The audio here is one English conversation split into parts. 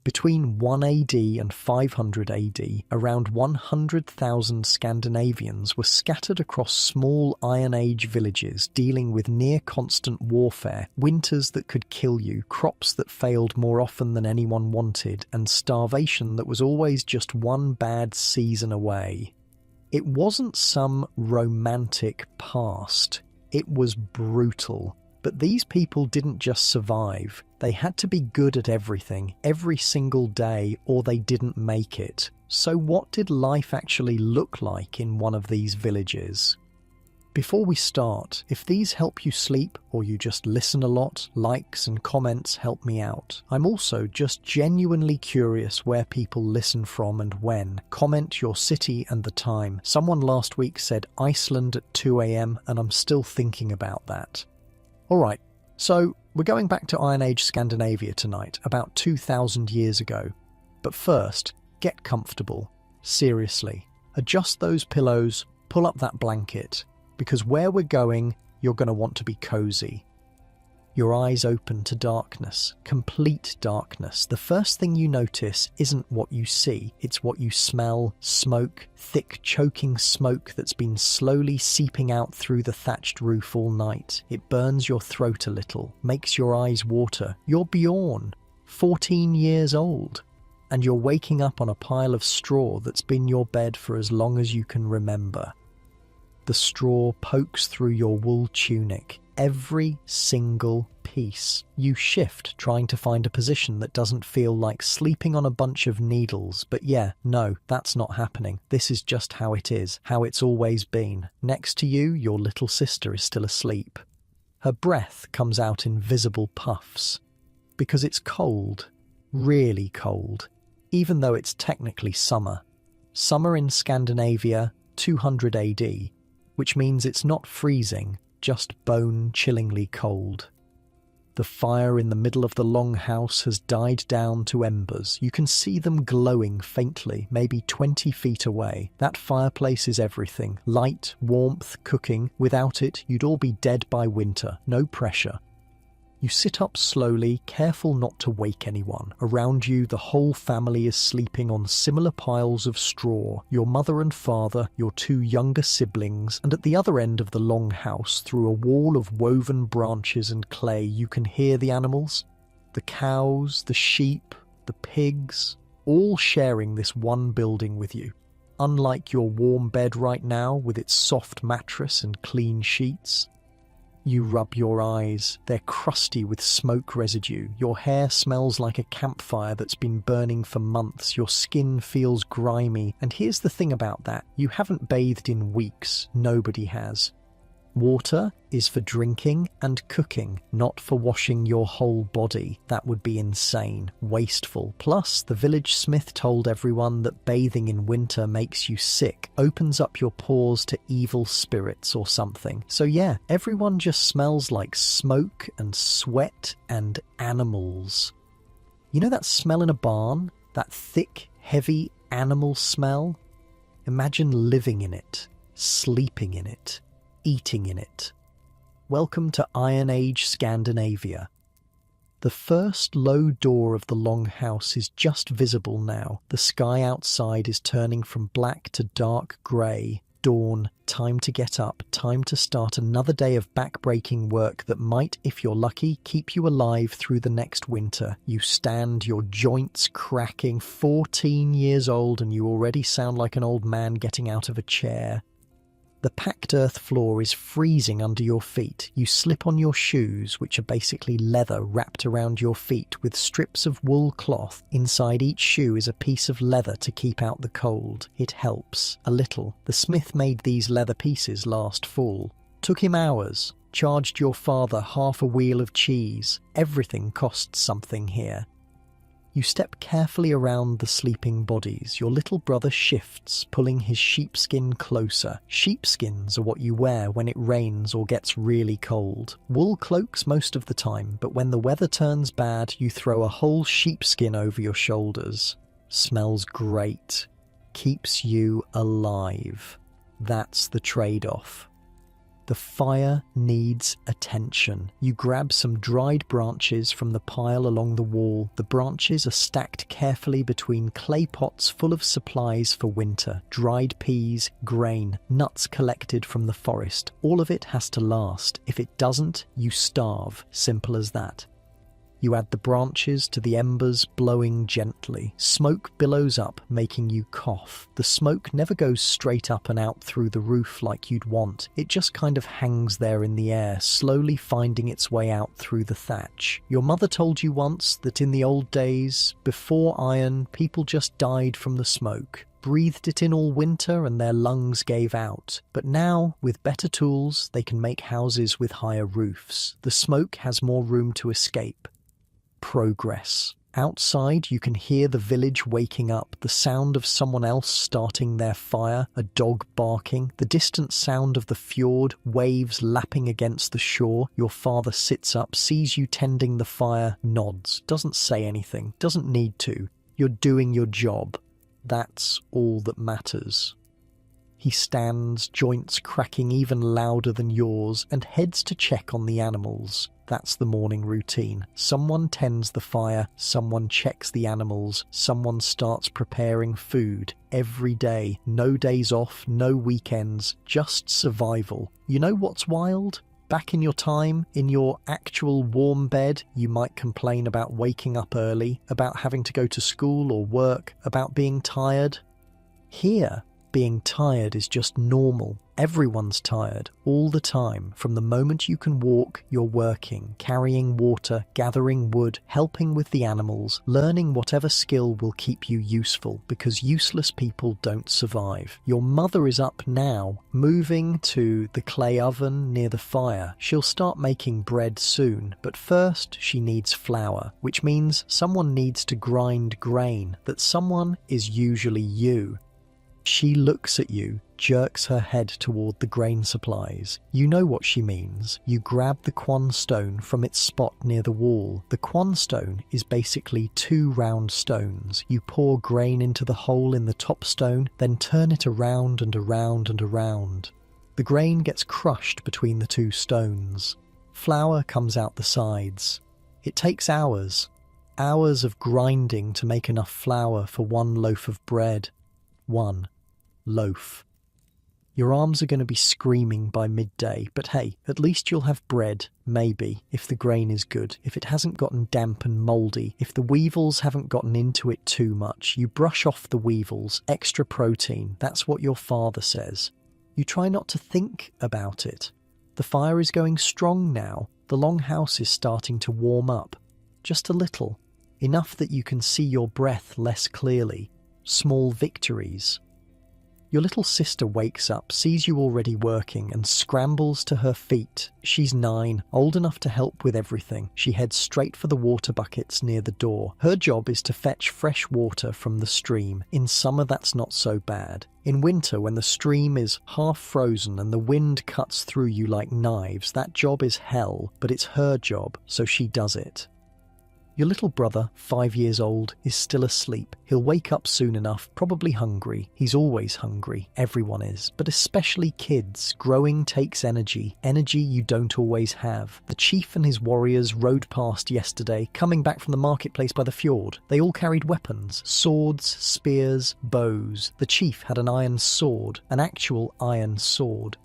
Between 1 AD and 500 AD, around 100,000 Scandinavians were scattered across small Iron Age villages dealing with near-constant warfare, winters that could kill you, crops that failed more often than anyone wanted, and starvation that was always just one bad season away. It wasn't some romantic past. It was brutal. But these people didn't just survive. They had to be good at everything, every single day, or they didn't make it. So what did life actually look like in one of these villages? Before we start, if these help you sleep or you just listen a lot, likes and comments help me out. I'm also just genuinely curious where people listen from and when. Comment your city and the time. Someone last week said Iceland at 2 AM and I'm still thinking about that. Alright, so we're going back to Iron Age Scandinavia tonight, about 2,000 years ago. But first, get comfortable. Seriously. Adjust those pillows, pull up that blanket, because where we're going, you're going to want to be cozy. Your eyes open to darkness, complete darkness. The first thing you notice isn't what you see, it's what you smell, smoke, thick choking smoke that's been slowly seeping out through the thatched roof all night. It burns your throat a little, makes your eyes water. You're Bjorn, 14 years old, and you're waking up on a pile of straw that's been your bed for as long as you can remember. The straw pokes through your wool tunic, every single piece. You shift, trying to find a position that doesn't feel like sleeping on a bunch of needles, but yeah, no, that's not happening. This is just how it is, how it's always been. Next to you, your little sister is still asleep. Her breath comes out in visible puffs. Because it's cold, really cold, even though it's technically summer. Summer in Scandinavia, 200 AD, which means it's not freezing, just bone-chillingly cold. The fire in the middle of the long house has died down to embers. You can see them glowing faintly, maybe 20 feet away. That fireplace is everything. Light, warmth, cooking. Without it, you'd all be dead by winter. No pressure. You sit up slowly, careful not to wake anyone. Around you, the whole family is sleeping on similar piles of straw. Your mother and father, your two younger siblings, and at the other end of the long house, through a wall of woven branches and clay, you can hear the animals. The cows, the sheep, the pigs, all sharing this one building with you. Unlike your warm bed right now, with its soft mattress and clean sheets. You rub your eyes. They're crusty with smoke residue. Your hair smells like a campfire that's been burning for months. Your skin feels grimy. And here's the thing about that. You haven't bathed in weeks. Nobody has. Water is for drinking and cooking, not for washing your whole body. That would be insane, wasteful. Plus, the village smith told everyone that bathing in winter makes you sick, opens up your pores to evil spirits or something. So yeah, everyone just smells like smoke and sweat and animals. You know that smell in a barn? That thick, heavy animal smell? Imagine living in it, sleeping in it, eating in it. Welcome to Iron Age Scandinavia. The first low door of the long house is just visible now. The sky outside is turning from black to dark grey. Dawn, time to get up, time to start another day of back-breaking work that might, if you're lucky, keep you alive through the next winter. You stand, your joints cracking, 14 years old, and you already sound like an old man getting out of a chair. The packed earth floor is freezing under your feet. You slip on your shoes, which are basically leather wrapped around your feet with strips of wool cloth. Inside each shoe is a piece of leather to keep out the cold. It helps, a little. The smith made these leather pieces last fall. Took him hours. Charged your father half a wheel of cheese. Everything costs something here. You step carefully around the sleeping bodies. Your little brother shifts, pulling his sheepskin closer. Sheepskins are what you wear when it rains or gets really cold. Wool cloaks most of the time, but when the weather turns bad, you throw a whole sheepskin over your shoulders. Smells great. Keeps you alive. That's the trade-off. The fire needs attention. You grab some dried branches from the pile along the wall. The branches are stacked carefully between clay pots full of supplies for winter. Dried peas, grain, nuts collected from the forest. All of it has to last. If it doesn't, you starve. Simple as that. You add the branches to the embers, blowing gently. Smoke billows up, making you cough. The smoke never goes straight up and out through the roof like you'd want. It just kind of hangs there in the air, slowly finding its way out through the thatch. Your mother told you once that in the old days, before iron, people just died from the smoke. Breathed it in all winter and their lungs gave out. But now, with better tools, they can make houses with higher roofs. The smoke has more room to escape. Progress. Outside, you can hear the village waking up, the sound of someone else starting their fire, a dog barking, the distant sound of the fjord, waves lapping against the shore. Your father sits up, sees you tending the fire, nods, doesn't say anything, doesn't need to. You're doing your job. That's all that matters. He stands, joints cracking even louder than yours, and heads to check on the animals. That's the morning routine. Someone tends the fire, someone checks the animals, someone starts preparing food. Every day, no days off, no weekends, just survival. You know what's wild? Back in your time, in your actual warm bed, you might complain about waking up early, about having to go to school or work, about being tired. Here, being tired is just normal. Everyone's tired, all the time. From the moment you can walk, you're working, carrying water, gathering wood, helping with the animals, learning whatever skill will keep you useful, because useless people don't survive. Your mother is up now, moving to the clay oven near the fire. She'll start making bread soon, but first she needs flour, which means someone needs to grind grain. That someone is usually you. She looks at you, jerks her head toward the grain supplies. You know what she means. You grab the quan stone from its spot near the wall. The quan stone is basically 2 round stones. You pour grain into the hole in the top stone, then turn it around and around and around. The grain gets crushed between the 2 stones. Flour comes out the sides. It takes hours. Hours of grinding to make enough flour for 1 loaf of bread. 1 loaf. Your arms are going to be screaming by midday, but hey, at least you'll have bread, maybe, if the grain is good, if it hasn't gotten damp and mouldy, if the weevils haven't gotten into it too much. You brush off the weevils, extra protein, that's what your father says. You try not to think about it. The fire is going strong now. The longhouse is starting to warm up. Just a little. Enough that you can see your breath less clearly. Small victories. Your little sister wakes up, sees you already working, and scrambles to her feet. She's 9, old enough to help with everything. She heads straight for the water buckets near the door. Her job is to fetch fresh water from the stream. In summer, that's not so bad. In winter, when the stream is half frozen and the wind cuts through you like knives, that job is hell, but it's her job, so she does it. Your little brother, 5 years old, is still asleep. He'll wake up soon enough, probably hungry. He's always hungry. Everyone is. But especially kids. Growing takes energy. Energy you don't always have. The chief and his warriors rode past yesterday, coming back from the marketplace by the fjord. They all carried weapons. Swords, spears, bows. The chief had an iron sword. An actual iron sword.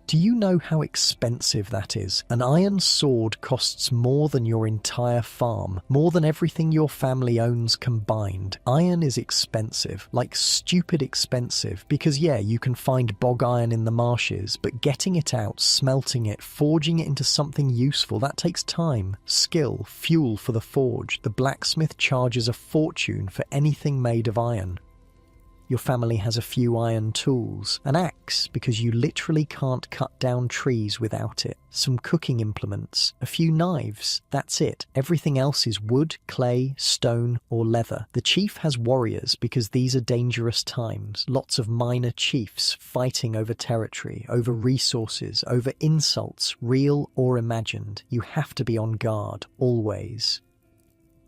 Do you know how expensive that is? An iron sword costs more than your entire farm, more than everything your family owns combined. Iron is expensive, like stupid expensive, because yeah, you can find bog iron in the marshes, but getting it out, smelting it, forging it into something useful, that takes time, skill, fuel for the forge. The blacksmith charges a fortune for anything made of iron. Your family has a few iron tools, an axe because you literally can't cut down trees without it, some cooking implements, a few knives, that's it. Everything else is wood, clay, stone or leather. The chief has warriors because these are dangerous times, lots of minor chiefs fighting over territory, over resources, over insults, real or imagined. You have to be on guard, always.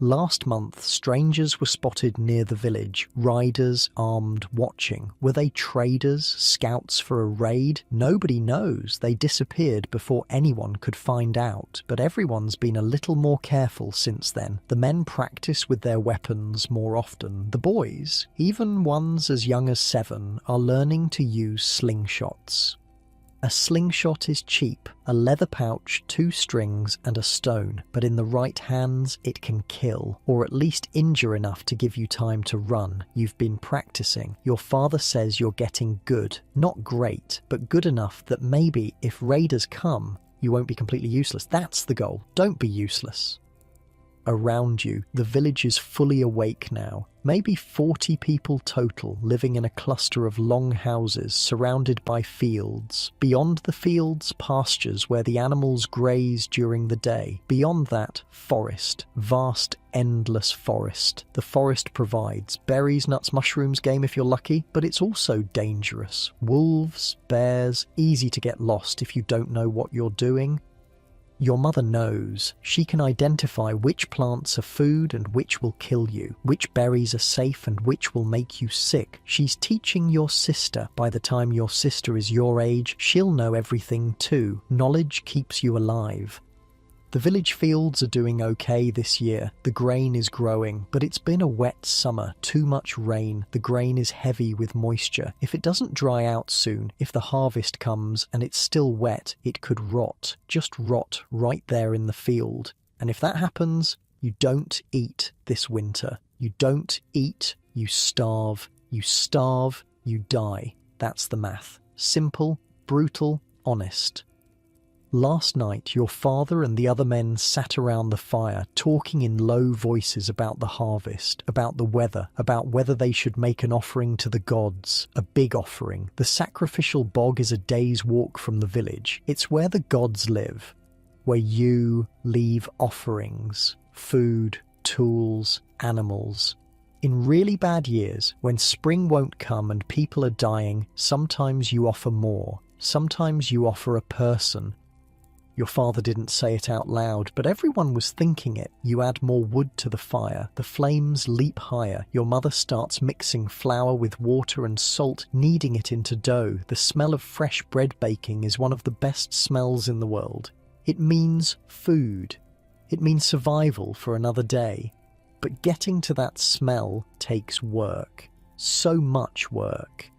Last month, strangers were spotted near the village, riders armed, watching. Were they traders, scouts for a raid? Nobody knows. They disappeared before anyone could find out, but everyone's been a little more careful since then. The men practice with their weapons more often. The boys, even ones as young as 7, are learning to use slingshots. A slingshot is cheap, a leather pouch, 2 strings and a stone, but in the right hands it can kill, or at least injure enough to give you time to run. You've been practicing. Your father says you're getting good. Not great, but good enough that maybe if raiders come, you won't be completely useless. That's the goal. Don't be useless. Around you, the village is fully awake now. Maybe 40 people total, living in a cluster of long houses surrounded by fields. Beyond the fields, pastures where the animals graze during the day. Beyond that, forest. Vast, endless forest. The forest provides berries, nuts, mushrooms, game if you're lucky, but it's also dangerous. Wolves, bears, easy to get lost if you don't know what you're doing. Your mother knows. She can identify which plants are food and which will kill you, which berries are safe and which will make you sick. She's teaching your sister. By the time your sister is your age, she'll know everything too. Knowledge keeps you alive. The village fields are doing okay this year. The grain is growing, but it's been a wet summer, too much rain. The grain is heavy with moisture. If it doesn't dry out soon, if the harvest comes and it's still wet, it could rot. Just rot right there in the field. And if that happens, you don't eat this winter. You don't eat, you starve. You starve, you die. That's the math. Simple, brutal, honest. Last night, your father and the other men sat around the fire, talking in low voices about the harvest, about the weather, about whether they should make an offering to the gods, a big offering. The sacrificial bog is a day's walk from the village. It's where the gods live, where you leave offerings, food, tools, animals. In really bad years, when spring won't come and people are dying, sometimes you offer more. Sometimes you offer a person. Your father didn't say it out loud, but everyone was thinking it. You add more wood to the fire. The flames leap higher. Your mother starts mixing flour with water and salt, kneading it into dough. The smell of fresh bread baking is one of the best smells in the world. It means food. It means survival for another day. But getting to that smell takes work. So much work.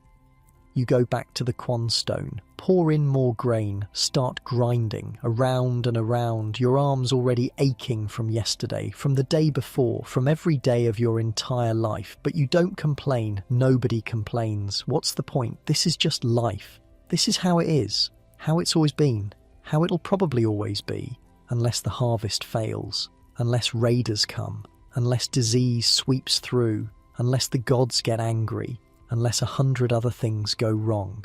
You go back to the quonstone, pour in more grain, start grinding, around and around, your arms already aching from yesterday, from the day before, from every day of your entire life. But you don't complain, nobody complains. What's the point? This is just life. This is how it is, how it's always been, how it'll probably always be, unless the harvest fails, unless raiders come, unless disease sweeps through, unless the gods get angry, unless 100 other things go wrong.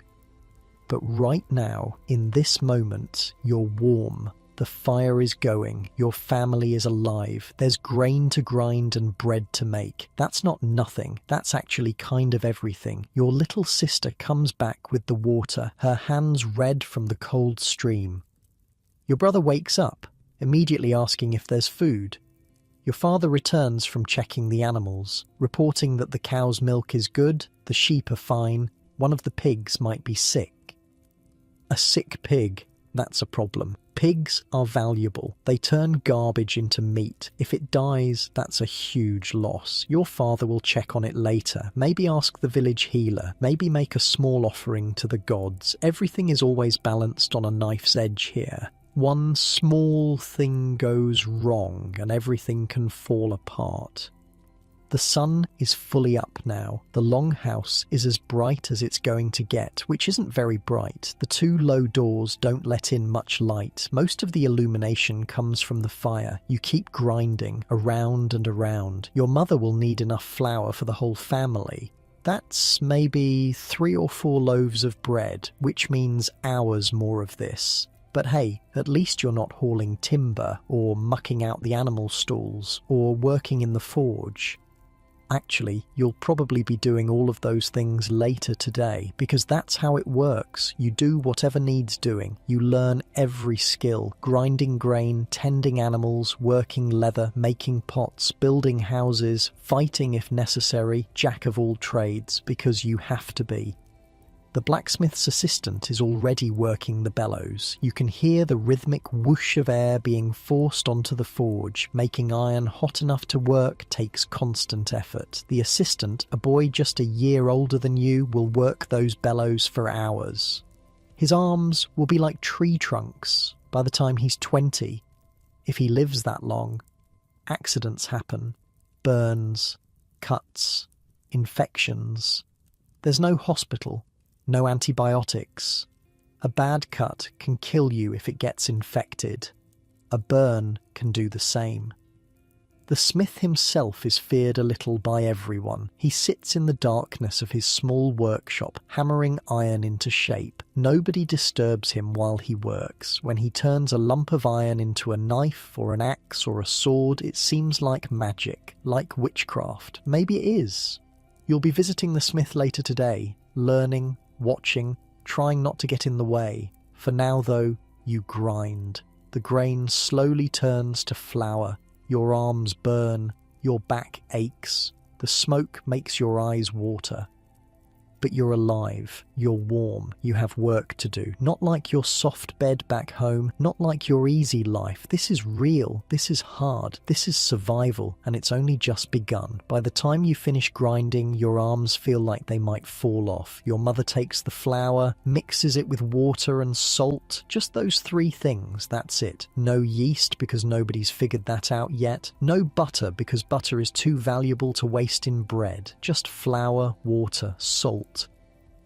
But right now, in this moment, you're warm. The fire is going. Your family is alive. There's grain to grind and bread to make. That's not nothing. That's actually kind of everything. Your little sister comes back with the water, her hands red from the cold stream. Your brother wakes up, immediately asking if there's food. Your father returns from checking the animals, reporting that the cow's milk is good, the sheep are fine, one of the pigs might be sick. A sick pig, that's a problem. Pigs are valuable. They turn garbage into meat. If it dies, that's a huge loss. Your father will check on it later, maybe ask the village healer, maybe make a small offering to the gods. Everything is always balanced on a knife's edge here. One small thing goes wrong and everything can fall apart. The sun is fully up now. The longhouse is as bright as it's going to get, which isn't very bright. The 2 low doors don't let in much light. Most of the illumination comes from the fire. You keep grinding around and around. Your mother will need enough flour for the whole family. That's maybe 3 or 4 loaves of bread, which means hours more of this. But hey, at least you're not hauling timber or mucking out the animal stalls or working in the forge. Actually, you'll probably be doing all of those things later today, because that's how it works. You do whatever needs doing. You learn every skill: grinding grain, tending animals, working leather, making pots, building houses, fighting if necessary, jack of all trades, because you have to be. The blacksmith's assistant is already working the bellows. You can hear the rhythmic whoosh of air being forced onto the forge. Making iron hot enough to work takes constant effort. The assistant, a boy just a year older than you, will work those bellows for hours. His arms will be like tree trunks by the time he's 20, if he lives that long. Accidents happen. Burns, cuts, infections. There's no hospital. No antibiotics. A bad cut can kill you if it gets infected. A burn can do the same. The smith himself is feared a little by everyone. He sits in the darkness of his small workshop, hammering iron into shape. Nobody disturbs him while he works. When he turns a lump of iron into a knife or an axe or a sword, it seems like magic, like witchcraft. Maybe it is. You'll be visiting the smith later today, learning, watching, trying not to get in the way. For now, though, you grind. The grain slowly turns to flour. Your arms burn. Your back aches. The smoke makes your eyes water. But you're alive, you're warm, you have work to do. Not like your soft bed back home, not like your easy life. This is real, this is hard, this is survival, and it's only just begun. By the time you finish grinding, your arms feel like they might fall off. Your mother takes the flour, mixes it with water and salt. Just those 3 things, that's it. No yeast because nobody's figured that out yet. No butter because butter is too valuable to waste in bread. Just flour, water, salt.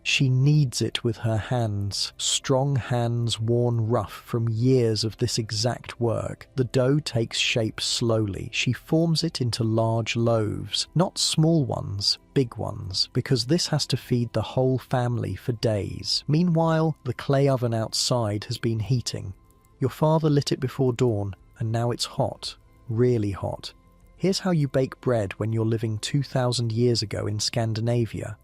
She kneads it with her hands, strong hands worn rough from years of this exact work. The dough takes shape slowly. She forms it into large loaves, not small ones, big ones, because this has to feed the whole family for days. Meanwhile, the clay oven outside has been heating. Your father lit it before dawn, and now it's hot, really hot. Here's how you bake bread when you're living 2,000 years ago in Scandinavia.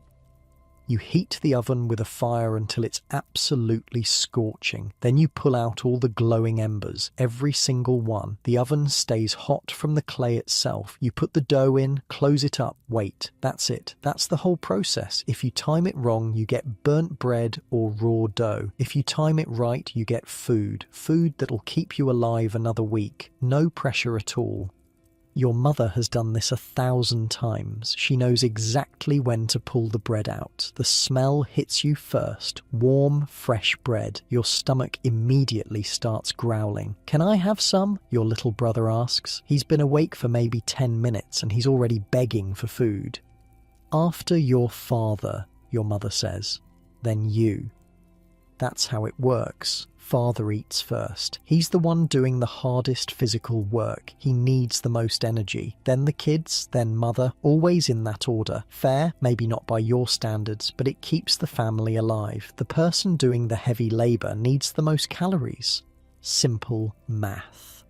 You heat the oven with a fire until it's absolutely scorching. Then you pull out all the glowing embers, every single one. The oven stays hot from the clay itself. You put the dough in, close it up, wait. That's it. That's the whole process. If you time it wrong, you get burnt bread or raw dough. If you time it right, you get food. Food that'll keep you alive another week. No pressure at all. Your mother has done this 1,000 times. She knows exactly when to pull the bread out. The smell hits you first. Warm, fresh bread. Your stomach immediately starts growling. "Can I have some?" your little brother asks. He's been awake for maybe 10 minutes and he's already begging for food. "After your father," your mother says, "then you." That's how it works. Father eats first. He's the one doing the hardest physical work. He needs the most energy. Then the kids, then mother, always in that order. Fair, maybe not by your standards, but it keeps the family alive. The person doing the heavy labour needs the most calories. Simple math.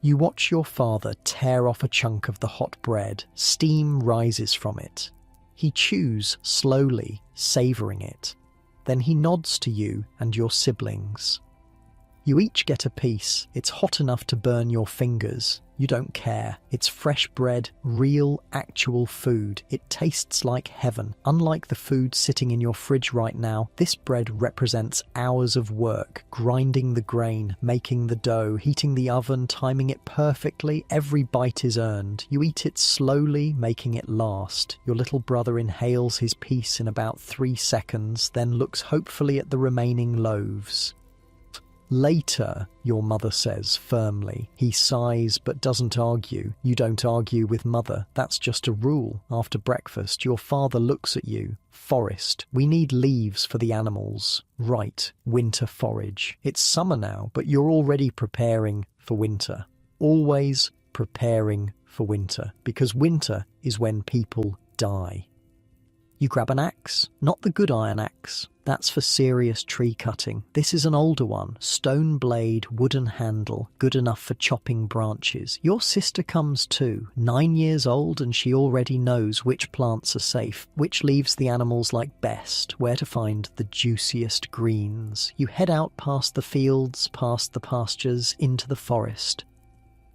You watch your father tear off a chunk of the hot bread. Steam rises from it. He chews slowly, savouring it. Then he nods to you and your siblings. You each get a piece. It's hot enough to burn your fingers. You don't care. It's fresh bread, real, actual food. It tastes like heaven. Unlike the food sitting in your fridge right now, this bread represents hours of work, grinding the grain, making the dough, heating the oven, timing it perfectly. Every bite is earned. You eat it slowly, making it last. Your little brother inhales his piece in about 3 seconds, then looks hopefully at the remaining loaves. "Later," your mother says firmly. He sighs but doesn't argue. You don't argue with mother. That's just a rule. After breakfast, your father looks at you. "Forest. We need leaves for the animals." "Right. Winter forage. It's summer now, but you're already preparing for winter." Always preparing for winter, because winter is when people die. You grab an axe, not the good iron axe. That's for serious tree cutting. This is an older one, stone blade, wooden handle, good enough for chopping branches. Your sister comes too, 9 years old, and she already knows which plants are safe, which leaves the animals like best, where to find the juiciest greens. You head out past the fields, past the pastures, into the forest.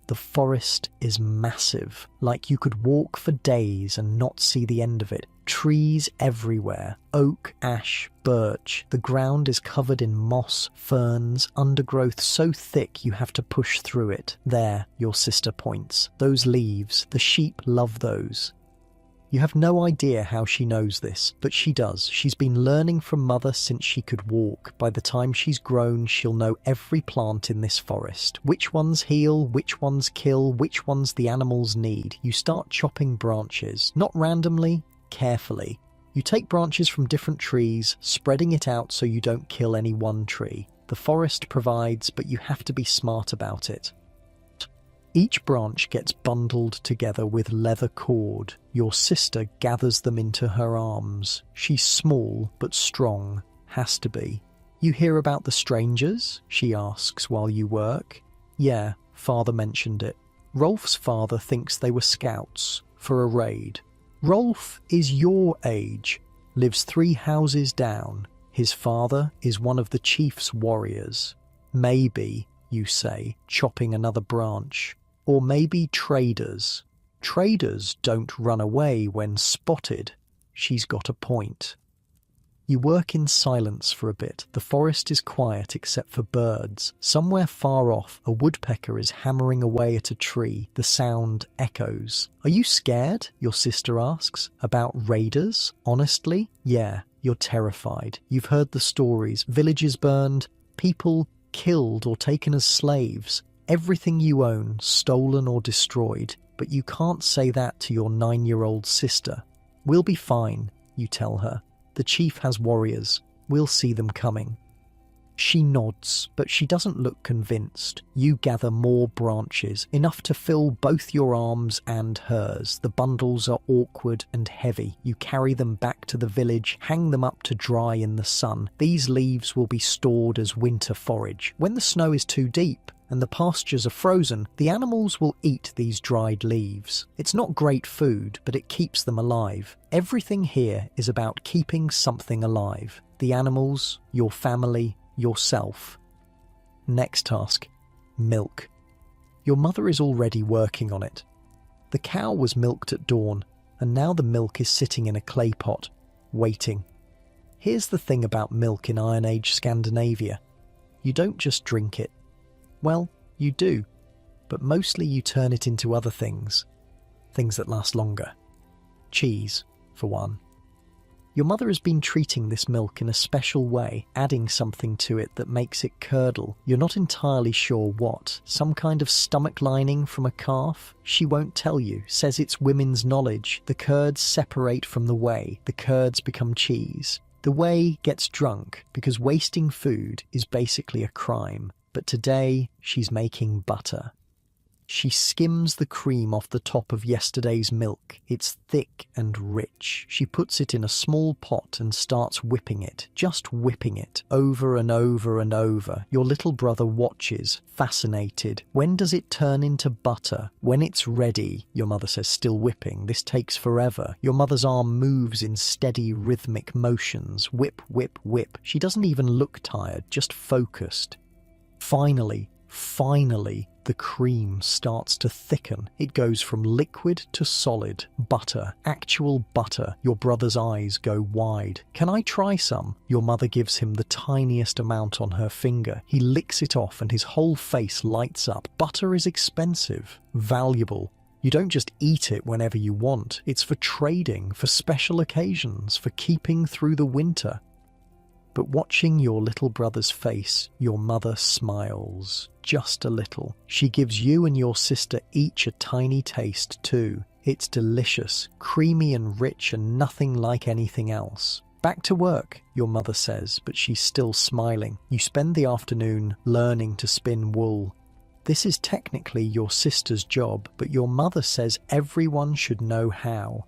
The forest is massive, like you could walk for days and not see the end of it. Trees everywhere, oak, ash, birch. The ground is covered in moss, ferns, undergrowth so thick you have to push through it. There, your sister points. Those leaves, the sheep love those. You have no idea how she knows this, but she does. She's been learning from Mother since she could walk. By the time she's grown, she'll know every plant in this forest. Which ones heal, which ones kill, which ones the animals need. You start chopping branches, not randomly, carefully. You take branches from different trees, spreading it out so you don't kill any one tree. The forest provides, but you have to be smart about it. Each branch gets bundled together with leather cord. Your sister gathers them into her arms. She's small but strong, has to be. You hear about the strangers? She asks while you work. Yeah, Father mentioned it. Rolf's father thinks they were scouts for a raid. Rolf is your age, lives 3 houses down. His father is one of the chief's warriors. Maybe, you say, chopping another branch. Or maybe traders. Traders don't run away when spotted. She's got a point. You work in silence for a bit. The forest is quiet except for birds. Somewhere far off, a woodpecker is hammering away at a tree. The sound echoes. Are you scared? Your sister asks. About raiders? Honestly? Yeah, you're terrified. You've heard the stories. Villages burned, people killed or taken as slaves. Everything you own stolen or destroyed, but you can't say that to your 9-year-old sister. We'll be fine, you tell her. The chief has warriors. We'll see them coming. She nods, but she doesn't look convinced. You gather more branches, enough to fill both your arms and hers. The bundles are awkward and heavy. You carry them back to the village, hang them up to dry in the sun. These leaves will be stored as winter forage. When the snow is too deep, and the pastures are frozen, the animals will eat these dried leaves. It's not great food, but it keeps them alive. Everything here is about keeping something alive. The animals, your family, yourself. Next task, milk. Your mother is already working on it. The cow was milked at dawn, and now the milk is sitting in a clay pot, waiting. Here's the thing about milk in Iron Age Scandinavia. You don't just drink it. Well, you do, but mostly you turn it into other things. Things that last longer. Cheese, for one. Your mother has been treating this milk in a special way, adding something to it that makes it curdle. You're not entirely sure what. Some kind of stomach lining from a calf? She won't tell you, says it's women's knowledge. The curds separate from the whey. The curds become cheese. The whey gets drunk because wasting food is basically a crime. But today, she's making butter. She skims the cream off the top of yesterday's milk. It's thick and rich. She puts it in a small pot and starts whipping it, just whipping it, over and over and over. Your little brother watches, fascinated. When does it turn into butter? When it's ready, your mother says, still whipping. This takes forever. Your mother's arm moves in steady, rhythmic motions. Whip, whip, whip. She doesn't even look tired, just focused. Finally, the cream starts to thicken. It goes from liquid to solid. Butter, actual butter. Your brother's eyes go wide. Can I try some? Your mother gives him the tiniest amount on her finger. He licks it off and his whole face lights up. Butter is expensive, valuable. You don't just eat it whenever you want. It's for trading, for special occasions, for keeping through the winter. But watching your little brother's face, your mother smiles, just a little. She gives you and your sister each a tiny taste too. It's delicious, creamy and rich and nothing like anything else. Back to work, your mother says, but she's still smiling. You spend the afternoon learning to spin wool. This is technically your sister's job, but your mother says everyone should know how.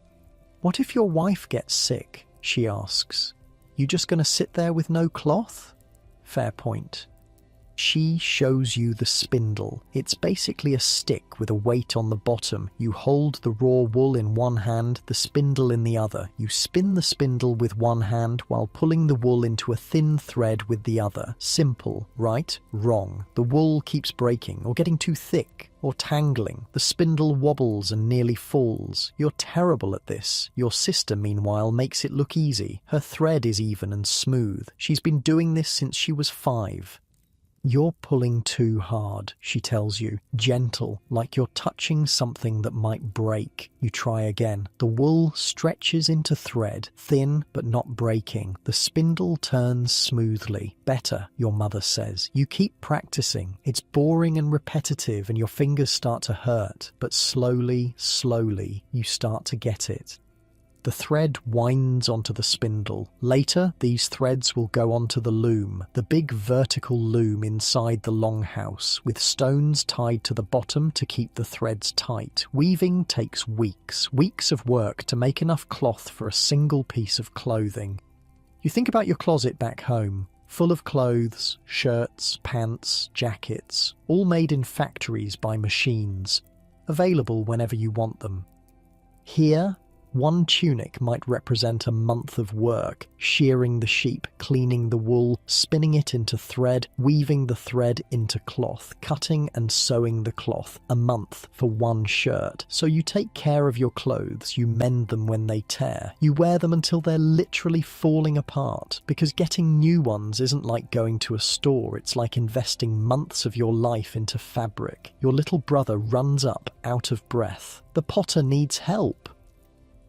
What if your wife gets sick? She asks. You just gonna sit there with no cloth? Fair point. She shows you the spindle. It's basically a stick with a weight on the bottom. You hold the raw wool in one hand, the spindle in the other. You spin the spindle with one hand while pulling the wool into a thin thread with the other. Simple, right? Wrong. The wool keeps breaking or getting too thick or tangling. The spindle wobbles and nearly falls. You're terrible at this. Your sister, meanwhile, makes it look easy. Her thread is even and smooth. She's been doing this since she was 5. You're pulling too hard, she tells you, gentle, like you're touching something that might break. You try again. The wool stretches into thread, thin but not breaking. The spindle turns smoothly. Better, your mother says. You keep practicing. It's boring and repetitive and your fingers start to hurt, but slowly, you start to get it. The thread winds onto the spindle. Later, these threads will go onto the loom, the big vertical loom inside the longhouse, with stones tied to the bottom to keep the threads tight. Weaving takes weeks of work to make enough cloth for a single piece of clothing. You think about your closet back home, full of clothes, shirts, pants, jackets, all made in factories by machines, available whenever you want them. Here, one tunic might represent a month of work, shearing the sheep, cleaning the wool, spinning it into thread, weaving the thread into cloth, cutting and sewing the cloth. A month for one shirt. So you take care of your clothes, you mend them when they tear. You wear them until they're literally falling apart, because getting new ones isn't like going to a store, it's like investing months of your life into fabric. Your little brother runs up, out of breath. The potter needs help.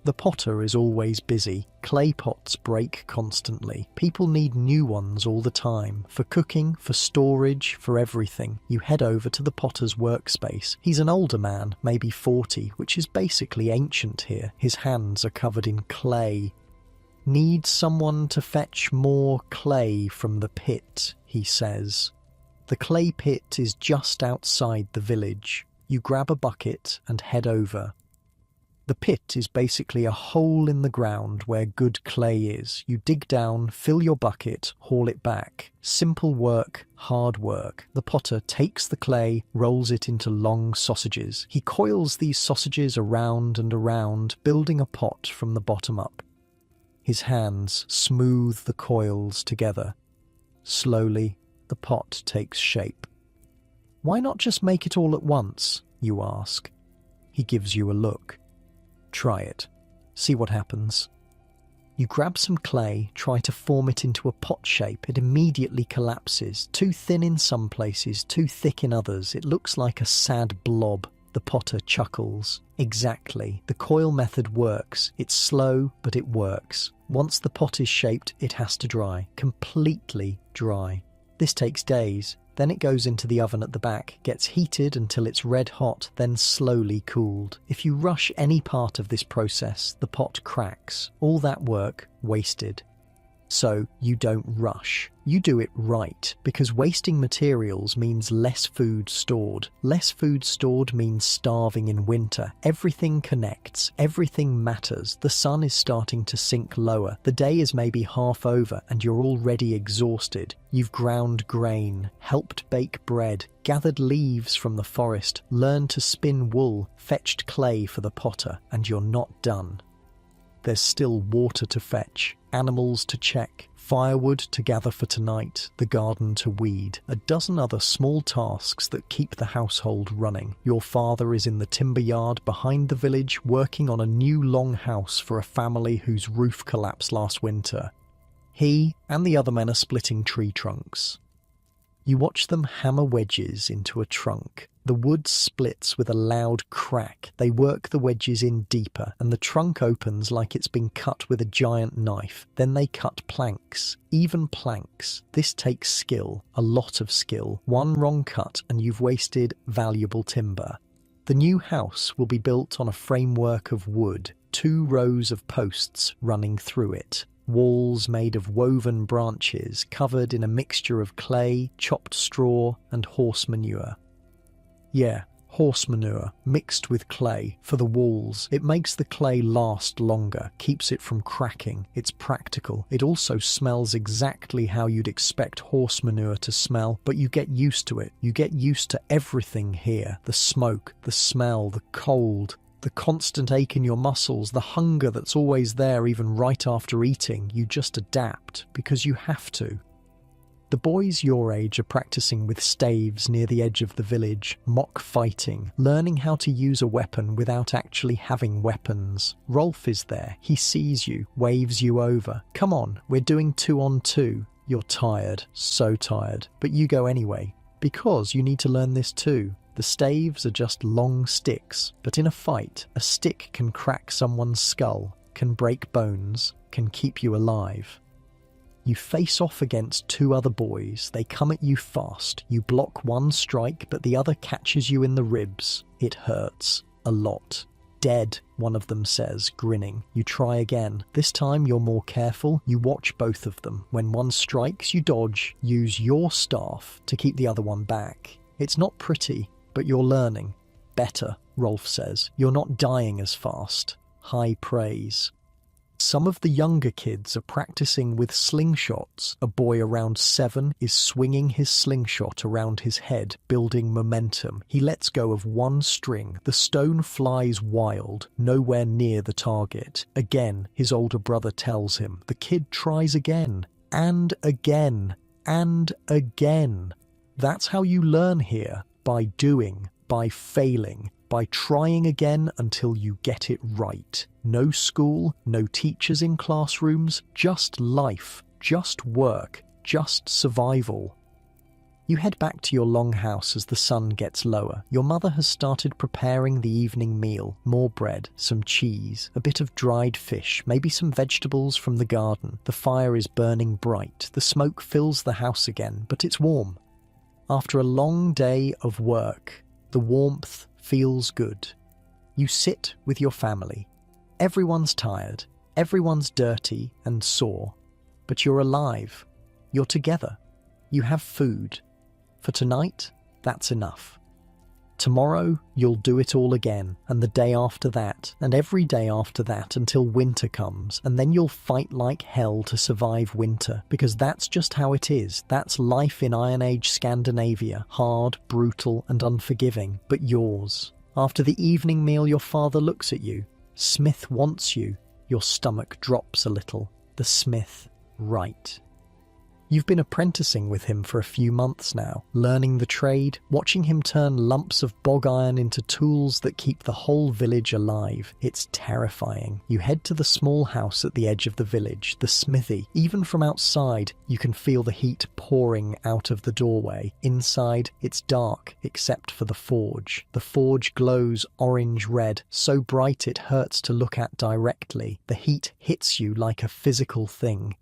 The potter is always busy. Clay pots break constantly. People need new ones all the time. For cooking, for storage, for everything. You head over to the potter's workspace. He's an older man, maybe 40, which is basically ancient here. His hands are covered in clay. Need someone to fetch more clay from the pit, he says. The clay pit is just outside the village. You grab a bucket and head over. The pit is basically a hole in the ground where good clay is. You dig down, fill your bucket, haul it back. Simple work, hard work. The potter takes the clay, rolls it into long sausages. He coils these sausages around and around, building a pot from the bottom up. His hands smooth the coils together. Slowly, the pot takes shape. Why not just make it all at once, you ask. He gives you a look. Try it. See what happens. You grab some clay, try to form it into a pot shape. It immediately collapses. Too thin in some places, too thick in others. It looks like a sad blob. The potter chuckles. Exactly. The coil method works. It's slow, but it works. Once the pot is shaped, it has to dry. Completely dry. This takes days. Then it goes into the oven at the back, gets heated until it's red hot, then slowly cooled. If you rush any part of this process, the pot cracks. All that work, wasted. So you don't rush. You do it right, because wasting materials means less food stored. Less food stored means starving in winter. Everything connects. Everything matters. The sun is starting to sink lower. The day is maybe half over and you're already exhausted. You've ground grain, helped bake bread, gathered leaves from the forest, learned to spin wool, fetched clay for the potter, and you're not done. There's still water to fetch, animals to check, firewood to gather for tonight, the garden to weed, a dozen other small tasks that keep the household running. Your father is in the timber yard behind the village working on a new long house for a family whose roof collapsed last winter. He and the other men are splitting tree trunks. You watch them hammer wedges into a trunk. The wood splits with a loud crack. They work the wedges in deeper, and the trunk opens like it's been cut with a giant knife. Then they cut planks, even planks. This takes skill, a lot of skill. One wrong cut and you've wasted valuable timber. The new house will be built on a framework of wood, 2 rows of posts running through it. Walls made of woven branches covered in a mixture of clay, chopped straw, and horse manure. Yeah, Horse manure, mixed with clay, for the walls. It makes the clay last longer, keeps it from cracking. It's practical. It also smells exactly how you'd expect horse manure to smell, but you get used to it. You get used to everything here. The smoke, the smell, the cold, the constant ache in your muscles, the hunger that's always there even right after eating. You just adapt, because you have to. The boys your age are practicing with staves near the edge of the village, mock fighting, learning how to use a weapon without actually having weapons. Rolf is there. He sees you, waves you over. Come on, we're doing 2-on-2. You're tired, so tired, but you go anyway, because you need to learn this too. The staves are just long sticks, but in a fight, a stick can crack someone's skull, can break bones, can keep you alive. You face off against 2 other boys. They come at you fast. You block one strike, but the other catches you in the ribs. It hurts. A lot. Dead, one of them says, grinning. You try again. This time you're more careful. You watch both of them. When one strikes, you dodge. Use your staff to keep the other one back. It's not pretty, but you're learning. Better, Rolf says. You're not dying as fast. High praise. Some of the younger kids are practicing with slingshots. A boy around 7 is swinging his slingshot around his head, building momentum. He lets go of one string. The stone flies wild, nowhere near the target. Again, his older brother tells him. The kid tries again, and again, and again. That's how you learn here, by doing, by failing, by trying again until you get it right. No school, no teachers in classrooms, just life, just work, just survival. You head back to your long house as the sun gets lower. Your mother has started preparing the evening meal. More bread, some cheese, a bit of dried fish, maybe some vegetables from the garden. The fire is burning bright. The smoke fills the house again, but it's warm. After a long day of work, the warmth feels good. You sit with your family. Everyone's tired, everyone's dirty and sore, but you're alive. You're together. You have food. For tonight, that's enough. Tomorrow, you'll do it all again, and the day after that, and every day after that until winter comes, and then you'll fight like hell to survive winter, because that's just how it is. That's life in Iron Age Scandinavia, hard, brutal, and unforgiving, but yours. After the evening meal, your father looks at you. Smith wants you. Your stomach drops a little. The smith, right. You've been apprenticing with him for a few months now, learning the trade, watching him turn lumps of bog iron into tools that keep the whole village alive. It's terrifying. You head to the small house at the edge of the village, the smithy. Even from outside, you can feel the heat pouring out of the doorway. Inside, it's dark, except for the forge. The forge glows orange-red, so bright it hurts to look at directly. The heat hits you like a physical thing.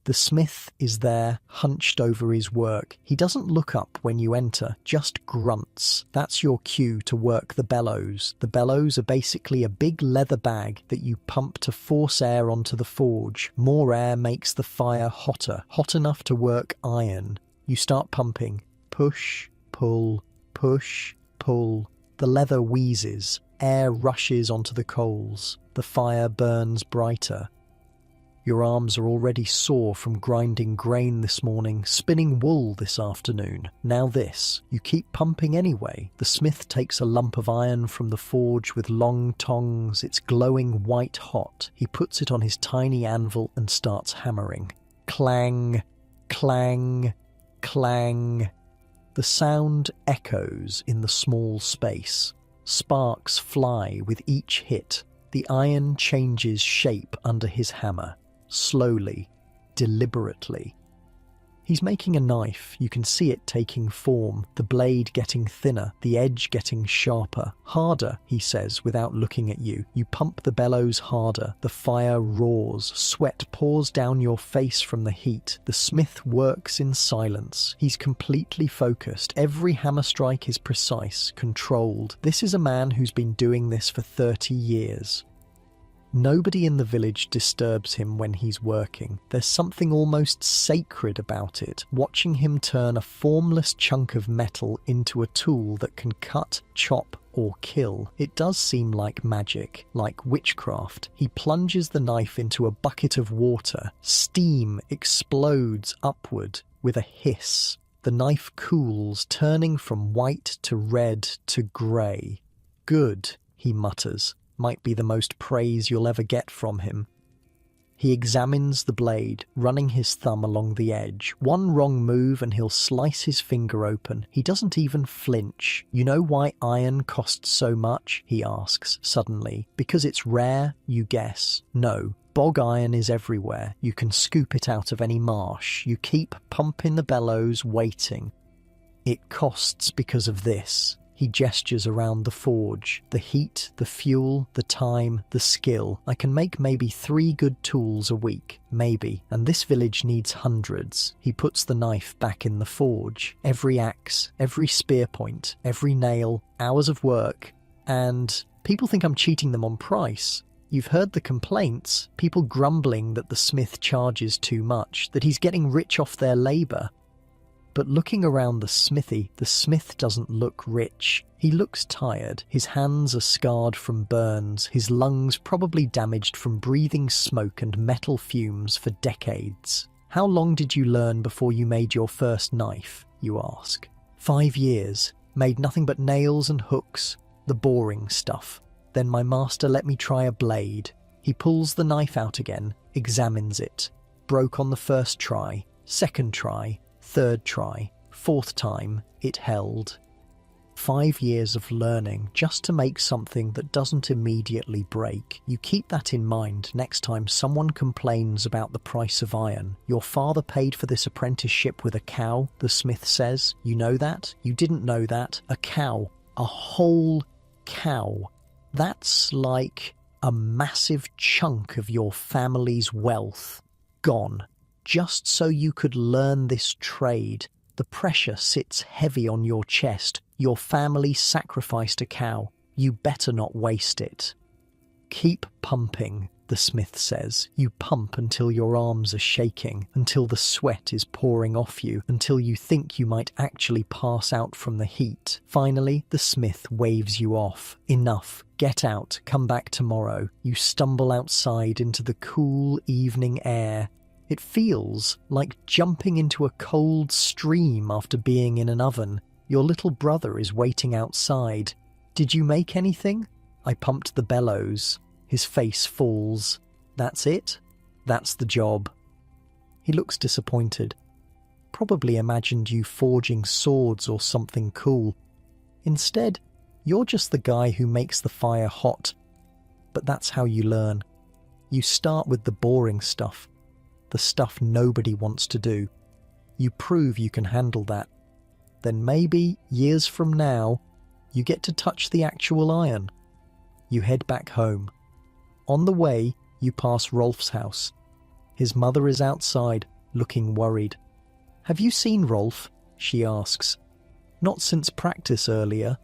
The smith is there, hunched over his work. He doesn't look up when you enter, just grunts. That's your cue to work the bellows. The bellows are basically a big leather bag that you pump to force air onto the forge. More air makes the fire hotter, hot enough to work iron. You start pumping. Push, pull, push, pull. The leather wheezes. Air rushes onto the coals. The fire burns brighter. Your arms are already sore from grinding grain this morning, spinning wool this afternoon. Now this. You keep pumping anyway. The smith takes a lump of iron from the forge with long tongs. It's glowing white hot. He puts it on his tiny anvil and starts hammering. Clang, clang, clang. The sound echoes in the small space. Sparks fly with each hit. The iron changes shape under his hammer. Slowly, deliberately. He's making a knife. You can see it taking form, the blade getting thinner, the edge getting sharper. Harder, he says, without looking at you. You pump the bellows harder. The fire roars. Sweat pours down your face from the heat. The smith works in silence. He's completely focused. Every hammer strike is precise, controlled. This is a man who's been doing this for 30 years. Nobody in the village disturbs him when he's working. There's something almost sacred about it, watching him turn a formless chunk of metal into a tool that can cut, chop, or kill. It does seem like magic, like witchcraft. He plunges the knife into a bucket of water. Steam explodes upward with a hiss. The knife cools, turning from white to red to grey. "Good," he mutters. Might be the most praise you'll ever get from him. He examines the blade, running his thumb along the edge. One wrong move and he'll slice his finger open. He doesn't even flinch. "You know why iron costs so much?" he asks, suddenly. "Because it's rare, you guess." "No. Bog iron is everywhere. You can scoop it out of any marsh. You keep pumping the bellows, waiting. It costs because of this." He gestures around the forge. "The heat, the fuel, the time, the skill. I can make maybe 3 good tools a week. Maybe. And this village needs hundreds." He puts the knife back in the forge. Every axe, every spear point, every nail, hours of work. And people think I'm cheating them on price. You've heard the complaints. People grumbling that the smith charges too much, that he's getting rich off their labour. But looking around the smithy, the smith doesn't look rich. He looks tired. His hands are scarred from burns, his lungs probably damaged from breathing smoke and metal fumes for decades. "How long did you learn before you made your first knife?" you ask. 5 years. Made nothing but nails and hooks, the boring stuff. Then my master let me try a blade. He pulls the knife out again, examines it. Broke on the first try, second try, third try, fourth time, it held. 5 years of learning just to make something that doesn't immediately break. You keep that in mind next time someone complains about the price of iron. "Your father paid for this apprenticeship with a cow," the smith says. "You know that? You didn't know that? A cow. A whole cow. That's like a massive chunk of your family's wealth. Gone. Just so you could learn this trade. The pressure sits heavy on your chest. Your family sacrificed a cow. You better not waste it." "Keep pumping," the smith says. "You pump until your arms are shaking, until the sweat is pouring off you, until you think you might actually pass out from the heat. Finally, the smith waves you off. Enough. Get out. Come back tomorrow." You stumble outside into the cool evening air. It feels like jumping into a cold stream after being in an oven. Your little brother is waiting outside. "Did you make anything?" "I pumped the bellows." His face falls. "That's it? That's the job." He looks disappointed. Probably imagined you forging swords or something cool. Instead, you're just the guy who makes the fire hot. But that's how you learn. You start with the boring stuff. The stuff nobody wants to do. You prove you can handle that. Then maybe, years from now, you get to touch the actual iron. You head back home. On the way, you pass Rolf's house. His mother is outside, looking worried. "Have you seen Rolf?" she asks. "Not since practice earlier."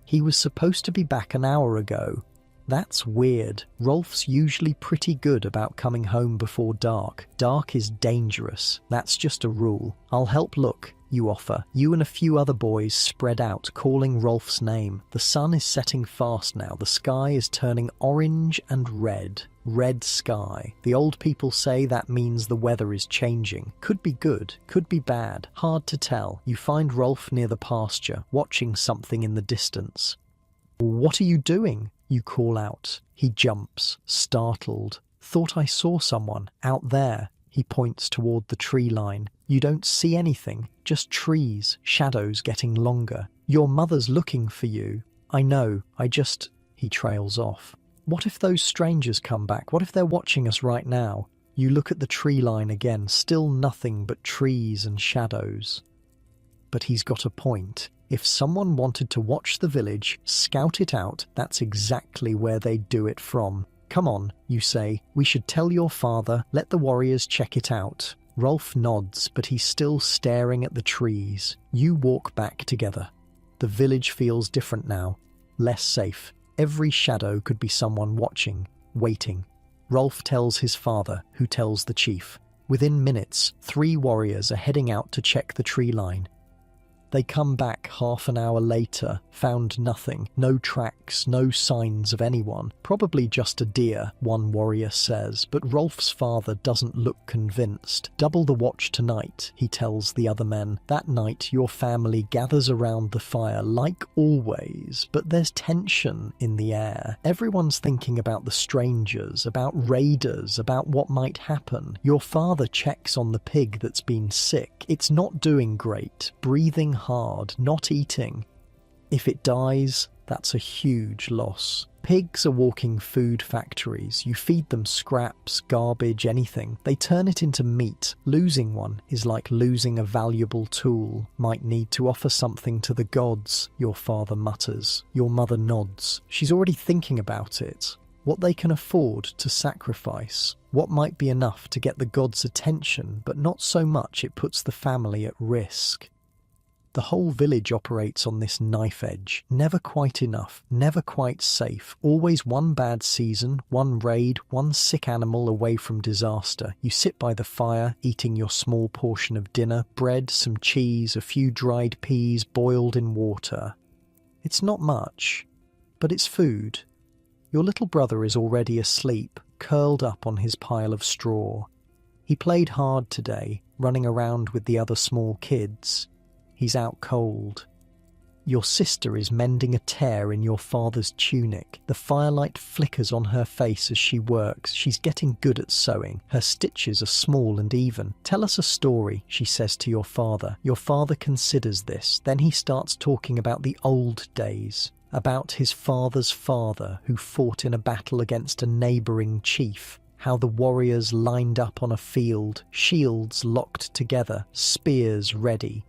"He was supposed to be back an hour ago." "That's weird. Rolf's usually pretty good about coming home before dark. Dark is dangerous. That's just a rule. I'll help look," you offer. You and a few other boys spread out, calling Rolf's name. The sun is setting fast now. The sky is turning orange and red. Red sky. The old people say that means the weather is changing. Could be good, could be bad. Hard to tell. You find Rolf near the pasture, watching something in the distance. "What are you doing?" you call out. He jumps, startled. "Thought I saw someone. Out there." He points toward the tree line. "You don't see anything, just trees, shadows getting longer. Your mother's looking for you." "I know, He trails off. "What if those strangers come back? What if they're watching us right now?" You look at the tree line again, still nothing but trees and shadows. But he's got a point. If someone wanted to watch the village, scout it out, that's exactly where they'd do it from. "Come on," you say. "We should tell your father. Let the warriors check it out." Rolf nods, but he's still staring at the trees. You walk back together. The village feels different now. Less safe. Every shadow could be someone watching. waiting. Rolf tells his father, who tells the chief. Within minutes, 3 warriors are heading out to check the tree line. They come back half an hour later, found nothing, no tracks, no signs of anyone. Probably just a deer, one warrior says, but Rolf's father doesn't look convinced. Double the watch tonight, he tells the other men. That night, your family gathers around the fire like always, but there's tension in the air. Everyone's thinking about the strangers, about raiders, about what might happen. Your father checks on the pig that's been sick. It's not doing great, breathing hard, not eating. If it dies, that's a huge loss. Pigs are walking food factories. You feed them scraps, garbage, anything. They turn it into meat. Losing one is like losing a valuable tool. Might need to offer something to the gods, your father mutters. Your mother nods. She's already thinking about it. What they can afford to sacrifice. What might be enough to get the gods' attention, but not so much it puts the family at risk. The whole village operates on this knife edge. Never quite enough, never quite safe. Always one bad season, one raid, one sick animal away from disaster. You sit by the fire, eating your small portion of dinner, bread, some cheese, a few dried peas boiled in water. It's not much, but it's food. Your little brother is already asleep, curled up on his pile of straw. He played hard today, running around with the other small kids. He's out cold. Your sister is mending a tear in your father's tunic. The firelight flickers on her face as she works. She's getting good at sewing. Her stitches are small and even. Tell us a story, she says to your father. Your father considers this. Then he starts talking about the old days. About his father's father who fought in a battle against a neighbouring chief. How the warriors lined up on a field, shields locked together, spears ready.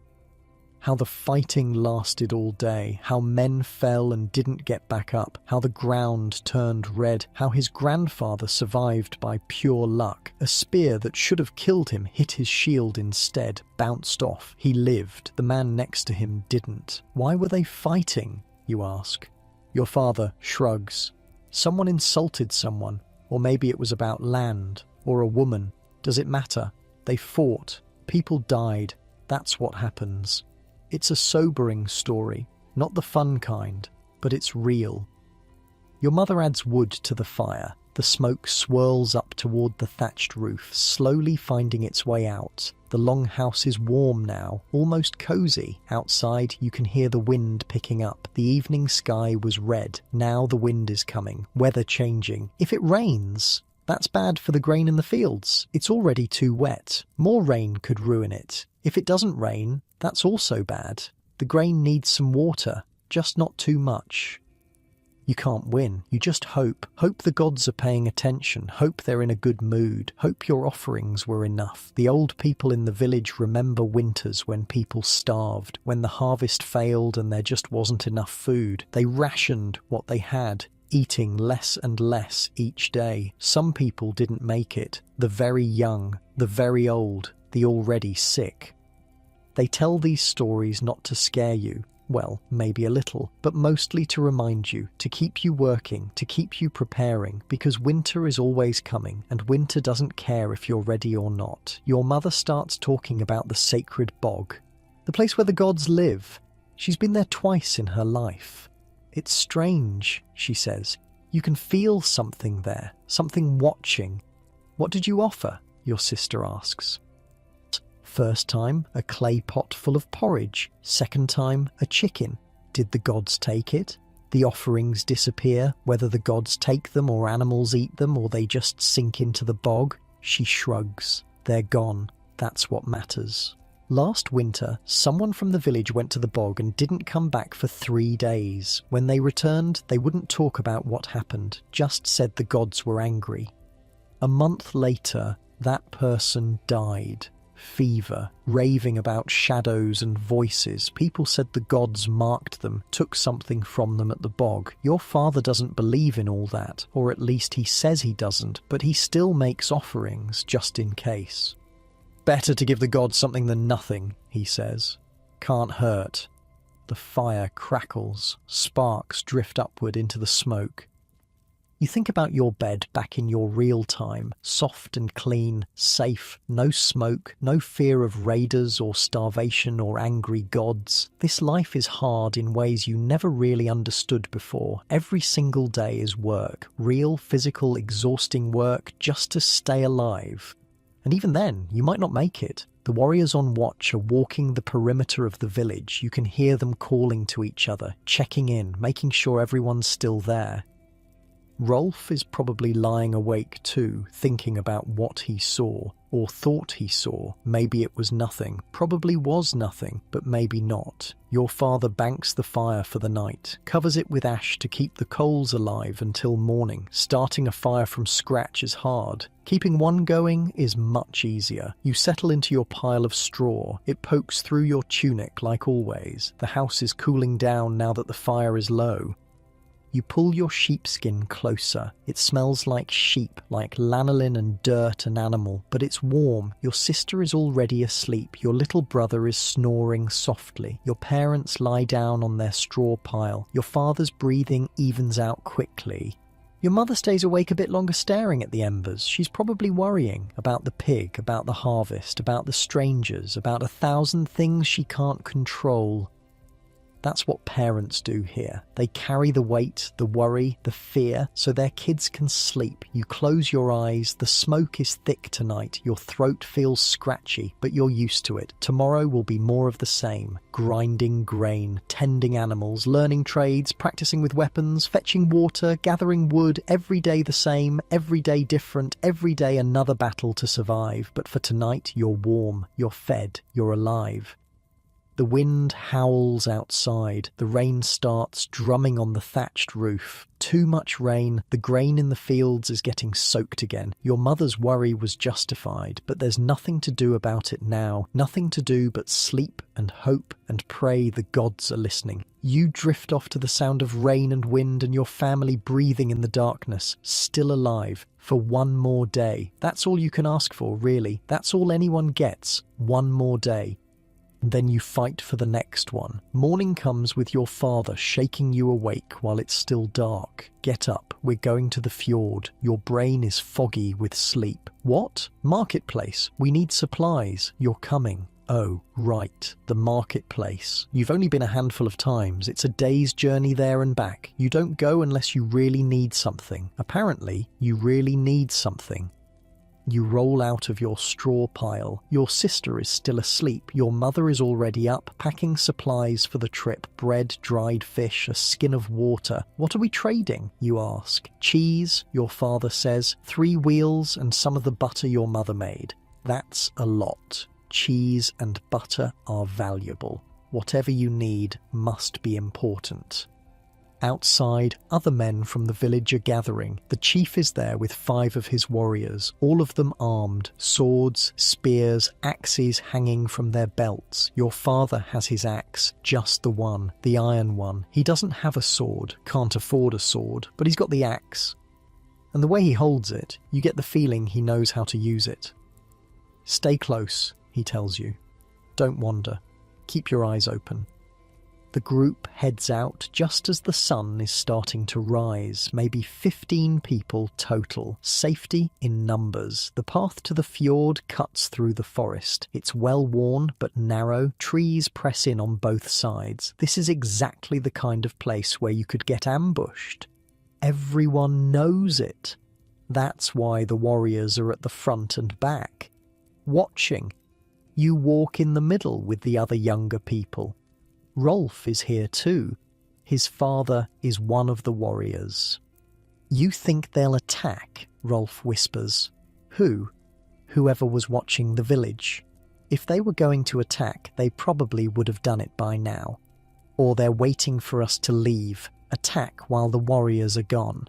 How the fighting lasted all day, how men fell and didn't get back up, how the ground turned red, how his grandfather survived by pure luck. A spear that should have killed him hit his shield instead, bounced off. He lived. The man next to him didn't. Why were they fighting, you ask? Your father shrugs. Someone insulted someone, or maybe it was about land, or a woman. Does it matter? They fought. People died. That's what happens. It's a sobering story, not the fun kind, but it's real. Your mother adds wood to the fire. The smoke swirls up toward the thatched roof, slowly finding its way out. The long house is warm now, almost cozy. Outside, you can hear the wind picking up. The evening sky was red. Now the wind is coming, weather changing. If it rains, that's bad for the grain in the fields. It's already too wet. More rain could ruin it. If it doesn't rain, that's also bad. The grain needs some water, just not too much. You can't win. You just hope. Hope the gods are paying attention. Hope they're in a good mood. Hope your offerings were enough. The old people in the village remember winters when people starved, when the harvest failed and there just wasn't enough food. They rationed what they had, eating less and less each day. Some people didn't make it. The very young, the very old, the already sick. They tell these stories not to scare you, well, maybe a little, but mostly to remind you, to keep you working, to keep you preparing, because winter is always coming, and winter doesn't care if you're ready or not. Your mother starts talking about the sacred bog, the place where the gods live. She's been there twice in her life. It's strange, she says. You can feel something there, something watching. What did you offer? Your sister asks. First time, a clay pot full of porridge. Second time, a chicken. Did the gods take it? The offerings disappear, whether the gods take them or animals eat them or they just sink into the bog? She shrugs. They're gone. That's what matters. Last winter, someone from the village went to the bog and didn't come back for 3 days. When they returned, they wouldn't talk about what happened, just said the gods were angry. A month later, that person died. Fever, raving about shadows and voices. People said the gods marked them, took something from them at the bog. Your father doesn't believe in all that, or at least he says he doesn't, but he still makes offerings just in case. Better to give the gods something than nothing, he says. Can't hurt. The fire crackles, sparks drift upward into the smoke. You think about your bed back in your real time, soft and clean, safe, no smoke, no fear of raiders or starvation or angry gods. This life is hard in ways you never really understood before. Every single day is work, real, physical, exhausting work just to stay alive. And even then, you might not make it. The warriors on watch are walking the perimeter of the village. You can hear them calling to each other, checking in, making sure everyone's still there. Rolf is probably lying awake too, thinking about what he saw, or thought he saw. Maybe it was nothing, probably was nothing, but maybe not. Your father banks the fire for the night, covers it with ash to keep the coals alive until morning. Starting a fire from scratch is hard. Keeping one going is much easier. You settle into your pile of straw. It pokes through your tunic like always. The house is cooling down now that the fire is low. You pull your sheepskin closer. It smells like sheep, like lanolin and dirt and animal, but it's warm. Your sister is already asleep. Your little brother is snoring softly. Your parents lie down on their straw pile. Your father's breathing evens out quickly. Your mother stays awake a bit longer staring at the embers. She's probably worrying about the pig, about the harvest, about the strangers, about 1,000 things she can't control. That's what parents do here. They carry the weight, the worry, the fear, so their kids can sleep. You close your eyes, the smoke is thick tonight, your throat feels scratchy, but you're used to it. Tomorrow will be more of the same. Grinding grain, tending animals, learning trades, practicing with weapons, fetching water, gathering wood, every day the same, every day different, every day another battle to survive. But for tonight, you're warm, you're fed, you're alive. The wind howls outside. The rain starts drumming on the thatched roof. Too much rain. The grain in the fields is getting soaked again. Your mother's worry was justified, but there's nothing to do about it now. Nothing to do but sleep and hope and pray the gods are listening. You drift off to the sound of rain and wind and your family breathing in the darkness, still alive, for one more day. That's all you can ask for, really. That's all anyone gets. One more day. Then you fight for the next one. Morning comes with your father shaking you awake while it's still dark. Get up, we're going to the fjord. Your brain is foggy with sleep. What? Marketplace. We need supplies. You're coming. Oh, right, the marketplace. You've only been a handful of times. It's a day's journey there and back. You don't go unless you really need something. Apparently, you really need something. You roll out of your straw pile. Your sister is still asleep. Your mother is already up, packing supplies for the trip. Bread, dried fish, a skin of water. What are we trading, you ask? Cheese, your father says. 3 wheels and some of the butter your mother made. That's a lot. Cheese and butter are valuable. Whatever you need must be important. Outside, other men from the village are gathering. The chief is there with 5 of his warriors, all of them armed, swords, spears, axes hanging from their belts. Your father has his axe, just the one, the iron one. He doesn't have a sword, can't afford a sword, but he's got the axe. And the way he holds it, you get the feeling he knows how to use it. Stay close, he tells you. Don't wander. Keep your eyes open. The group heads out just as the sun is starting to rise, maybe 15 people total, safety in numbers. The path to the fjord cuts through the forest. It's well worn but narrow, trees press in on both sides. This is exactly the kind of place where you could get ambushed. Everyone knows it. That's why the warriors are at the front and back, watching. You walk in the middle with the other younger people. Rolf is here too. His father is one of the warriors. You think they'll attack, Rolf whispers. Who? Whoever was watching the village. If they were going to attack, they probably would have done it by now. Or they're waiting for us to leave, attack while the warriors are gone.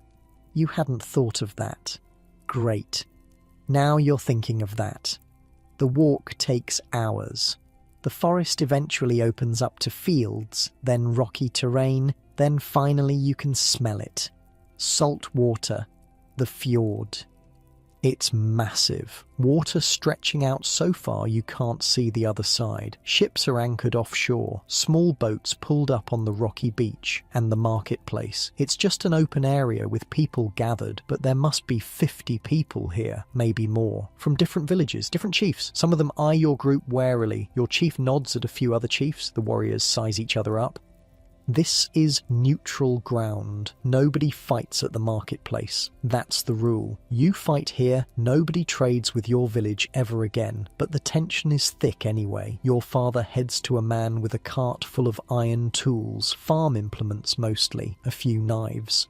You hadn't thought of that. Great. Now you're thinking of that. The walk takes hours. The forest eventually opens up to fields, then rocky terrain, then finally you can smell it. Salt water, the fjord. It's massive, water stretching out so far you can't see the other side. Ships are anchored offshore, small boats pulled up on the rocky beach, and the marketplace. It's just an open area with people gathered, but there must be 50 people here, maybe more, from different villages, different chiefs. Some of them eye your group warily. Your chief nods at a few other chiefs. The warriors size each other up. This is neutral ground. Nobody fights at the marketplace. That's the rule. You fight here, nobody trades with your village ever again. But the tension is thick anyway. Your father heads to a man with a cart full of iron tools, farm implements mostly, a few knives.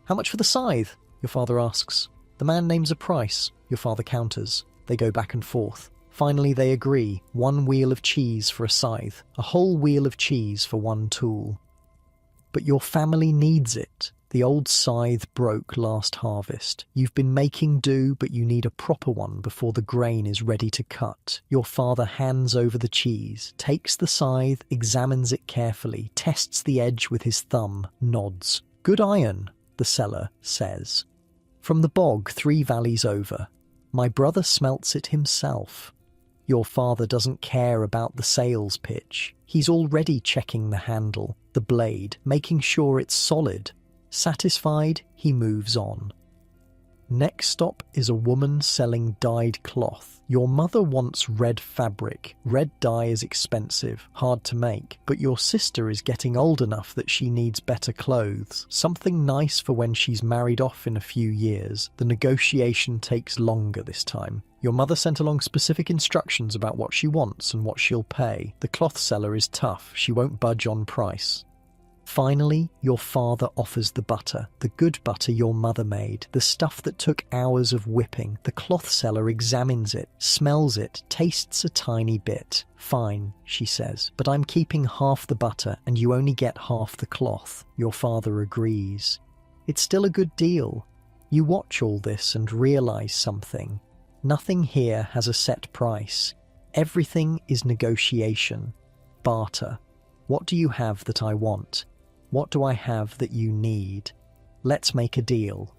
"How much for the scythe?" your father asks. The man names a price. Your father counters. They go back and forth. Finally they agree. 1 wheel of cheese for a scythe. A whole wheel of cheese for 1 tool. But your family needs it. The old scythe broke last harvest. You've been making do, but you need a proper one before the grain is ready to cut. Your father hands over the cheese, takes the scythe, examines it carefully, tests the edge with his thumb, nods. "Good iron," the seller says. "From the bog 3 valleys over. My brother smelts it himself." Your father doesn't care about the sales pitch. He's already checking the handle, the blade, making sure it's solid. Satisfied, he moves on. Next stop is a woman selling dyed cloth. Your mother wants red fabric. Red dye is expensive, hard to make, but your sister is getting old enough that she needs better clothes. Something nice for when she's married off in a few years. The negotiation takes longer this time. Your mother sent along specific instructions about what she wants and what she'll pay. The cloth seller is tough. She won't budge on price. Finally, your father offers the butter, the good butter your mother made, the stuff that took hours of whipping. The cloth seller examines it, smells it, tastes a tiny bit. "Fine," she says, "but I'm keeping half the butter and you only get half the cloth." Your father agrees. It's still a good deal. You watch all this and realize something. Nothing here has a set price. Everything is negotiation. Barter. What do you have that I want? What do I have that you need? Let's make a deal.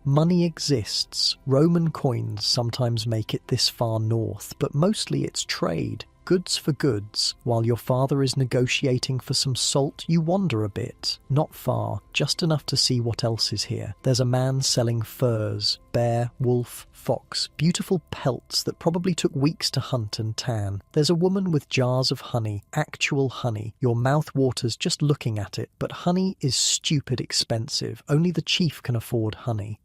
Money exists. Roman coins sometimes make it this far north, but mostly it's trade. Goods for goods. While your father is negotiating for some salt, you wander a bit. Not far, just enough to see what else is here. There's a man selling furs, bear, wolf, fox, beautiful pelts that probably took weeks to hunt and tan. There's a woman with jars of honey, actual honey. Your mouth waters just looking at it, but honey is stupid expensive. Only the chief can afford honey.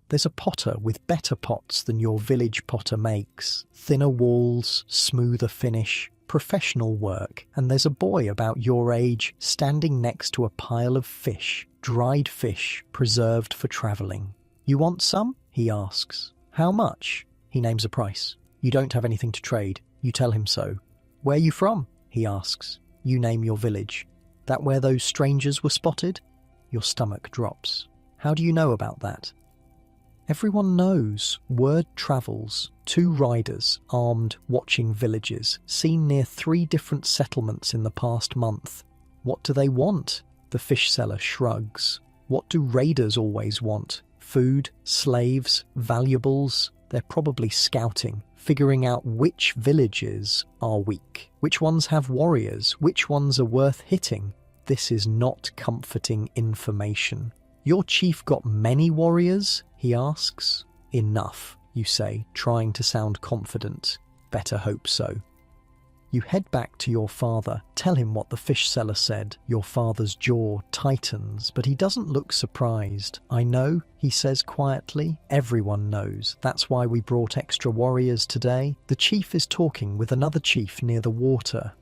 There's a potter with better pots than your village potter makes. Thinner walls, smoother finish, professional work. And there's a boy about your age standing next to a pile of fish, dried fish, preserved for travelling. "You want some?" he asks. "How much?" He names a price. You don't have anything to trade. You tell him so. "Where you from?" he asks. You name your village. "That where those strangers were spotted?" Your stomach drops. "How do you know about that?" Everyone knows. Word travels. 2 riders, armed, watching villages, seen near 3 different settlements in the past month. What do they want? The fish seller shrugs. What do raiders always want? Food, slaves, valuables? They're probably scouting, figuring out which villages are weak, which ones have warriors, which ones are worth hitting. This is not comforting information. "Your chief got many warriors?" he asks. "Enough," you say, trying to sound confident. "Better hope so." You head back to your father, tell him what the fish seller said. Your father's jaw tightens, but he doesn't look surprised. "I know," he says quietly. "Everyone knows. That's why we brought extra warriors today." The chief is talking with another chief near the water.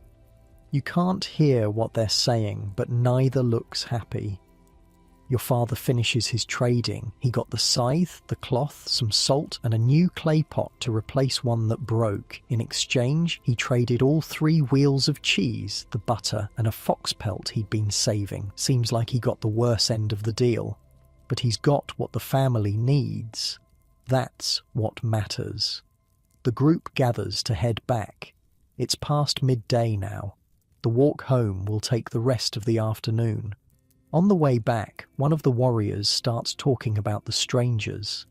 You can't hear what they're saying, but neither looks happy. Your father finishes his trading. He got the scythe, the cloth, some salt, and a new clay pot to replace one that broke. In exchange, he traded all 3 wheels of cheese, the butter, and a fox pelt he'd been saving. Seems like he got the worse end of the deal. But he's got what the family needs. That's what matters. The group gathers to head back. It's past midday now. The walk home will take the rest of the afternoon. On the way back, one of the warriors starts talking about the strangers.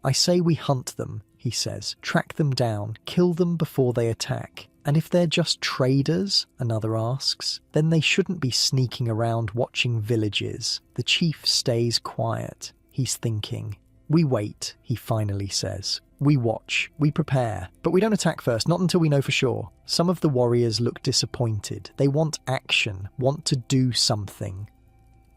"I say we hunt them," he says. "Track them down, kill them before they attack." "And if they're just traders?" another asks. "Then they shouldn't be sneaking around watching villages." The chief stays quiet. He's thinking. "We wait," he finally says. "We watch, we prepare, but we don't attack first, not until we know for sure." Some of the warriors look disappointed. They want action, want to do something.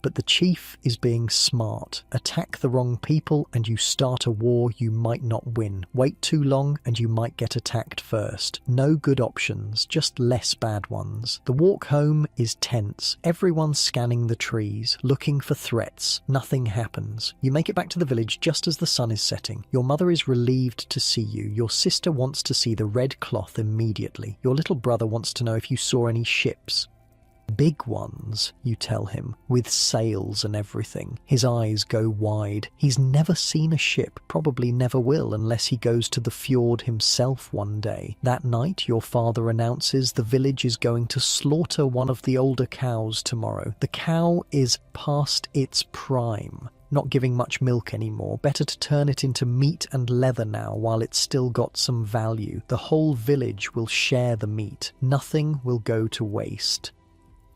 But the chief is being smart. Attack the wrong people and you start a war you might not win. Wait too long and you might get attacked first. No good options, just less bad ones. The walk home is tense. Everyone's scanning the trees, looking for threats. Nothing happens. You make it back to the village just as the sun is setting. Your mother is relieved to see you. Your sister wants to see the red cloth immediately. Your little brother wants to know if you saw any ships. "Big ones," you tell him, "with sails and everything." His eyes go wide. He's never seen a ship, probably never will unless he goes to the fjord himself one day. That night, your father announces the village is going to slaughter one of the older cows tomorrow. The cow is past its prime. Not giving much milk anymore. Better to turn it into meat and leather now while it's still got some value. The whole village will share the meat. Nothing will go to waste.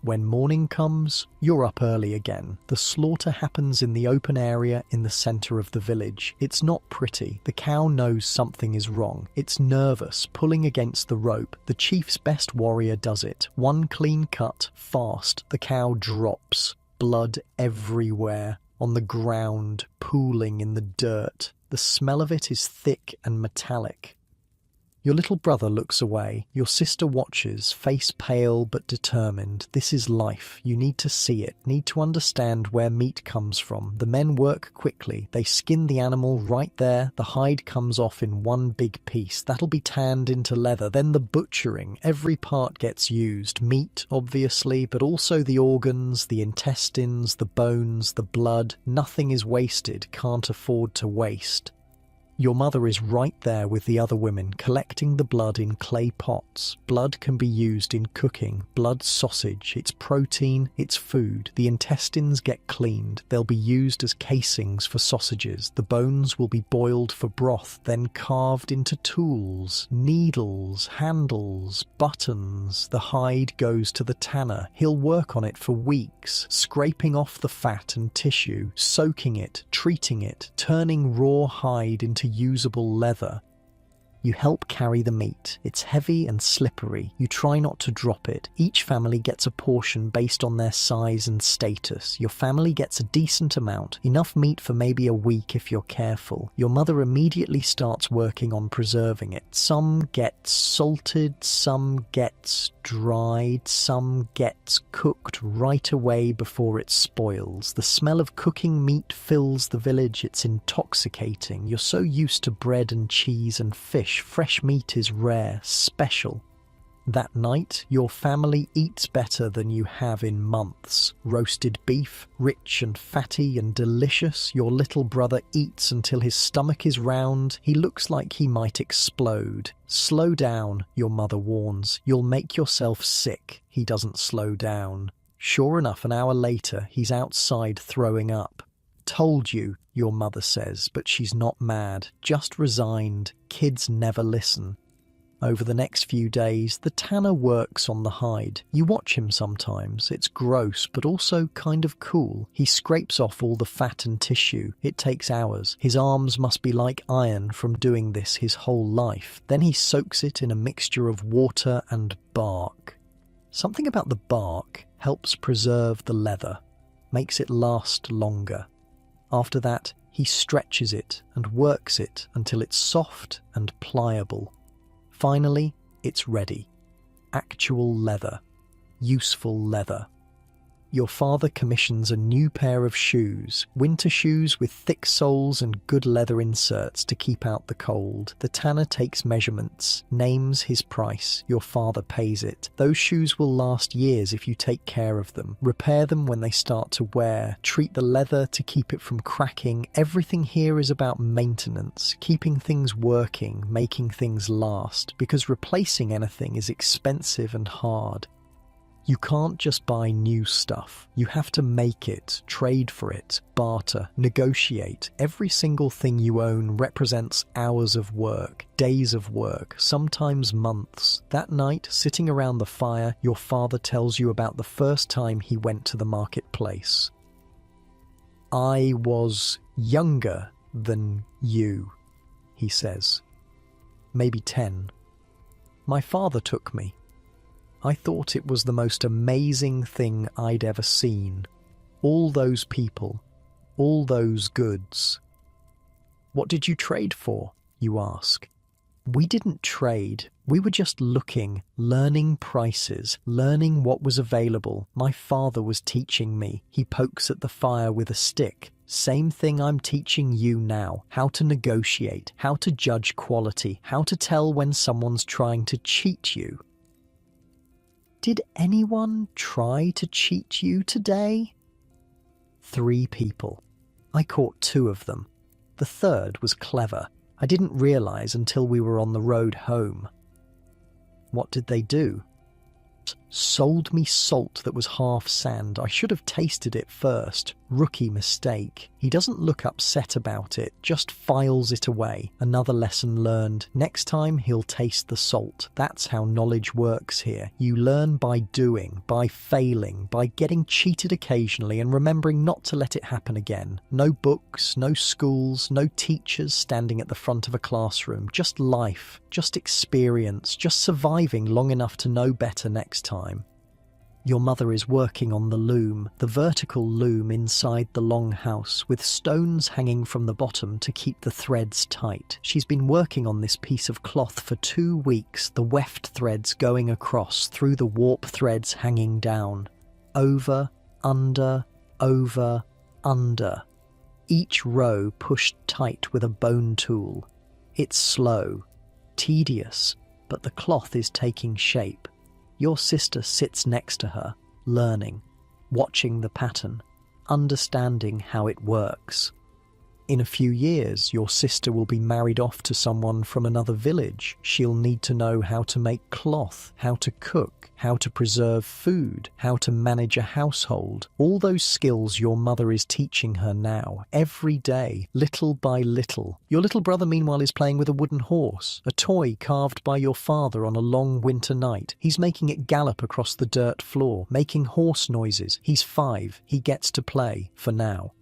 When morning comes, you're up early again. The slaughter happens in the open area in the center of the village. It's not pretty. The cow knows something is wrong. It's nervous, pulling against the rope. The chief's best warrior does it. One clean cut, fast. The cow drops. Blood everywhere. On the ground, pooling in the dirt. The smell of it is thick and metallic. Your little brother looks away. Your sister watches, face pale but determined. This is life. You need to see it, need to understand where meat comes from. The men work quickly. They skin the animal right there. The hide comes off in one big piece. That'll be tanned into leather. Then the butchering. Every part gets used. Meat, obviously, but also the organs, the intestines, the bones, the blood. Nothing is wasted. Can't afford to waste. Your mother is right there with the other women, collecting the blood in clay pots. Blood can be used in cooking. Blood sausage. It's protein, it's food. The intestines get cleaned. They'll be used as casings for sausages. The bones will be boiled for broth, then carved into tools, needles, handles, buttons. The hide goes to the tanner. He'll work on it for weeks, scraping off the fat and tissue, soaking it, treating it, turning raw hide into usable leather. You help carry the meat. It's heavy and slippery. You try not to drop it. Each family gets a portion based on their size and status. Your family gets a decent amount, enough meat for maybe a week if you're careful. Your mother immediately starts working on preserving it. Some gets salted, some gets dried, some gets cooked right away before it spoils. The smell of cooking meat fills the village. It's intoxicating. You're so used to bread and cheese and fish. Fresh meat is rare, special. That night, your family eats better than you have in months. Roasted beef, rich and fatty and delicious. Your little brother eats until his stomach is round. He looks like he might explode. "Slow down," your mother warns. "You'll make yourself sick." He doesn't slow down. Sure enough, an hour later, he's outside throwing up. "Told you," your mother says, but she's not mad, just resigned. Kids never listen. Over the next few days, the tanner works on the hide. You watch him sometimes. It's gross, but also kind of cool. He scrapes off all the fat and tissue. It takes hours. His arms must be like iron from doing this his whole life. Then he soaks it in a mixture of water and bark. Something about the bark helps preserve the leather, makes it last longer. After that, he stretches it and works it until it's soft and pliable. Finally, it's ready. Actual leather. Useful leather. Your father commissions a new pair of shoes, winter shoes with thick soles and good leather inserts to keep out the cold. The tanner takes measurements, names his price. Your father pays it. Those shoes will last years if you take care of them. Repair them when they start to wear. Treat the leather to keep it from cracking. Everything here is about maintenance, keeping things working, making things last, because replacing anything is expensive and hard. You can't just buy new stuff. You have to make it, trade for it, barter, negotiate. Every single thing you own represents hours of work, days of work, sometimes months. That night, sitting around the fire, your father tells you about the first time he went to the marketplace. "I was younger than you," he says. "Maybe 10. My father took me. I thought it was the most amazing thing I'd ever seen. All those people, all those goods." "What did you trade for?" you ask. "We didn't trade. We were just looking, learning prices, learning what was available. My father was teaching me." He pokes at the fire with a stick. "Same thing I'm teaching you now. How to negotiate, how to judge quality, how to tell when someone's trying to cheat you." Did anyone try to cheat you today? 3 people. I caught 2 of them. The third was clever. I didn't realize until we were on the road home. What did they do? Sold me salt that was half sand. I should have tasted it first. Rookie mistake. He doesn't look upset about it, just files it away. Another lesson learned. Next time he'll taste the salt. That's how knowledge works here. You learn by doing, by failing, by getting cheated occasionally and remembering not to let it happen again. No books, no schools, no teachers standing at the front of a classroom. Just life, just experience, just surviving long enough to know better next time. Your mother is working on the loom, the vertical loom inside the long house, with stones hanging from the bottom to keep the threads tight. She's been working on this piece of cloth for 2 weeks, the weft threads going across through the warp threads hanging down. Over, under, over, under. Each row pushed tight with a bone tool. It's slow, tedious, but the cloth is taking shape. Your sister sits next to her, learning, watching the pattern, understanding how it works. In a few years, your sister will be married off to someone from another village. She'll need to know how to make cloth, how to cook, how to preserve food, how to manage a household. All those skills your mother is teaching her now, every day, little by little. Your little brother, meanwhile, is playing with a wooden horse, a toy carved by your father on a long winter night. He's making it gallop across the dirt floor, making horse noises. He's 5. He gets to play, for now.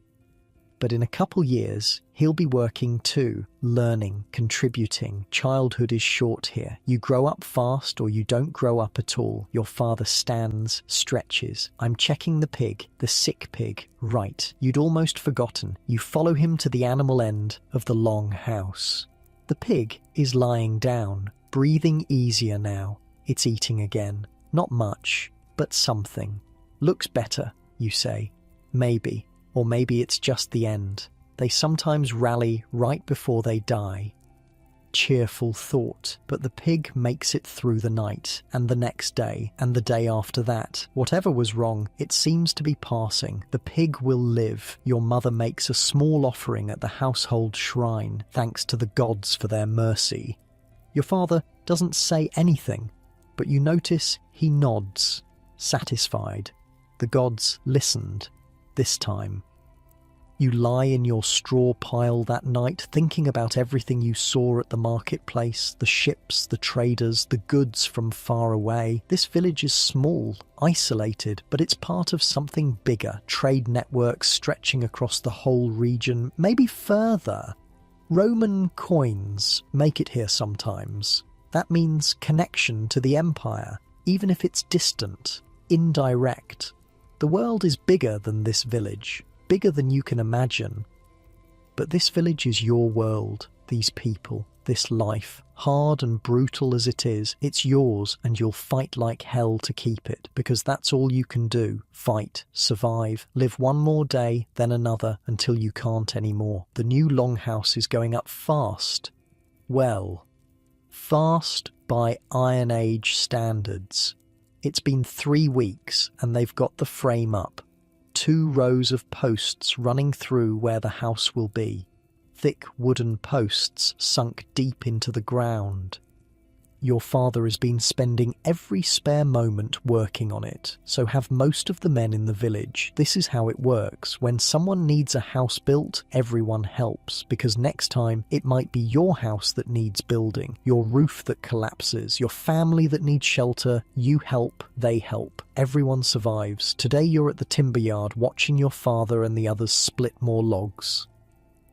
But in a couple years, he'll be working too, learning, contributing. Childhood is short here. You grow up fast or you don't grow up at all. Your father stands, stretches. "I'm checking the pig, the sick pig. Right. You'd almost forgotten." You follow him to the animal end of the long house. The pig is lying down, breathing easier now. It's eating again. Not much, but something. "Looks better," you say. Maybe. Or maybe it's just the end. They sometimes rally right before they die. Cheerful thought, but the pig makes it through the night, and the next day, and the day after that. Whatever was wrong, it seems to be passing. The pig will live. Your mother makes a small offering at the household shrine, thanks to the gods for their mercy. Your father doesn't say anything, but you notice he nods, satisfied. The gods listened. This time. You lie in your straw pile that night, thinking about everything you saw at the marketplace, the ships, the traders, the goods from far away. This village is small, isolated, but it's part of something bigger, trade networks stretching across the whole region, maybe further. Roman coins make it here sometimes. That means connection to the empire, even if it's distant, indirect. The world is bigger than this village, bigger than you can imagine. But this village is your world, these people, this life. Hard and brutal as it is, it's yours and you'll fight like hell to keep it, because that's all you can do. Fight, survive, live one more day, then another, until you can't anymore. The new longhouse is going up fast. Well, fast by Iron Age standards. It's been 3 weeks and they've got the frame up. 2 rows of posts running through where the house will be. Thick wooden posts sunk deep into the ground. Your father has been spending every spare moment working on it, so have most of the men in the village. This is how it works. When someone needs a house built, everyone helps, because next time it might be your house that needs building, your roof that collapses, your family that needs shelter. You help, they help. Everyone survives. Today you're at the timber yard watching your father and the others split more logs.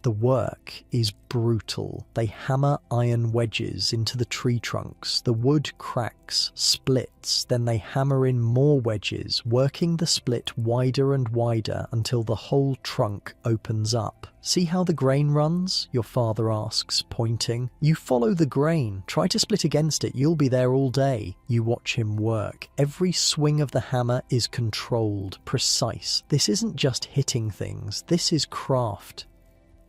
The work is brutal. They hammer iron wedges into the tree trunks. The wood cracks, splits, then they hammer in more wedges, working the split wider and wider until the whole trunk opens up. See how the grain runs? Your father asks, pointing. You follow the grain. Try to split against it. You'll be there all day. You watch him work. Every swing of the hammer is controlled, precise. This isn't just hitting things. This is craft.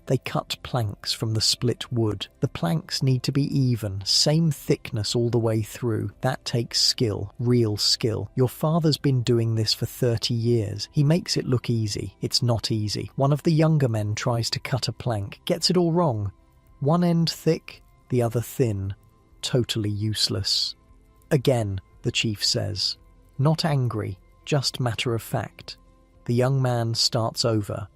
They cut planks from the split wood. The planks need to be even, same thickness all the way through. That takes skill, real skill. Your father's been doing this for 30 years. He makes it look easy. It's not easy. One of the younger men tries to cut a plank, gets it all wrong. One end thick, the other thin. Totally useless. Again, the chief says. Not angry, just matter of fact. The young man starts over.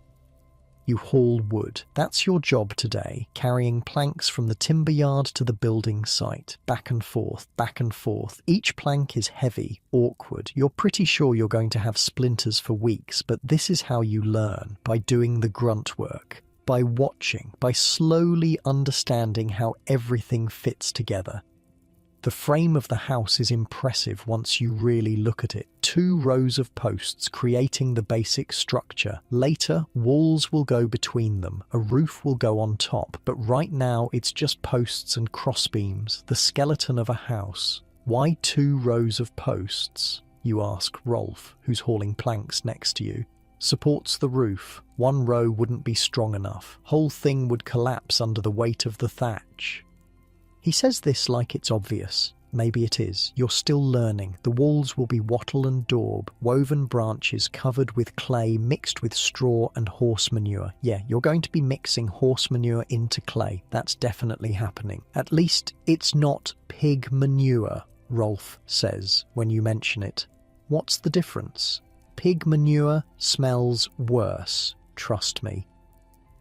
You haul wood. That's your job today, carrying planks from the timber yard to the building site. Back and forth, back and forth. Each plank is heavy, awkward. You're pretty sure you're going to have splinters for weeks, but this is how you learn, by doing the grunt work, by watching, by slowly understanding how everything fits together. The frame of the house is impressive once you really look at it. 2 rows of posts creating the basic structure. Later, walls will go between them. A roof will go on top, but right now it's just posts and crossbeams, the skeleton of a house. Why 2 rows of posts? You ask Rolf, who's hauling planks next to you. Supports the roof. 1 row wouldn't be strong enough. Whole thing would collapse under the weight of the thatch. He says this like it's obvious. Maybe it is. You're still learning. The walls will be wattle and daub, woven branches covered with clay mixed with straw and horse manure. Yeah, you're going to be mixing horse manure into clay. That's definitely happening. At least it's not pig manure, Rolf says when you mention it. What's the difference? Pig manure smells worse, trust me.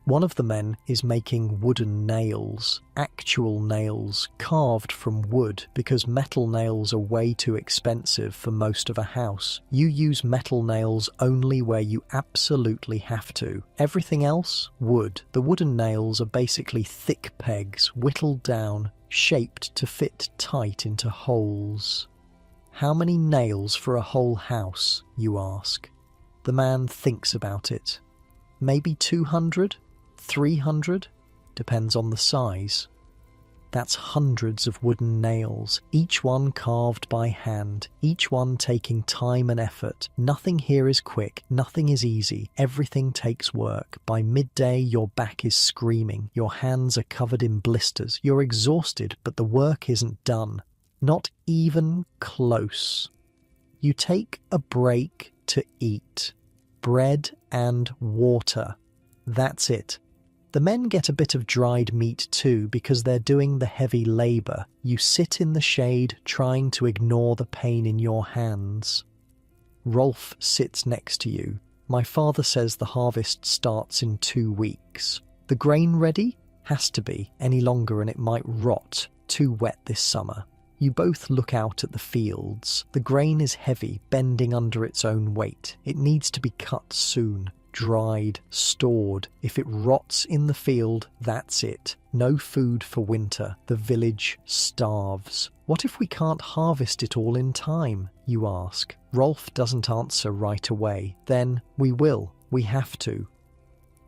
One of the men is making wooden nails, actual nails, carved from wood, because metal nails are way too expensive for most of a house. You use metal nails only where you absolutely have to. Everything else, wood. The wooden nails are basically thick pegs, whittled down, shaped to fit tight into holes. How many nails for a whole house, you ask? The man thinks about it. Maybe 200? 300? Depends on the size. That's hundreds of wooden nails, each one carved by hand, each one taking time and effort. Nothing here is quick, nothing is easy, everything takes work. By midday, your back is screaming, your hands are covered in blisters, you're exhausted, but the work isn't done. Not even close. You take a break to eat. Bread and water. That's it. The men get a bit of dried meat too because they're doing the heavy labour. You sit in the shade trying to ignore the pain in your hands. Rolf sits next to you. My father says the harvest starts in 2 weeks. The grain ready? Has to be. Any longer and it might rot. Too wet this summer. You both look out at the fields. The grain is heavy, bending under its own weight. It needs to be cut soon. Dried, stored. If it rots in the field, that's it. No food for winter. The village starves. What if we can't harvest it all in time? You ask. Rolf doesn't answer right away. Then, we will. We have to.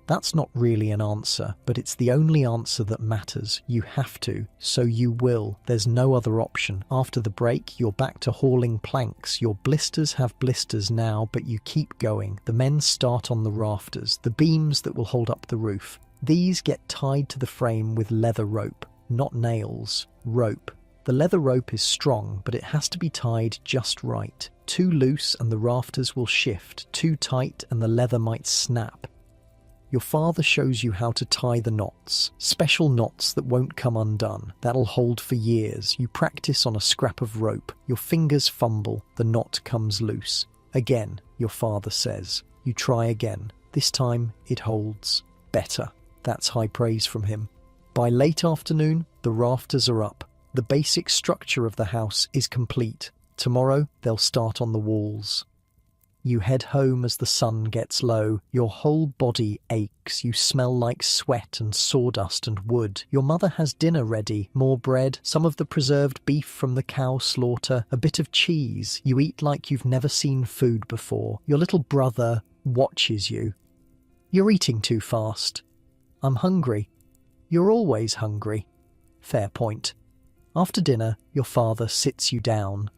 That's not really an answer, but it's the only answer that matters. You have to, so you will. There's no other option. After the break, you're back to hauling planks. Your blisters have blisters now, but you keep going. The men start on the rafters, the beams that will hold up the roof. These get tied to the frame with leather rope, not nails, rope. The leather rope is strong, but it has to be tied just right. Too loose and the rafters will shift, too tight and the leather might snap. Your father shows you how to tie the knots. Special knots that won't come undone. That'll hold for years. You practice on a scrap of rope. Your fingers fumble. The knot comes loose. Again, your father says. You try again. This time, it holds. Better. That's high praise from him. By late afternoon, the rafters are up. The basic structure of the house is complete. Tomorrow, they'll start on the walls. You head home as the sun gets low. Your whole body aches. You smell like sweat and sawdust and wood. Your mother has dinner ready. More bread, some of the preserved beef from the cow slaughter, a bit of cheese. You eat like you've never seen food before. Your little brother watches you. You're eating too fast. I'm hungry. You're always hungry. Fair point. After dinner, your father sits you down.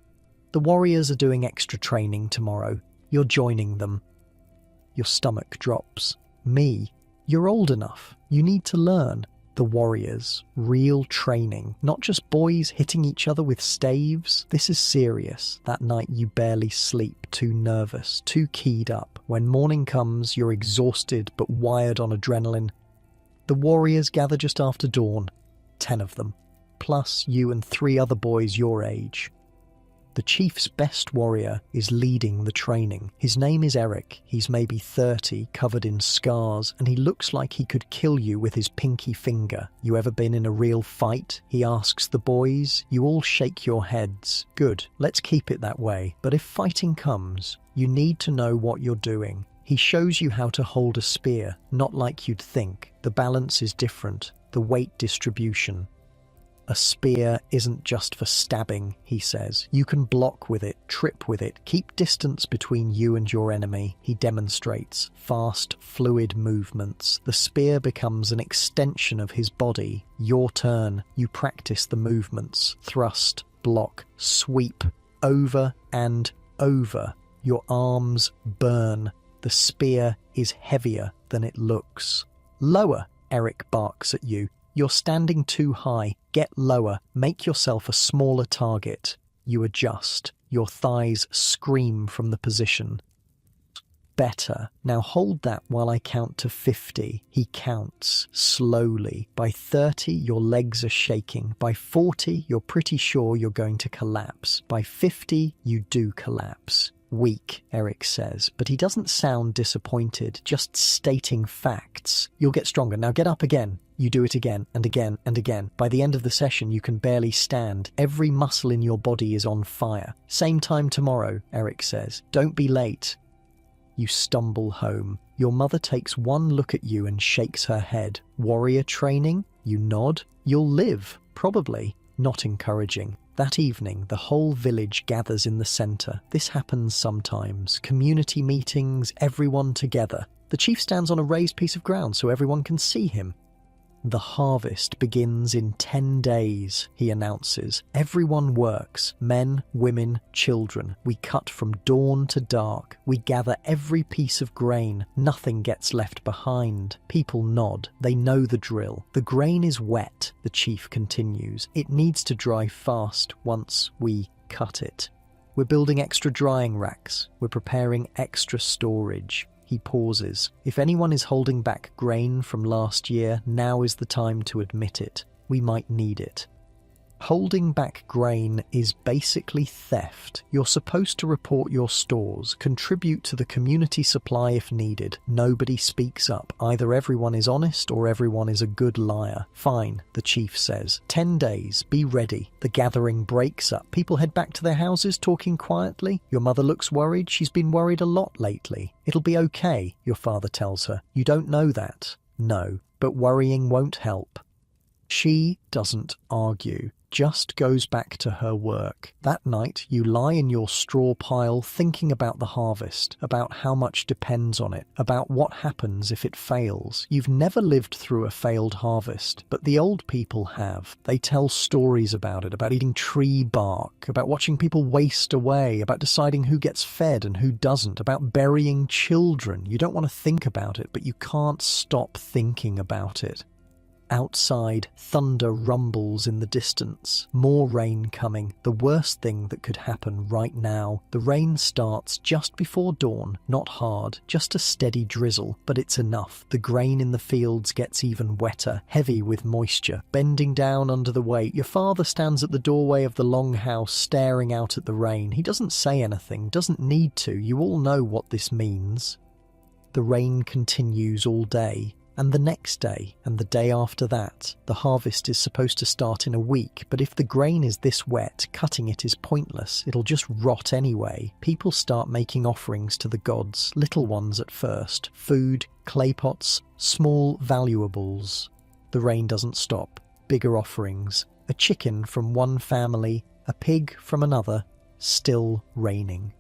The warriors are doing extra training tomorrow. You're joining them. Your stomach drops. Me? You're old enough. You need to learn. The warriors. Real training. Not just boys hitting each other with staves. This is serious. That night you barely sleep. Too nervous. Too keyed up. When morning comes, you're exhausted but wired on adrenaline. The warriors gather just after dawn. 10 of them. Plus you and 3 other boys your age. The chief's best warrior is leading the training. His name is Eric. He's maybe 30, covered in scars, and he looks like he could kill you with his pinky finger. You ever been in a real fight? He asks the boys. You all shake your heads. Good, let's keep it that way. But if fighting comes, you need to know what you're doing. He shows you how to hold a spear, not like you'd think. The balance is different, the weight distribution. A spear isn't just for stabbing, he says. You can block with it, trip with it, keep distance between you and your enemy. He demonstrates fast, fluid movements. The spear becomes an extension of his body. Your turn. You practice the movements. Thrust, block, sweep, over and over. Your arms burn. The spear is heavier than it looks. Lower, Eric barks at you. You're standing too high. Get lower. Make yourself a smaller target. You adjust. Your thighs scream from the position. Better. Now hold that while I count to 50. He counts slowly. By 30, your legs are shaking. By 40, you're pretty sure you're going to collapse. By 50, you do collapse. Weak, Eric says, but he doesn't sound disappointed, just stating facts. You'll get stronger. Now get up again. You do it again and again and again. By the end of the session, you can barely stand. Every muscle in your body is on fire. Same time tomorrow, Eric says. Don't be late. You stumble home. Your mother takes one look at you and shakes her head. Warrior training? You nod. You'll live. Probably. Not encouraging. That evening, the whole village gathers in the centre. This happens sometimes. Community meetings, everyone together. The chief stands on a raised piece of ground so everyone can see him. The harvest begins in 10 days, he announces. Everyone works. Men, women, children. We cut from dawn to dark. We gather every piece of grain. Nothing gets left behind. People nod. They know the drill. The grain is wet, the chief continues. It needs to dry fast once we cut it. We're building extra drying racks. We're preparing extra storage. He pauses. If anyone is holding back grain from last year, now is the time to admit it. We might need it. Holding back grain is basically theft. You're supposed to report your stores, contribute to the community supply if needed. Nobody speaks up. Either everyone is honest or everyone is a good liar. Fine, the chief says. 10 days, be ready. The gathering breaks up. People head back to their houses talking quietly. Your mother looks worried. She's been worried a lot lately. It'll be okay, your father tells her. You don't know that. No, but worrying won't help. She doesn't argue. Just goes back to her work. That night, you lie in your straw pile thinking about the harvest, about how much depends on it, about what happens if it fails. You've never lived through a failed harvest, but the old people have. They tell stories about it, about eating tree bark, about watching people waste away, about deciding who gets fed and who doesn't, about burying children. You don't want to think about it, but you can't stop thinking about it. Outside, thunder rumbles in the distance. More rain coming. The worst thing that could happen right now. The rain starts just before dawn. Not hard, just a steady drizzle, but it's enough. The grain in the fields gets even wetter, heavy with moisture. Bending down under the weight, your father stands at the doorway of the longhouse staring out at the rain. He doesn't say anything, doesn't need to. You all know what this means. The rain continues all day. And the next day, and the day after that. The harvest is supposed to start in a week, but if the grain is this wet, cutting it is pointless. It'll just rot anyway. People start making offerings to the gods, little ones at first. Food, clay pots, small valuables. The rain doesn't stop. Bigger offerings. A chicken from one family, a pig from another. Still raining.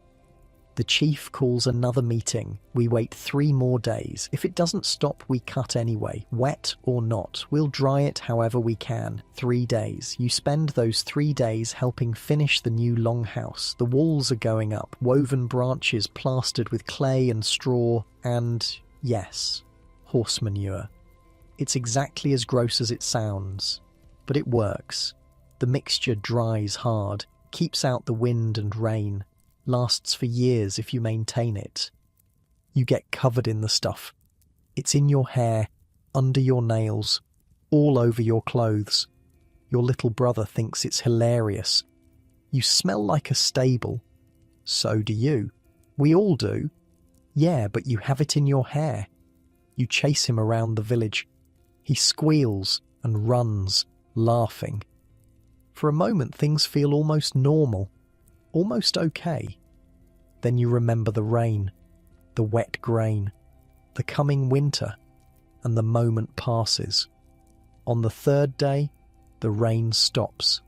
The chief calls another meeting. We wait 3 more days. If it doesn't stop, we cut anyway. Wet or not, we'll dry it however we can. 3 days. You spend those 3 days helping finish the new longhouse. The walls are going up, woven branches plastered with clay and straw, and, yes, horse manure. It's exactly as gross as it sounds, but it works. The mixture dries hard, keeps out the wind and rain. Lasts for years if you maintain it. You get covered in the stuff. It's in your hair, under your nails, all over your clothes. Your little brother thinks it's hilarious. You smell like a stable. So do you. We all do. Yeah, but you have it in your hair. You chase him around the village. He squeals and runs, laughing. For a moment things feel almost normal. Almost okay. Then you remember the rain, the wet grain, the coming winter, and the moment passes. On the 3rd day, the rain stops.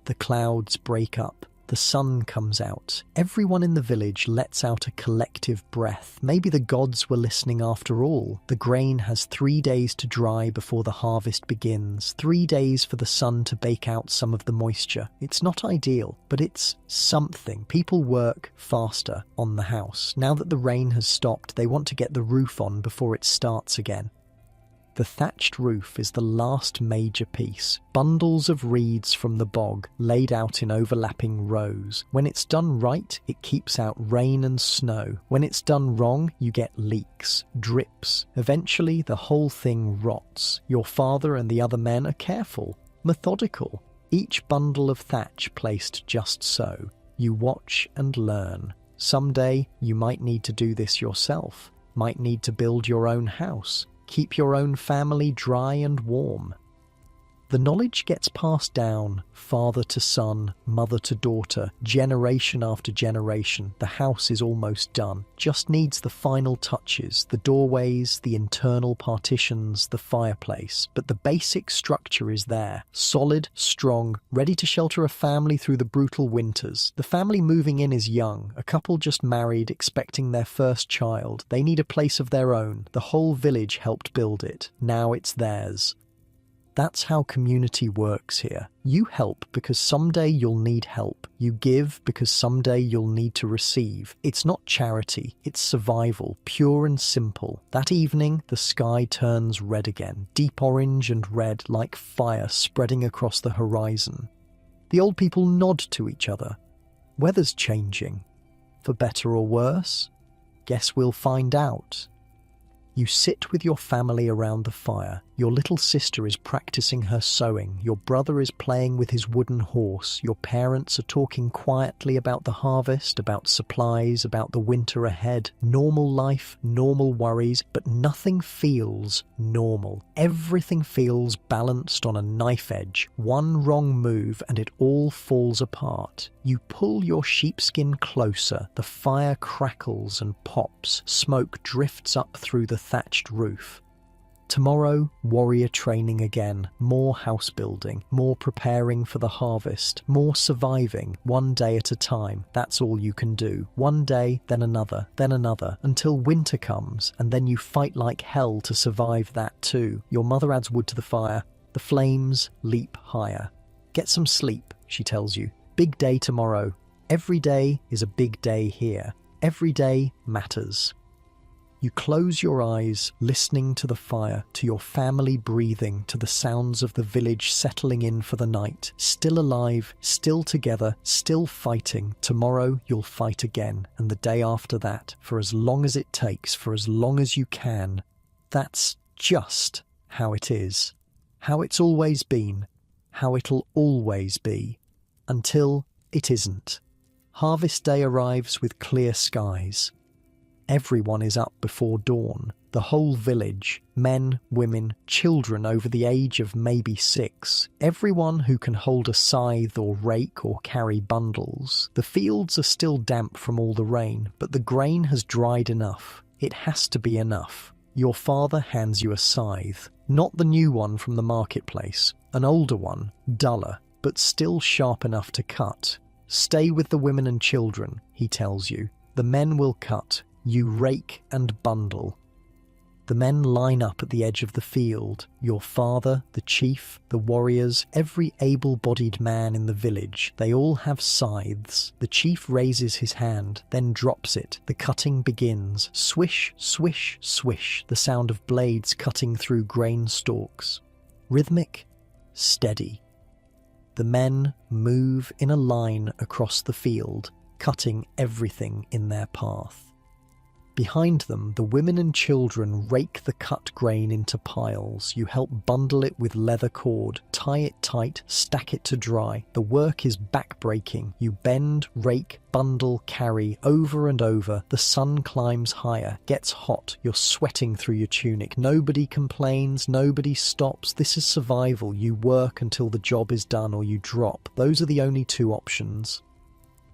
The clouds break up. The sun comes out. Everyone in the village lets out a collective breath. Maybe the gods were listening after all. The grain has 3 days to dry before the harvest begins. 3 days for the sun to bake out some of the moisture. It's not ideal, but it's something. People work faster on the house. Now that the rain has stopped, they want to get the roof on before it starts again. The thatched roof is the last major piece. Bundles of reeds from the bog, laid out in overlapping rows. When it's done right, it keeps out rain and snow. When it's done wrong, you get leaks, drips. Eventually, the whole thing rots. Your father and the other men are careful, methodical. Each bundle of thatch placed just so. You watch and learn. Someday, you might need to do this yourself. Might need to build your own house. Keep your own family dry and warm. The knowledge gets passed down, father to son, mother to daughter, generation after generation. The house is almost done. Just needs the final touches, the doorways, the internal partitions, the fireplace. But the basic structure is there. Solid, strong, ready to shelter a family through the brutal winters. The family moving in is young, a couple just married, expecting their first child. They need a place of their own. The whole village helped build it. Now it's theirs. That's how community works here. You help because someday you'll need help. You give because someday you'll need to receive. It's not charity, it's survival, pure and simple. That evening, the sky turns red again, deep orange and red like fire spreading across the horizon. The old people nod to each other. Weather's changing. For better or worse? Guess we'll find out. You sit with your family around the fire. Your little sister is practicing her sewing. Your brother is playing with his wooden horse. Your parents are talking quietly about the harvest, about supplies, about the winter ahead. Normal life, normal worries, but nothing feels normal. Everything feels balanced on a knife edge. One wrong move and it all falls apart. You pull your sheepskin closer. The fire crackles and pops. Smoke drifts up through the thatched roof. Tomorrow, warrior training again, more house building, more preparing for the harvest, more surviving, one day at a time. That's all you can do. One day, then another, until winter comes, and then you fight like hell to survive that too. Your mother adds wood to the fire. The flames leap higher. Get some sleep, she tells you. Big day tomorrow. Every day is a big day here. Every day matters. You close your eyes, listening to the fire, to your family breathing, to the sounds of the village settling in for the night. Still alive, still together, still fighting. Tomorrow you'll fight again, and the day after that, for as long as it takes, for as long as you can. That's just how it is. How it's always been. How it'll always be. Until it isn't. Harvest day arrives with clear skies. Everyone is up before dawn. The whole village, men, women, children over the age of maybe 6. Everyone who can hold a scythe or rake or carry bundles. The fields are still damp from all the rain, but the grain has dried enough. It has to be enough. Your father hands you a scythe. Not the new one from the marketplace. An older one, duller, but still sharp enough to cut. Stay with the women and children, he tells you. The men will cut. You rake and bundle. The men line up at the edge of the field. Your father, the chief, the warriors, every able-bodied man in the village. They all have scythes. The chief raises his hand, then drops it. The cutting begins. Swish, swish, swish, the sound of blades cutting through grain stalks. Rhythmic, steady. The men move in a line across the field, cutting everything in their path. Behind them, the women and children rake the cut grain into piles. You help bundle it with leather cord, tie it tight, stack it to dry. The work is back-breaking. You bend, rake, bundle, carry, over and over. The sun climbs higher, gets hot. You're sweating through your tunic. Nobody complains, nobody stops. This is survival. You work until the job is done or you drop. Those are the only two options.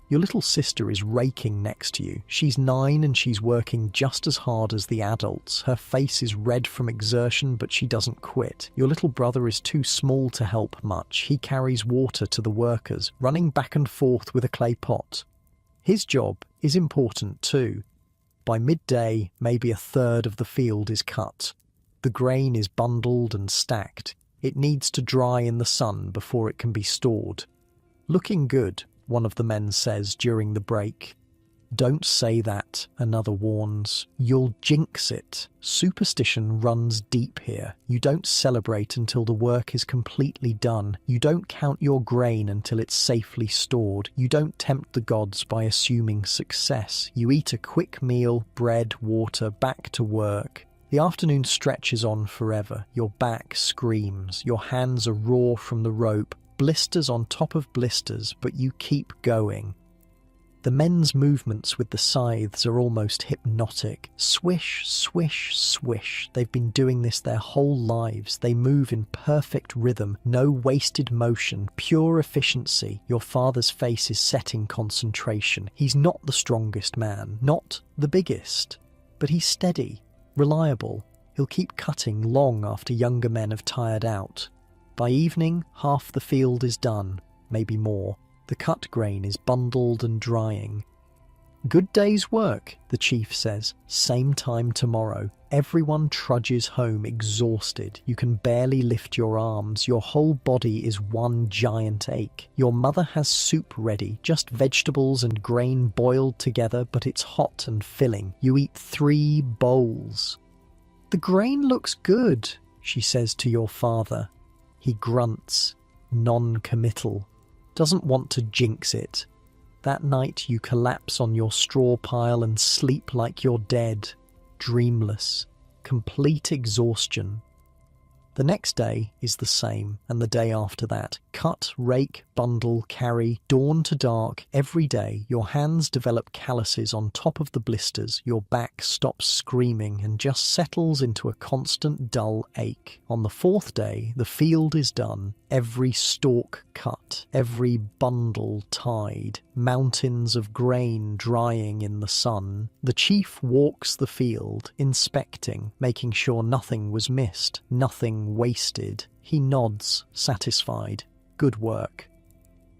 Your little sister is raking next to you. She's 9 and she's working just as hard as the adults. Her face is red from exertion, but she doesn't quit. Your little brother is too small to help much. He carries water to the workers, running back and forth with a clay pot. His job is important too. By midday, maybe a third of the field is cut. The grain is bundled and stacked. It needs to dry in the sun before it can be stored. Looking good, one of the men says during the break. Don't say that, another warns. You'll jinx it. Superstition runs deep here. You don't celebrate until the work is completely done. You don't count your grain until it's safely stored. You don't tempt the gods by assuming success. You eat a quick meal, bread, water, back to work. The afternoon stretches on forever. Your back screams. Your hands are raw from the rope. Blisters on top of blisters, but you keep going. The men's movements with the scythes are almost hypnotic. Swish, swish, swish. They've been doing this their whole lives. They move in perfect rhythm, no wasted motion, pure efficiency. Your father's face is set in concentration. He's not the strongest man, not the biggest, but he's steady, reliable. He'll keep cutting long after younger men have tired out. By evening, half the field is done, maybe more. The cut grain is bundled and drying. Good day's work, the chief says. Same time tomorrow. Everyone trudges home exhausted. You can barely lift your arms. Your whole body is one giant ache. Your mother has soup ready, just vegetables and grain boiled together, but it's hot and filling. You eat 3 bowls. The grain looks good, she says to your father. He grunts, non-committal, doesn't want to jinx it. That night you collapse on your straw pile and sleep like you're dead, dreamless, complete exhaustion. The next day is the same, and the day after that. Cut, rake, bundle, carry, dawn to dark, every day. Your hands develop calluses on top of the blisters. Your back stops screaming and just settles into a constant dull ache. On the 4th day, the field is done. Every stalk cut, every bundle tied, mountains of grain drying in the sun. The chief walks the field, inspecting, making sure nothing was missed, nothing wasted. He nods, satisfied. Good work.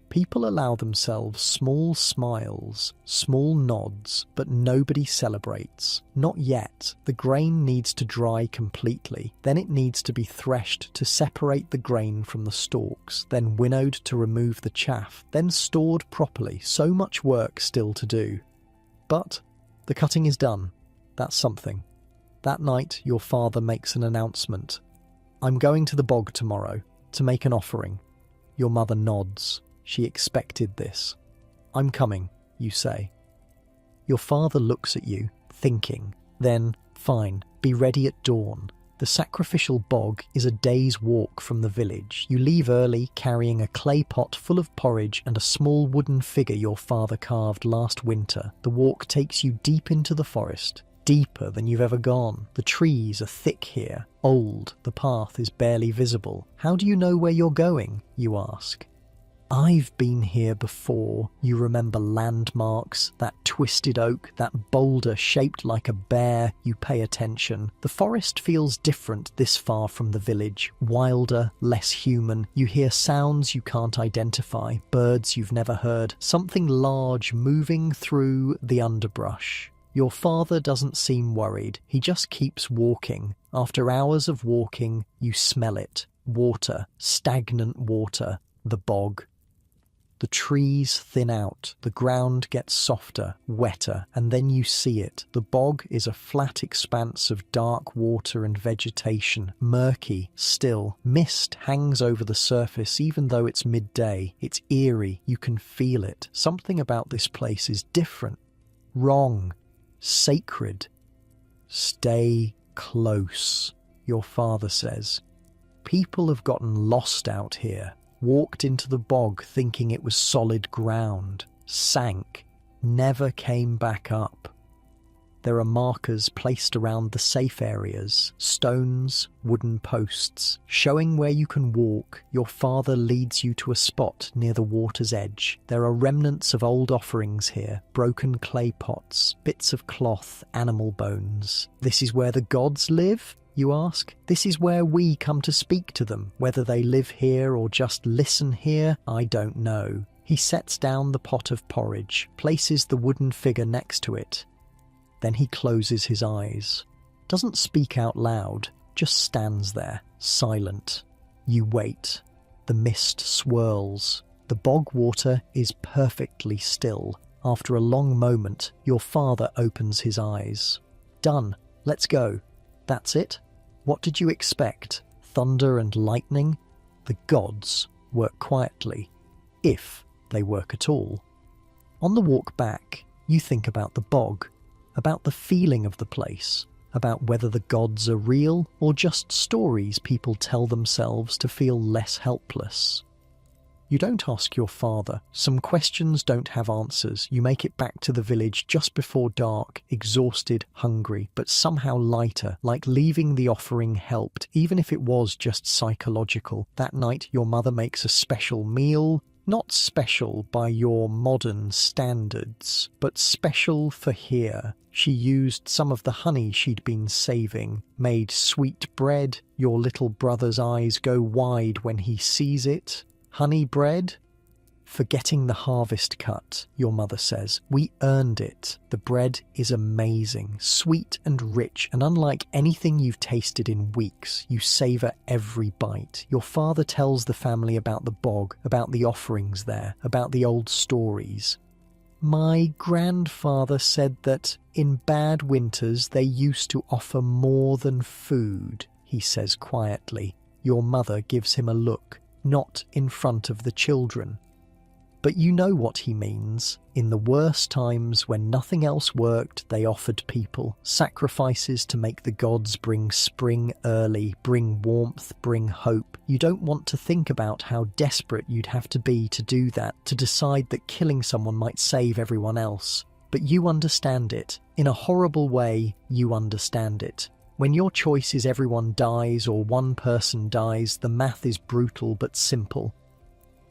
People allow themselves small smiles, small nods, but nobody celebrates. Not yet. The grain needs to dry completely. Then it needs to be threshed to separate the grain from the stalks, then winnowed to remove the chaff, then stored properly. So much work still to do. But the cutting is done. That's something. That night, your father makes an announcement. "I'm going to the bog tomorrow to make an offering." Your mother nods. She expected this. "I'm coming," you say. Your father looks at you, thinking. Then, "Fine, be ready at dawn." The sacrificial bog is a day's walk from the village. You leave early, carrying a clay pot full of porridge and a small wooden figure your father carved last winter. The walk takes you deep into the forest, deeper than you've ever gone. The trees are thick here, old, the path is barely visible. "How do you know where you're going?" you ask. "I've been here before." You remember landmarks, that twisted oak, that boulder shaped like a bear. You pay attention. The forest feels different this far from the village. Wilder, less human. You hear sounds you can't identify, birds you've never heard, something large moving through the underbrush. Your father doesn't seem worried. He just keeps walking. After hours of walking, you smell it. Water, stagnant water, the bog. The trees thin out, the ground gets softer, wetter, and then you see it. The bog is a flat expanse of dark water and vegetation, murky, still. Mist hangs over the surface even though it's midday. It's eerie, you can feel it. Something about this place is different, wrong, sacred. "Stay close," your father says. People have gotten lost out here. Walked into the bog thinking it was solid ground, sank, never came back up. There are markers placed around the safe areas, stones, wooden posts, showing where you can walk. Your father leads you to a spot near the water's edge. There are remnants of old offerings here, broken clay pots, bits of cloth, animal bones. "This is where the gods live?" you ask. "This is where we come to speak to them. Whether they live here or just listen here, I don't know." He sets down the pot of porridge, places the wooden figure next to it. Then he closes his eyes. Doesn't speak out loud, just stands there, silent. You wait. The mist swirls. The bog water is perfectly still. After a long moment, your father opens his eyes. "Done. Let's go." "That's it? What did you expect? Thunder and lightning?" The gods work quietly, if they work at all. On the walk back, you think about the bog, about the feeling of the place, about whether the gods are real or just stories people tell themselves to feel less helpless. You don't ask your father. Some questions don't have answers. You make it back to the village just before dark, exhausted, hungry, but somehow lighter, like leaving the offering helped, even if it was just psychological. That night, your mother makes a special meal, not special by your modern standards, but special for here. She used some of the honey she'd been saving, made sweet bread. Your little brother's eyes go wide when he sees it. "Honey bread?" "Forgetting the harvest cut," your mother says. "We earned it. The bread is amazing, sweet and rich, and unlike anything you've tasted in weeks, you savour every bite." Your father tells the family about the bog, about the offerings there, about the old stories. "My grandfather said that in bad winters they used to offer more than food," he says quietly. Your mother gives him a look. Not in front of the children. But you know what he means. In the worst times, when nothing else worked, they offered people sacrifices to make the gods bring spring early, bring warmth, bring hope. You don't want to think about how desperate you'd have to be to do that, to decide that killing someone might save everyone else. But you understand it. In a horrible way, you understand it. When your choice is everyone dies or one person dies, the math is brutal but simple.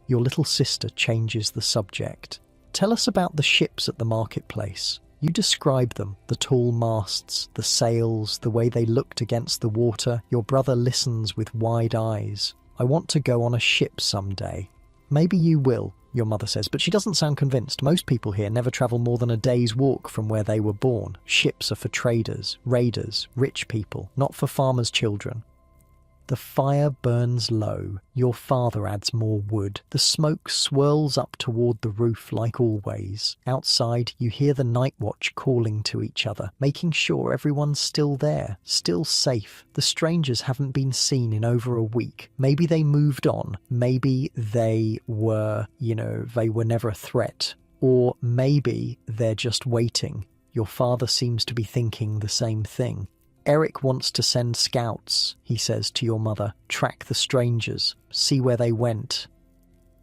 Your little sister changes the subject. "Tell us about the ships at the marketplace." You describe them, the tall masts, the sails, the way they looked against the water. Your brother listens with wide eyes. "I want to go on a ship someday." "Maybe you will," your mother says, but she doesn't sound convinced. Most people here never travel more than a day's walk from where they were born. Ships are for traders, raiders, rich people, not for farmers' children. The fire burns low. Your father adds more wood. The smoke swirls up toward the roof like always. Outside, you hear the night watch calling to each other, making sure everyone's still there, still safe. The strangers haven't been seen in over a week. Maybe they moved on. Maybe they were never a threat. Or maybe they're just waiting. Your father seems to be thinking the same thing. Eric wants to send scouts, he says to your mother, track the strangers, see where they went.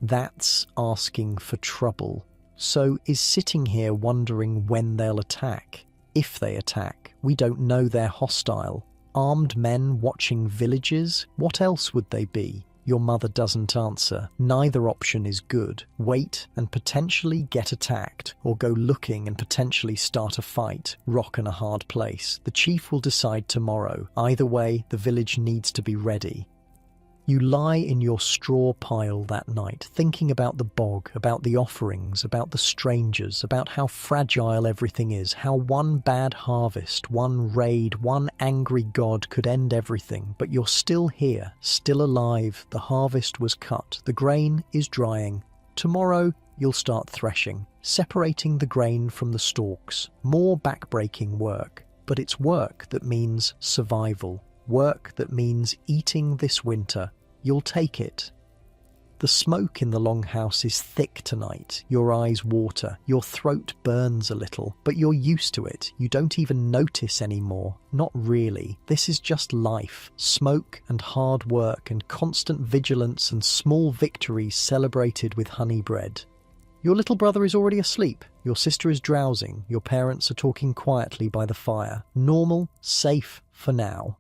That's asking for trouble. So is sitting here wondering when they'll attack. If they attack, we don't know they're hostile. Armed men watching villages? What else would they be? Your mother doesn't answer. Neither option is good. Wait and potentially get attacked, or go looking and potentially start a fight. Rock in a hard place. The chief will decide tomorrow. Either way, the village needs to be ready. You lie in your straw pile that night, thinking about the bog, about the offerings, about the strangers, about how fragile everything is, how one bad harvest, one raid, one angry god could end everything. But you're still here, still alive. The harvest was cut. The grain is drying. Tomorrow, you'll start threshing, separating the grain from the stalks. More backbreaking work. But it's work that means survival. Work that means eating this winter. You'll take it. The smoke in the longhouse is thick tonight. Your eyes water. Your throat burns a little. But you're used to it. You don't even notice anymore. Not really. This is just life. Smoke and hard work and constant vigilance and small victories celebrated with honey bread. Your little brother is already asleep. Your sister is drowsing. Your parents are talking quietly by the fire. Normal, safe for now.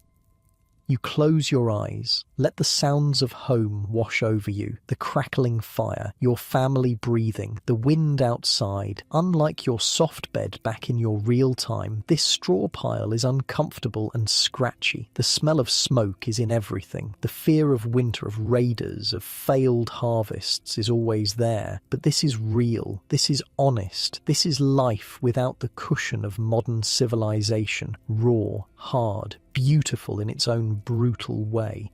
You close your eyes, let the sounds of home wash over you, the crackling fire, your family breathing, the wind outside. Unlike your soft bed back in your real time, this straw pile is uncomfortable and scratchy. The smell of smoke is in everything. The fear of winter, of raiders, of failed harvests is always there. But this is real. This is honest. This is life without the cushion of modern civilization. Raw, hard, beautiful in its own brutal way.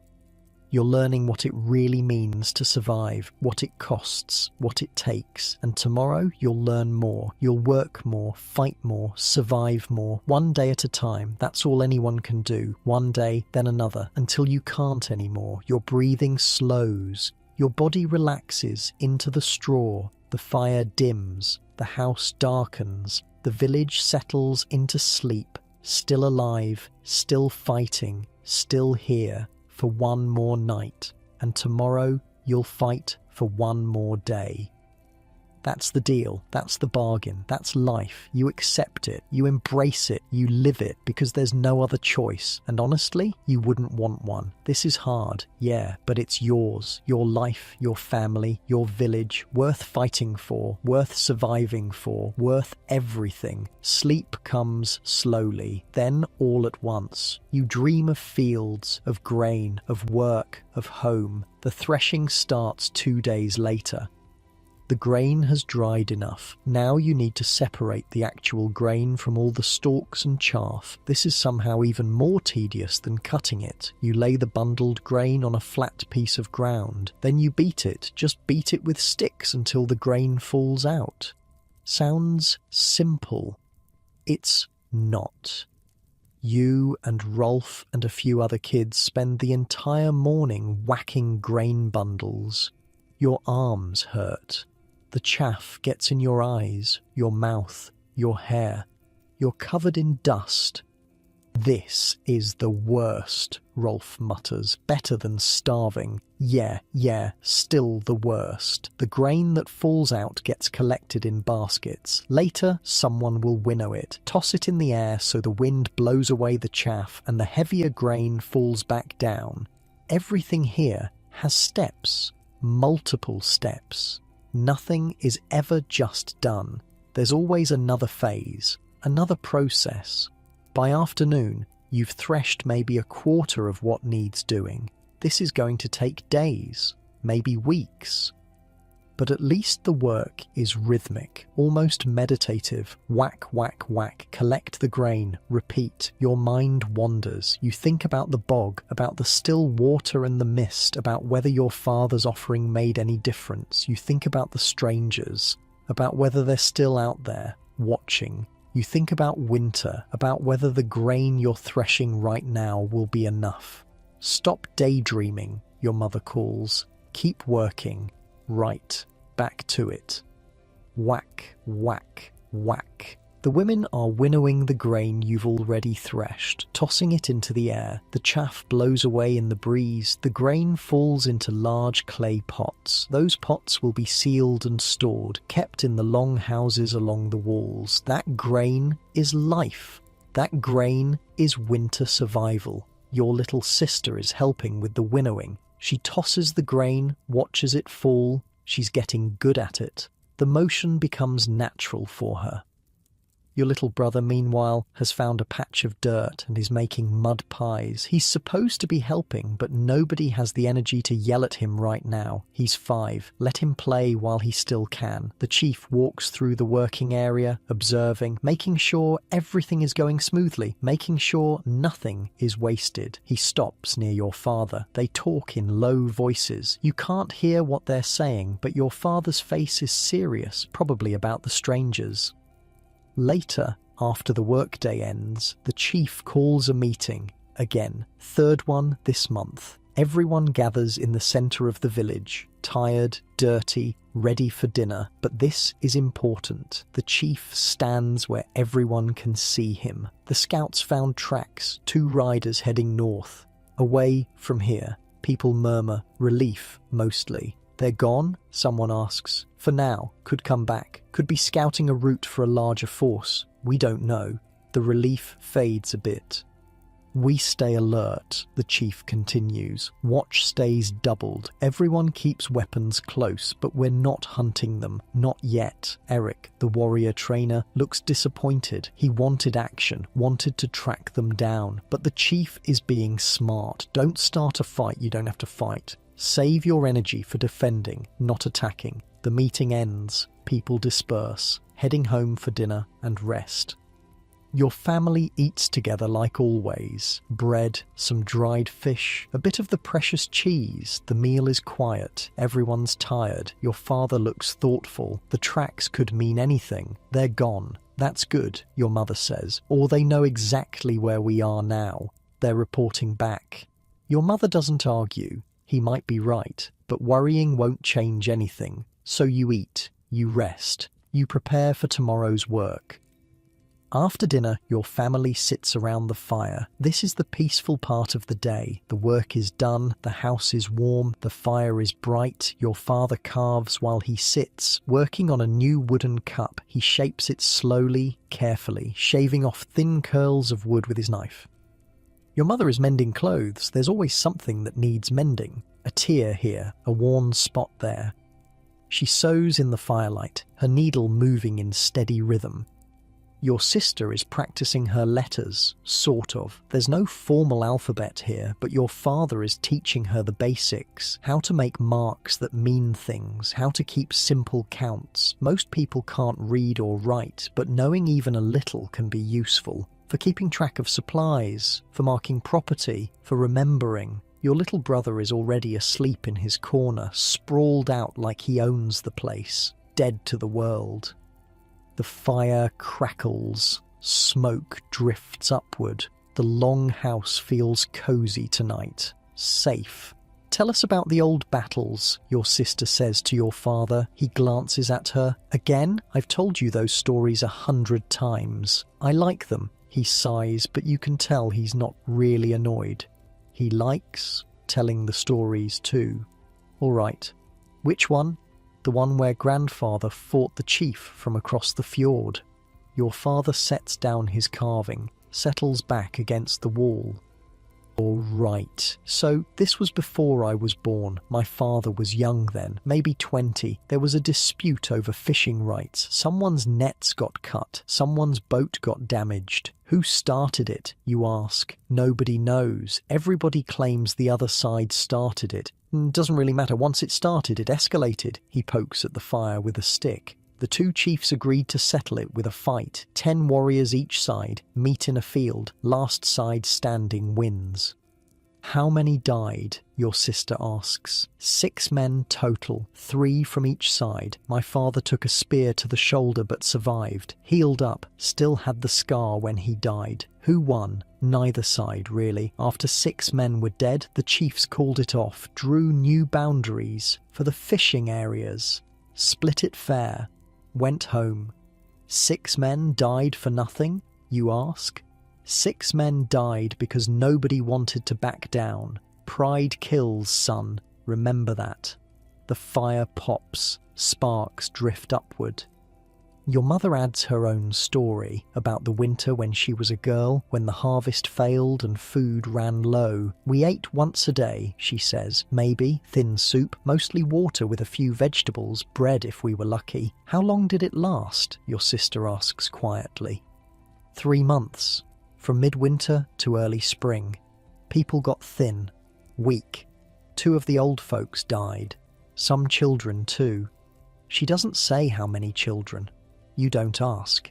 You're learning what it really means to survive, what it costs, what it takes. And tomorrow you'll learn more. You'll work more, fight more, survive more. One day at a time. That's all anyone can do. One day, then another, until you can't anymore. Your breathing slows. Your body relaxes into the straw. The fire dims. The house darkens. The village settles into sleep. Still alive, still fighting, still here for one more night, and tomorrow you'll fight for one more day. That's the deal, that's the bargain, that's life. You accept it, you embrace it, you live it, because there's no other choice. And honestly, you wouldn't want one. This is hard, yeah, but it's yours, your life, your family, your village, worth fighting for, worth surviving for, worth everything. Sleep comes slowly, then all at once. You dream of fields, of grain, of work, of home. The threshing starts 2 days later. The grain has dried enough. Now you need to separate the actual grain from all the stalks and chaff. This is somehow even more tedious than cutting it. You lay the bundled grain on a flat piece of ground. Then you beat it. Just beat it with sticks until the grain falls out. Sounds simple. It's not. You and Rolf and a few other kids spend the entire morning whacking grain bundles. Your arms hurt. The chaff gets in your eyes, your mouth, your hair. You're covered in dust. This is the worst, Rolf mutters. Better than starving. Yeah, still the worst. The grain that falls out gets collected in baskets. Later, someone will winnow it, toss it in the air so the wind blows away the chaff and the heavier grain falls back down. Everything here has steps, multiple steps. Nothing is ever just done. There's always another phase, another process. By afternoon, you've threshed maybe a quarter of what needs doing. This is going to take days, maybe weeks. But at least the work is rhythmic, almost meditative. Whack, whack, whack, collect the grain, repeat. Your mind wanders. You think about the bog, about the still water and the mist, about whether your father's offering made any difference. You think about the strangers, about whether they're still out there, watching. You think about winter, about whether the grain you're threshing right now will be enough. Stop daydreaming, your mother calls. Keep working. Right, back to it. Whack, whack, whack. The women are winnowing the grain you've already threshed, tossing it into the air. The chaff blows away in the breeze. The grain falls into large clay pots. Those pots will be sealed and stored, kept in the long houses along the walls. That grain is life. That grain is winter survival. Your little sister is helping with the winnowing. She tosses the grain, watches it fall. She's getting good at it. The motion becomes natural for her. Your little brother, meanwhile, has found a patch of dirt and is making mud pies. He's supposed to be helping, but nobody has the energy to yell at him right now. He's 5. Let him play while he still can. The chief walks through the working area, observing, making sure everything is going smoothly, making sure nothing is wasted. He stops near your father. They talk in low voices. You can't hear what they're saying, but your father's face is serious, probably about the strangers. Later, after the workday ends, the chief calls a meeting. Again, 3rd one this month. Everyone gathers in the centre of the village, tired, dirty, ready for dinner. But this is important. The chief stands where everyone can see him. The scouts found tracks, 2 riders heading north. Away from here, people murmur, relief mostly. They're gone? Someone asks. For now, could come back, could be scouting a route for a larger force. We don't know. The relief fades a bit. We stay alert, the chief continues. Watch stays doubled. Everyone keeps weapons close, but we're not hunting them. Not yet. Eric, the warrior trainer, looks disappointed. He wanted action, wanted to track them down. But the chief is being smart. Don't start a fight you don't have to fight. Save your energy for defending, not attacking. The meeting ends. People disperse, heading home for dinner and rest. Your family eats together like always. Bread, some dried fish, a bit of the precious cheese. The meal is quiet. Everyone's tired. Your father looks thoughtful. The tracks could mean anything. They're gone. That's good, your mother says. Or they know exactly where we are now. They're reporting back. Your mother doesn't argue. He might be right, but worrying won't change anything. So you eat, you rest, you prepare for tomorrow's work. After dinner, your family sits around the fire. This is the peaceful part of the day. The work is done, the house is warm, the fire is bright. Your father carves while he sits, working on a new wooden cup. He shapes it slowly, carefully, shaving off thin curls of wood with his knife. Your mother is mending clothes. There's always something that needs mending. A tear here, a worn spot there. She sews in the firelight, her needle moving in steady rhythm. Your sister is practicing her letters, sort of. There's no formal alphabet here, but your father is teaching her the basics. How to make marks that mean things, how to keep simple counts. Most people can't read or write, but knowing even a little can be useful. For keeping track of supplies, for marking property, for remembering. Your little brother is already asleep in his corner, sprawled out like he owns the place, dead to the world. The fire crackles, smoke drifts upward. The long house feels cozy tonight, safe. Tell us about the old battles, your sister says to your father. He glances at her. Again, I've told you those stories 100 times. I like them. He sighs, but you can tell he's not really annoyed. He likes telling the stories too. All right. Which one? The one where grandfather fought the chief from across the fjord. Your father sets down his carving, settles back against the wall. All right. So this was before I was born. My father was young then, maybe 20. There was a dispute over fishing rights. Someone's nets got cut. Someone's boat got damaged. Who started it, you ask? Nobody knows. Everybody claims the other side started it. Doesn't really matter. Once it started, it escalated. He pokes at the fire with a stick. The two chiefs agreed to settle it with a fight. 10 warriors each side meet in a field. Last side standing wins. How many died? Your sister asks. 6 men total, 3 from each side. My father took a spear to the shoulder but survived. Healed up, still had the scar when he died. Who won? Neither side, really. After 6 men were dead, the chiefs called it off, drew new boundaries for the fishing areas. Split it fair. Went home. 6 men died for nothing, you ask? 6 men died because nobody wanted to back down. Pride kills, son. Remember that. The fire pops. Sparks drift upward. Your mother adds her own story about the winter when she was a girl, when the harvest failed and food ran low. We ate once a day, she says. Maybe thin soup, mostly water with a few vegetables, bread if we were lucky. How long did it last? Your sister asks quietly. 3 months. From midwinter to early spring. People got thin, weak. 2 of the old folks died. Some children too. She doesn't say how many children. You don't ask.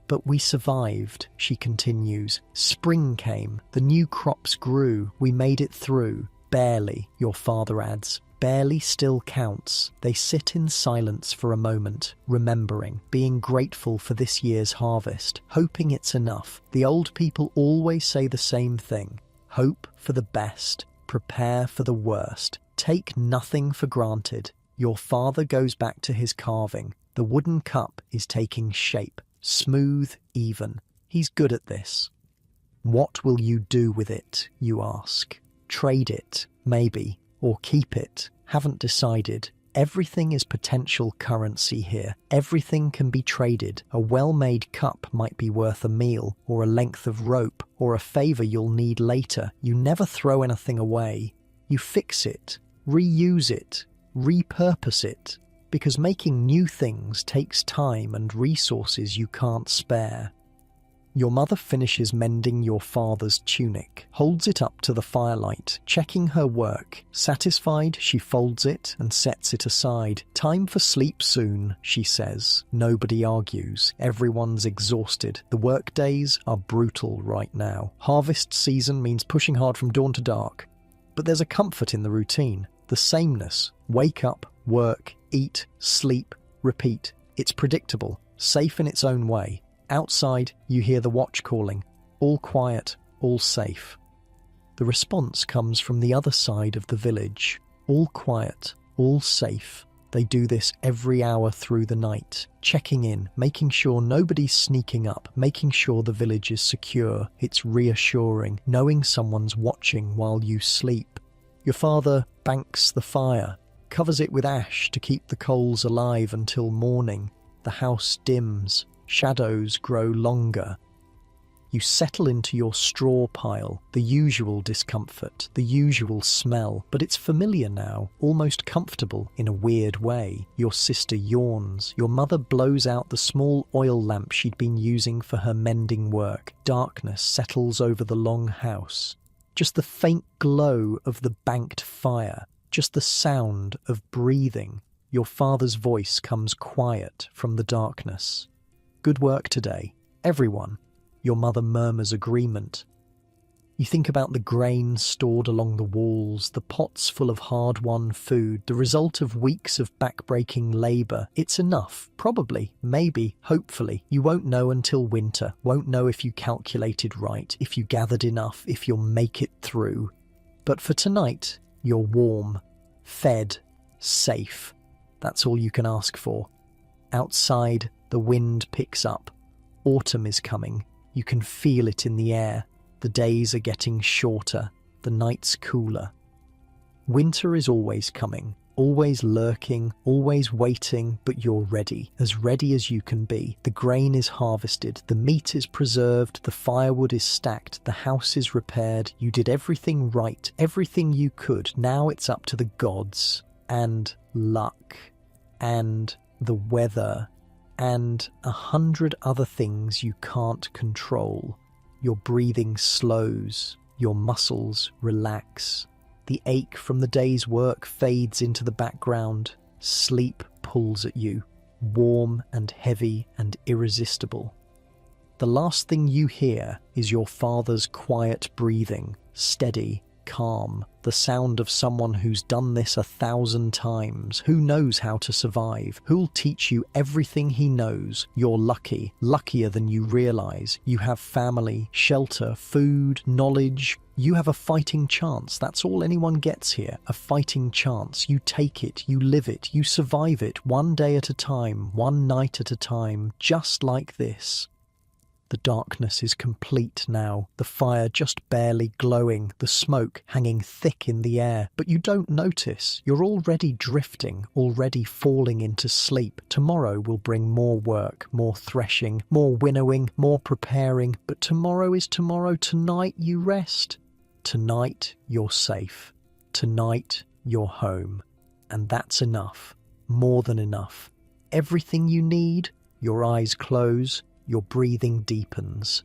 But we survived, she continues. Spring came. The new crops grew. We made it through. Barely, your father adds. Barely still counts. They sit in silence for a moment, remembering, being grateful for this year's harvest, hoping it's enough. The old people always say the same thing. Hope for the best, prepare for the worst, take nothing for granted. Your father goes back to his carving. The wooden cup is taking shape, smooth, even. He's good at this. What will you do with it, you ask? Trade it, maybe, or keep it. Haven't decided. Everything is potential currency here. Everything can be traded. A well-made cup might be worth a meal, or a length of rope, or a favour you'll need later. You never throw anything away. You fix it, reuse it, repurpose it, because making new things takes time and resources you can't spare. Your mother finishes mending your father's tunic, holds it up to the firelight, checking her work. Satisfied, she folds it and sets it aside. Time for sleep soon, she says. Nobody argues. Everyone's exhausted. The work days are brutal right now. Harvest season means pushing hard from dawn to dark. But there's a comfort in the routine, the sameness. Wake up, work, eat, sleep, repeat. It's predictable, safe in its own way. Outside, you hear the watch calling. All quiet, all safe. The response comes from the other side of the village. All quiet, all safe. They do this every hour through the night, checking in, making sure nobody's sneaking up, making sure the village is secure. It's reassuring, knowing someone's watching while you sleep. Your father banks the fire, covers it with ash to keep the coals alive until morning. The house dims. Shadows grow longer. You settle into your straw pile, the usual discomfort, the usual smell, but it's familiar now, almost comfortable in a weird way. Your sister yawns. Your mother blows out the small oil lamp she'd been using for her mending work. Darkness settles over the long house. Just the faint glow of the banked fire, just the sound of breathing. Your father's voice comes quiet from the darkness. Good work today, everyone. Your mother murmurs agreement. You think about the grain stored along the walls, the pots full of hard-won food, the result of weeks of back-breaking labour. It's enough, probably, maybe, hopefully. You won't know until winter, won't know if you calculated right, if you gathered enough, if you'll make it through. But for tonight, you're warm, fed, safe. That's all you can ask for. Outside, the wind picks up. Autumn is coming. You can feel it in the air. The days are getting shorter. The nights cooler. Winter is always coming, always lurking, always waiting, but you're ready as you can be. The grain is harvested, the meat is preserved, the firewood is stacked, the house is repaired. You did everything right, everything you could. Now it's up to the gods, and luck, and the weather, and 100 other things you can't control. Your breathing slows, your muscles relax. The ache from the day's work fades into the background. Sleep pulls at you, warm and heavy and irresistible. The last thing you hear is your father's quiet breathing, steady, calm, the sound of someone who's done this 1,000 times, who knows how to survive, who'll teach you everything he knows. You're lucky, luckier than you realize. You have family, shelter, food, knowledge. You have a fighting chance. That's all anyone gets here, a fighting chance. You take it, you live it, you survive it, one day at a time, one night at a time, just like this. The darkness is complete now, the fire just barely glowing, the smoke hanging thick in the air. But you don't notice. You're already drifting, already falling into sleep. Tomorrow will bring more work, more threshing, more winnowing, more preparing. But tomorrow is tomorrow. Tonight you rest. Tonight you're safe. Tonight you're home. And that's enough. More than enough. Everything you need. Your eyes close. Your breathing deepens.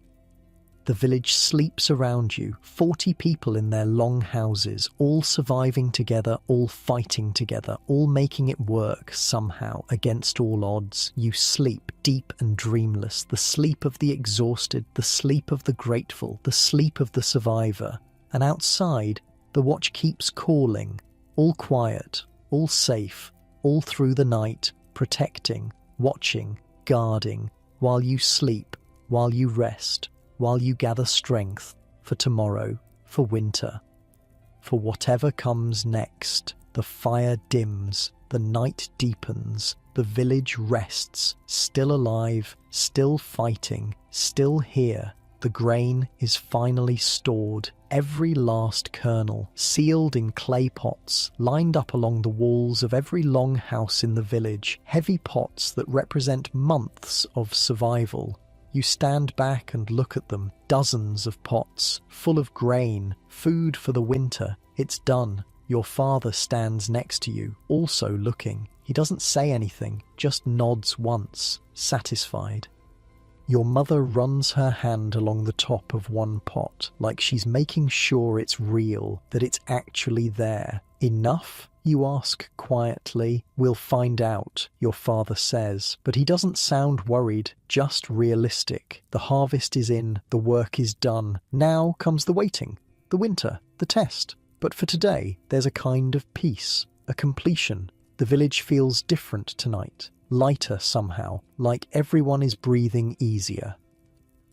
The village sleeps around you, 40 people in their long houses, all surviving together, all fighting together, all making it work somehow, against all odds. You sleep deep and dreamless, the sleep of the exhausted, the sleep of the grateful, the sleep of the survivor. And outside, the watch keeps calling, all quiet, all safe, all through the night, protecting, watching, guarding, while you sleep, while you rest, while you gather strength for tomorrow, for winter, for whatever comes next. The fire dims, the night deepens, the village rests, still alive, still fighting, still here. The grain is finally stored, every last kernel, sealed in clay pots, lined up along the walls of every long house in the village, heavy pots that represent months of survival. You stand back and look at them, dozens of pots, full of grain, food for the winter. It's done. Your father stands next to you, also looking. He doesn't say anything, just nods once, satisfied. Your mother runs her hand along the top of one pot, like she's making sure it's real, that it's actually there. Enough? You ask quietly. We'll find out, your father says, but he doesn't sound worried, just realistic. The harvest is in, the work is done. Now comes the waiting, the winter, the test. But for today, there's a kind of peace, a completion. The village feels different tonight. Lighter somehow, like everyone is breathing easier.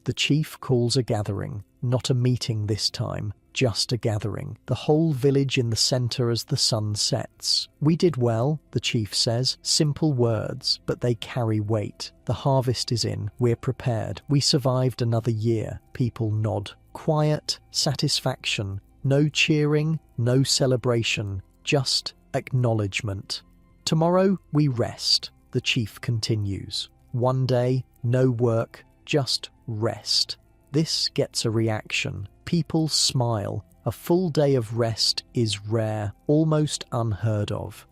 The chief calls a gathering, not a meeting this time, just a gathering. The whole village in the centre as the sun sets. We did well, the chief says, simple words, but they carry weight. The harvest is in, we're prepared, we survived another year. People nod. Quiet satisfaction, no cheering, no celebration, just acknowledgement. Tomorrow we rest. The chief continues. One day, no work, just rest. This gets a reaction. People smile. A full day of rest is rare, almost unheard of.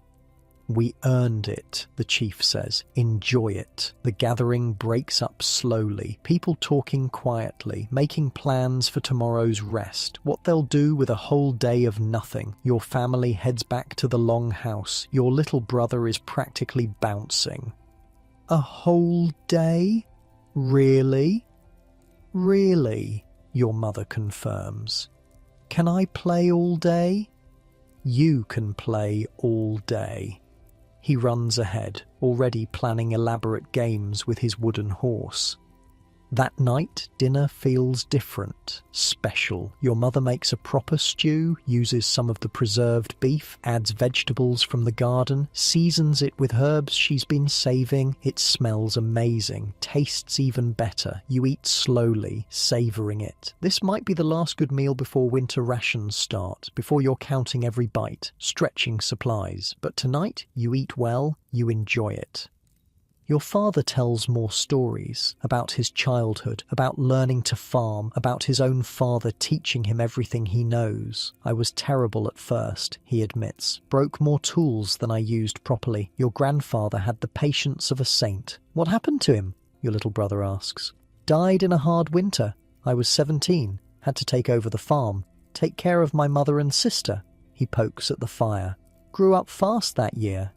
We earned it, the chief says. Enjoy it. The gathering breaks up slowly, people talking quietly, making plans for tomorrow's rest, what they'll do with a whole day of nothing. Your family heads back to the long house. Your little brother is practically bouncing. A whole day? Really? Really? Your mother confirms. Can I play all day? You can play all day. He runs ahead, already planning elaborate games with his wooden horse. That night, dinner feels different, special. Your mother makes a proper stew, uses some of the preserved beef, adds vegetables from the garden, seasons it with herbs she's been saving. It smells amazing, tastes even better. You eat slowly, savouring it. This might be the last good meal before winter rations start, before you're counting every bite, stretching supplies. But tonight, you eat well, you enjoy it. Your father tells more stories about his childhood, about learning to farm, about his own father teaching him everything he knows. I was terrible at first, he admits. Broke more tools than I used properly. Your grandfather had the patience of a saint. What happened to him? Your little brother asks. Died in a hard winter. I was 17, had to take over the farm, take care of my mother and sister. He pokes at the fire. Grew up fast that year.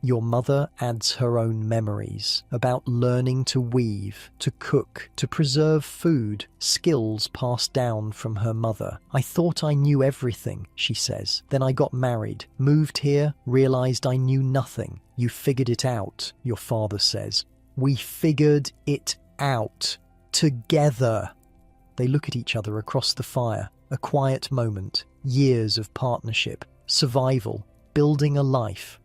Your mother adds her own memories about learning to weave, to cook, to preserve food, skills passed down from her mother. I thought I knew everything, she says. Then I got married, moved here, realized I knew nothing. You figured it out, your father says. We figured it out. Together. They look at each other across the fire. A quiet moment. Years of partnership, survival, building a life.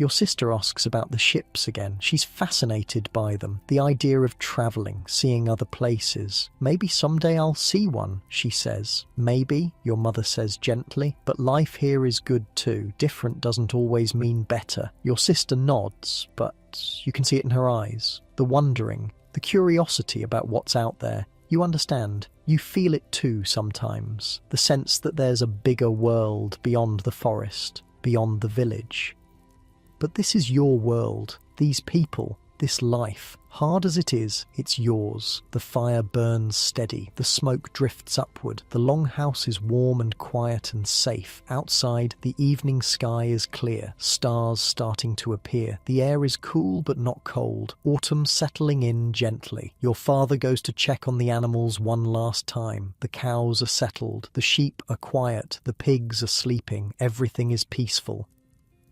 Your sister asks about the ships again. She's fascinated by them. The idea of travelling, seeing other places. Maybe someday I'll see one, she says. Maybe, your mother says gently, but life here is good too. Different doesn't always mean better. Your sister nods, but you can see it in her eyes. The wondering, the curiosity about what's out there. You understand. You feel it too sometimes. The sense that there's a bigger world beyond the forest, beyond the village. But this is your world, these people, this life. Hard as it is, it's yours. The fire burns steady, the smoke drifts upward, the long house is warm and quiet and safe. Outside, the evening sky is clear, stars starting to appear. The air is cool but not cold, autumn settling in gently. Your father goes to check on the animals one last time. The cows are settled, the sheep are quiet, the pigs are sleeping, everything is peaceful.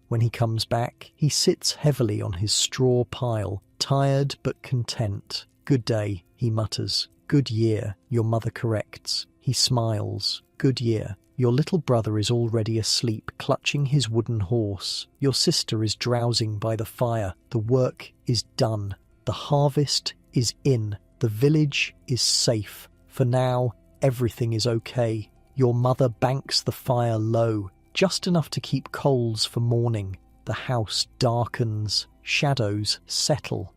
When he comes back, he sits heavily on his straw pile, tired but content. Good day, he mutters. Good year, your mother corrects. He smiles. Good year. Your little brother is already asleep, clutching his wooden horse. Your sister is drowsing by the fire. The work is done. The harvest is in. The village is safe. For now, everything is okay. Your mother banks the fire low, just enough to keep coals for morning. The house darkens, shadows settle.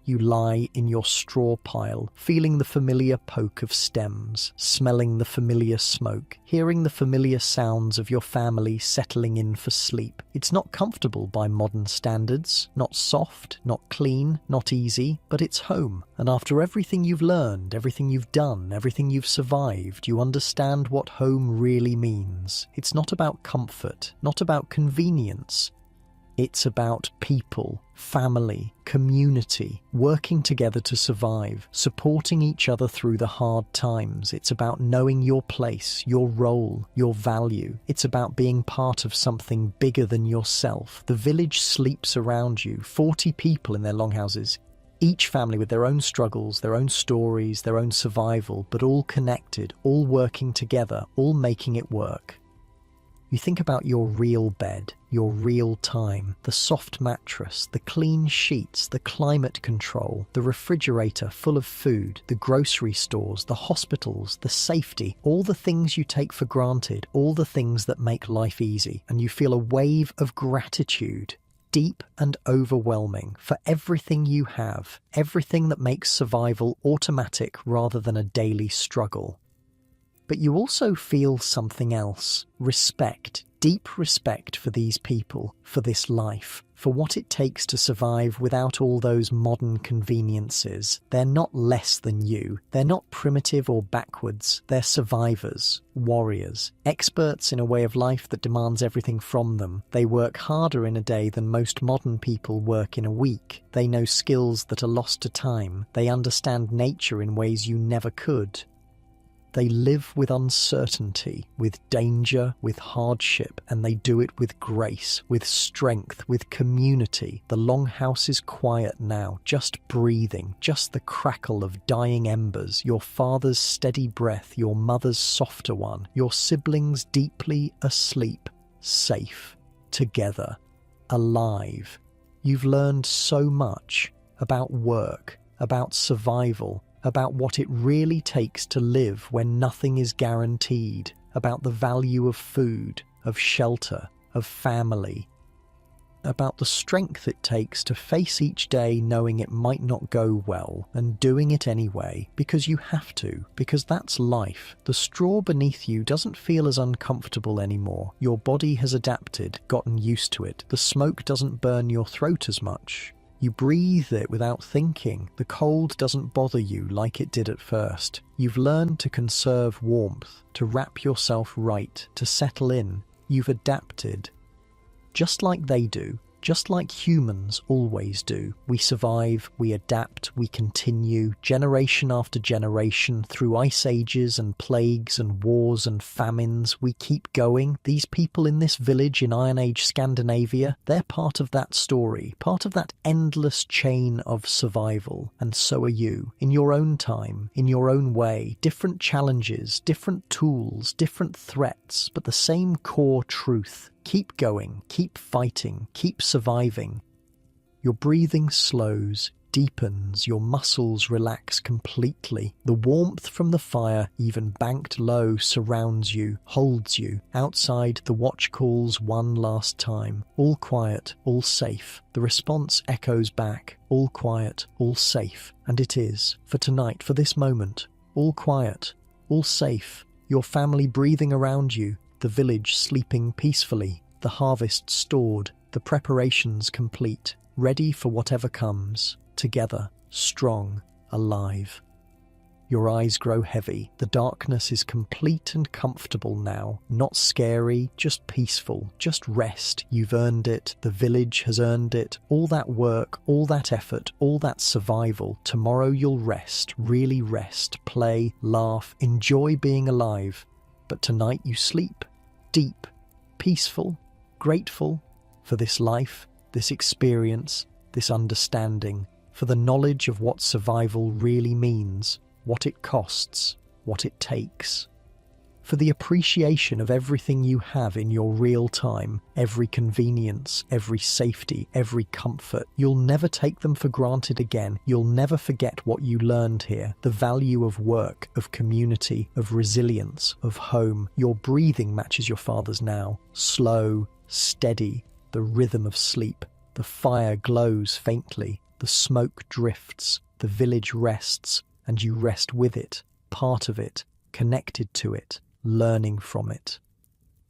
You lie in your straw pile, feeling the familiar poke of stems, smelling the familiar smoke, hearing the familiar sounds of your family settling in for sleep. It's not comfortable by modern standards, not soft, not clean, not easy, but it's home. And after everything you've learned, everything you've done, everything you've survived, you understand what home really means. It's not about comfort, not about convenience. It's about people, family, community, working together to survive, supporting each other through the hard times. It's about knowing your place, your role, your value. It's about being part of something bigger than yourself. The village sleeps around you, 40 people in their longhouses, each family with their own struggles, their own stories, their own survival, but all connected, all working together, all making it work. You think about your real bed, your real time, the soft mattress, the clean sheets, the climate control, the refrigerator full of food, the grocery stores, the hospitals, the safety, all the things you take for granted, all the things that make life easy, and you feel a wave of gratitude, deep and overwhelming, for everything you have, everything that makes survival automatic rather than a daily struggle. But you also feel something else, respect, deep respect for these people, for this life, for what it takes to survive without all those modern conveniences. They're not less than you. They're not primitive or backwards. They're survivors, warriors, experts in a way of life that demands everything from them. They work harder in a day than most modern people work in a week. They know skills that are lost to time. They understand nature in ways you never could. They live with uncertainty, with danger, with hardship, and they do it with grace, with strength, with community. The longhouse is quiet now, just breathing, just the crackle of dying embers, your father's steady breath, your mother's softer one, your siblings deeply asleep, safe, together, alive. You've learned so much about work, about survival, about what it really takes to live when nothing is guaranteed, about the value of food, of shelter, of family, about the strength it takes to face each day knowing it might not go well and doing it anyway because you have to, because that's life. The straw beneath you doesn't feel as uncomfortable anymore. Your body has adapted, gotten used to it. The smoke doesn't burn your throat as much. You breathe it without thinking. The cold doesn't bother you like it did at first. You've learned to conserve warmth, to wrap yourself right, to settle in. You've adapted. Just like they do. Just like humans always do. We survive, we adapt, we continue, generation after generation, through ice ages and plagues and wars and famines. We keep going. These people in this village in Iron Age Scandinavia, they're part of that story, part of that endless chain of survival. And so are you, in your own time, in your own way. Different challenges, different tools, different threats, but the same core truth. Keep going, keep fighting, keep surviving. Your breathing slows, deepens, your muscles relax completely. The warmth from the fire, even banked low, surrounds you, holds you. Outside, the watch calls one last time. All quiet, all safe. The response echoes back. All quiet, all safe. And it is, for tonight, for this moment. All quiet, all safe. Your family breathing around you. The village sleeping peacefully, the harvest stored, the preparations complete, ready for whatever comes, together, strong, alive. Your eyes grow heavy. The darkness is complete and comfortable now. Not scary, just peaceful, just rest. You've earned it. The village has earned it. All that work, all that effort, all that survival. Tomorrow you'll rest, really rest, play, laugh, enjoy being alive. But tonight you sleep, deep, peaceful, grateful for this life, this experience, this understanding, for the knowledge of what survival really means, what it costs, what it takes. For the appreciation of everything you have in your real time, every convenience, every safety, every comfort. You'll never take them for granted again. You'll never forget what you learned here, the value of work, of community, of resilience, of home. Your breathing matches your father's now, slow, steady, the rhythm of sleep. The fire glows faintly, the smoke drifts, the village rests, and you rest with it, part of it, connected to it. Learning from it.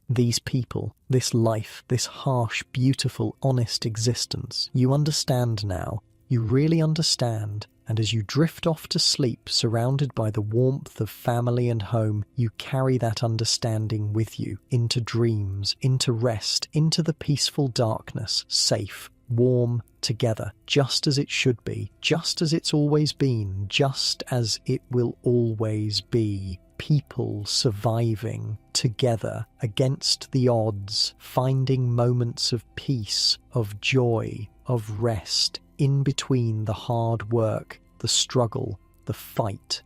These people, this life, this harsh, beautiful, honest existence, you understand now, you really understand, and as you drift off to sleep, surrounded by the warmth of family and home, you carry that understanding with you, into dreams, into rest, into the peaceful darkness, safe, warm, together, just as it should be, just as it's always been, just as it will always be. People surviving together against the odds, finding moments of peace, of joy, of rest, in between the hard work, the struggle, the fight.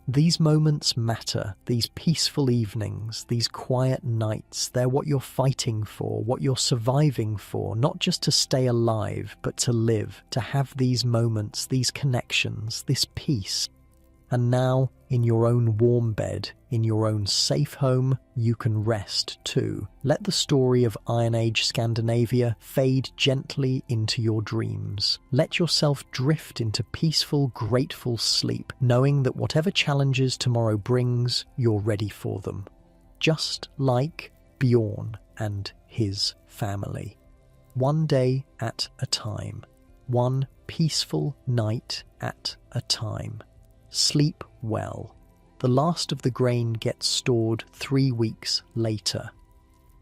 These moments matter, these peaceful evenings, these quiet nights, they're what you're fighting for, what you're surviving for, not just to stay alive, but to live, to have these moments, these connections, this peace. And now, in your own warm bed, in your own safe home, you can rest too. Let the story of Iron Age Scandinavia fade gently into your dreams. Let yourself drift into peaceful, grateful sleep, knowing that whatever challenges tomorrow brings, you're ready for them. Just like Bjorn and his family. One day at a time. One peaceful night at a time. Sleep well. The last of the grain gets stored 3 weeks later.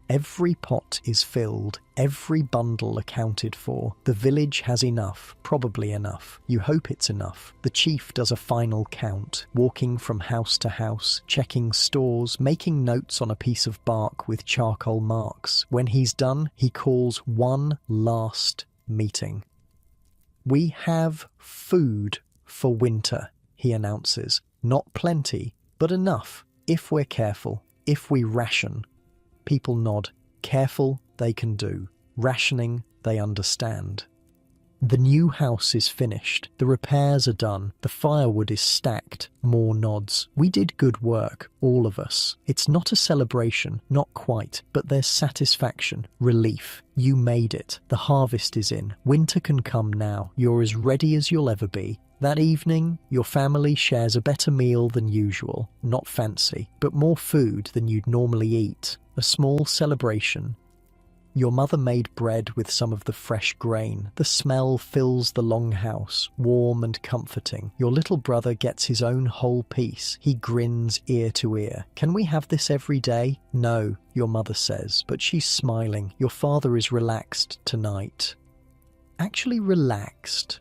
Every pot is filled, every bundle accounted for. The village has enough, probably enough. You hope it's enough. The chief does a final count, walking from house to house, checking stores, making notes on a piece of bark with charcoal marks. When he's done, he calls one last meeting. We have food for winter, he announces. Not plenty, but enough, if we're careful, if we ration. People nod. Careful, they can do. Rationing, they understand. The new house is finished. The repairs are done. The firewood is stacked. More nods. We did good work, all of us. It's not a celebration, not quite, but there's satisfaction, relief. You made it. The harvest is in. Winter can come now. You're as ready as you'll ever be. That evening, your family shares a better meal than usual. Not fancy, but more food than you'd normally eat. A small celebration. Your mother made bread with some of the fresh grain. The smell fills the long house, warm and comforting. Your little brother gets his own whole piece. He grins ear to ear. Can we have this every day? No, your mother says, but she's smiling. Your father is relaxed tonight. Actually relaxed.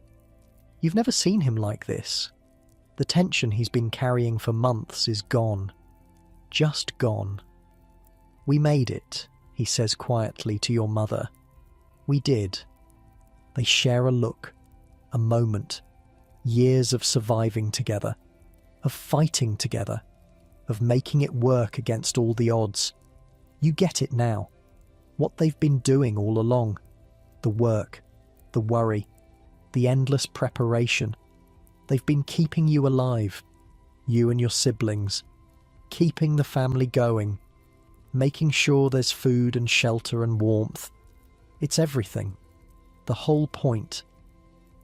You've never seen him like this. The tension he's been carrying for months is gone. Just gone. We made it, he says quietly to your mother. We did. They share a look, a moment, years of surviving together, of fighting together, of making it work against all the odds. You get it now. What they've been doing all along. The work, the worry, the endless preparation. They've been keeping you alive, you and your siblings, keeping the family going, making sure there's food and shelter and warmth. It's everything. The whole point.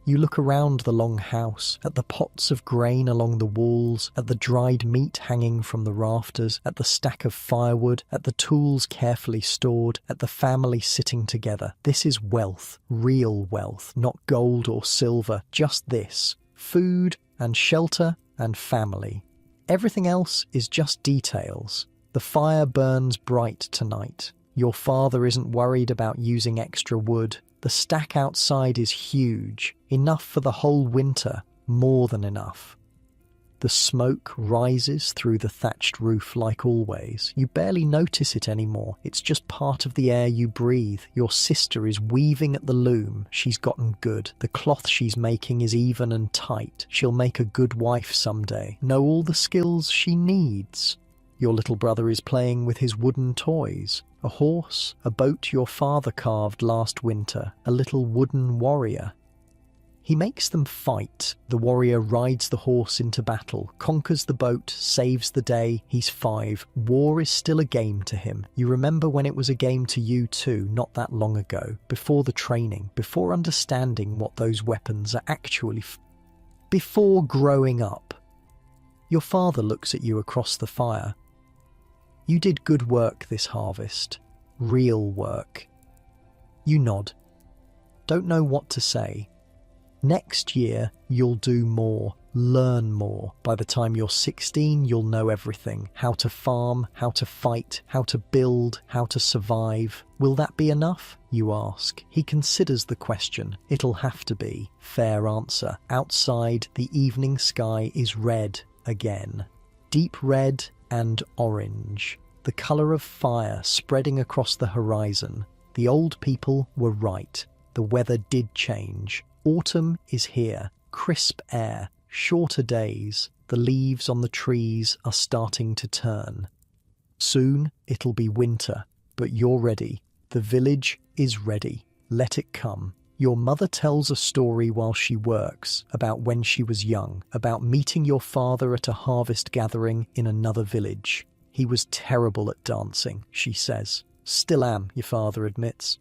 You look around the long house, at the pots of grain along the walls, at the dried meat hanging from the rafters, at the stack of firewood, at the tools carefully stored, at the family sitting together. This is wealth, real wealth, not gold or silver, just this. Food and shelter and family. Everything else is just details. The fire burns bright tonight. Your father isn't worried about using extra wood. The stack outside is huge, enough for the whole winter, more than enough. The smoke rises through the thatched roof like always. You barely notice it anymore. It's just part of the air you breathe. Your sister is weaving at the loom. She's gotten good. The cloth she's making is even and tight. She'll make a good wife someday. Know all the skills she needs. Your little brother is playing with his wooden toys. A horse, a boat your father carved last winter, a little wooden warrior. He makes them fight. The warrior rides the horse into battle, conquers the boat, saves the day. He's 5. War is still a game to him. You remember when it was a game to you too, not that long ago, before the training, before understanding what those weapons are actually before growing up. Your father looks at you across the fire. You did good work this harvest. Real work. You nod. Don't know what to say. Next year, you'll do more, learn more. By the time you're 16, you'll know everything. How to farm, how to fight, how to build, how to survive. Will that be enough? You ask. He considers the question. It'll have to be. Fair answer. Outside, the evening sky is red again. Deep red and orange, the colour of fire spreading across the horizon. The old people were right. The weather did change. Autumn is here. Crisp air, shorter days. The leaves on the trees are starting to turn. Soon it'll be winter, but you're ready. The village is ready. Let it come. Your mother tells a story while she works about when she was young, about meeting your father at a harvest gathering in another village. He was terrible at dancing, she says. Still am, your father admits.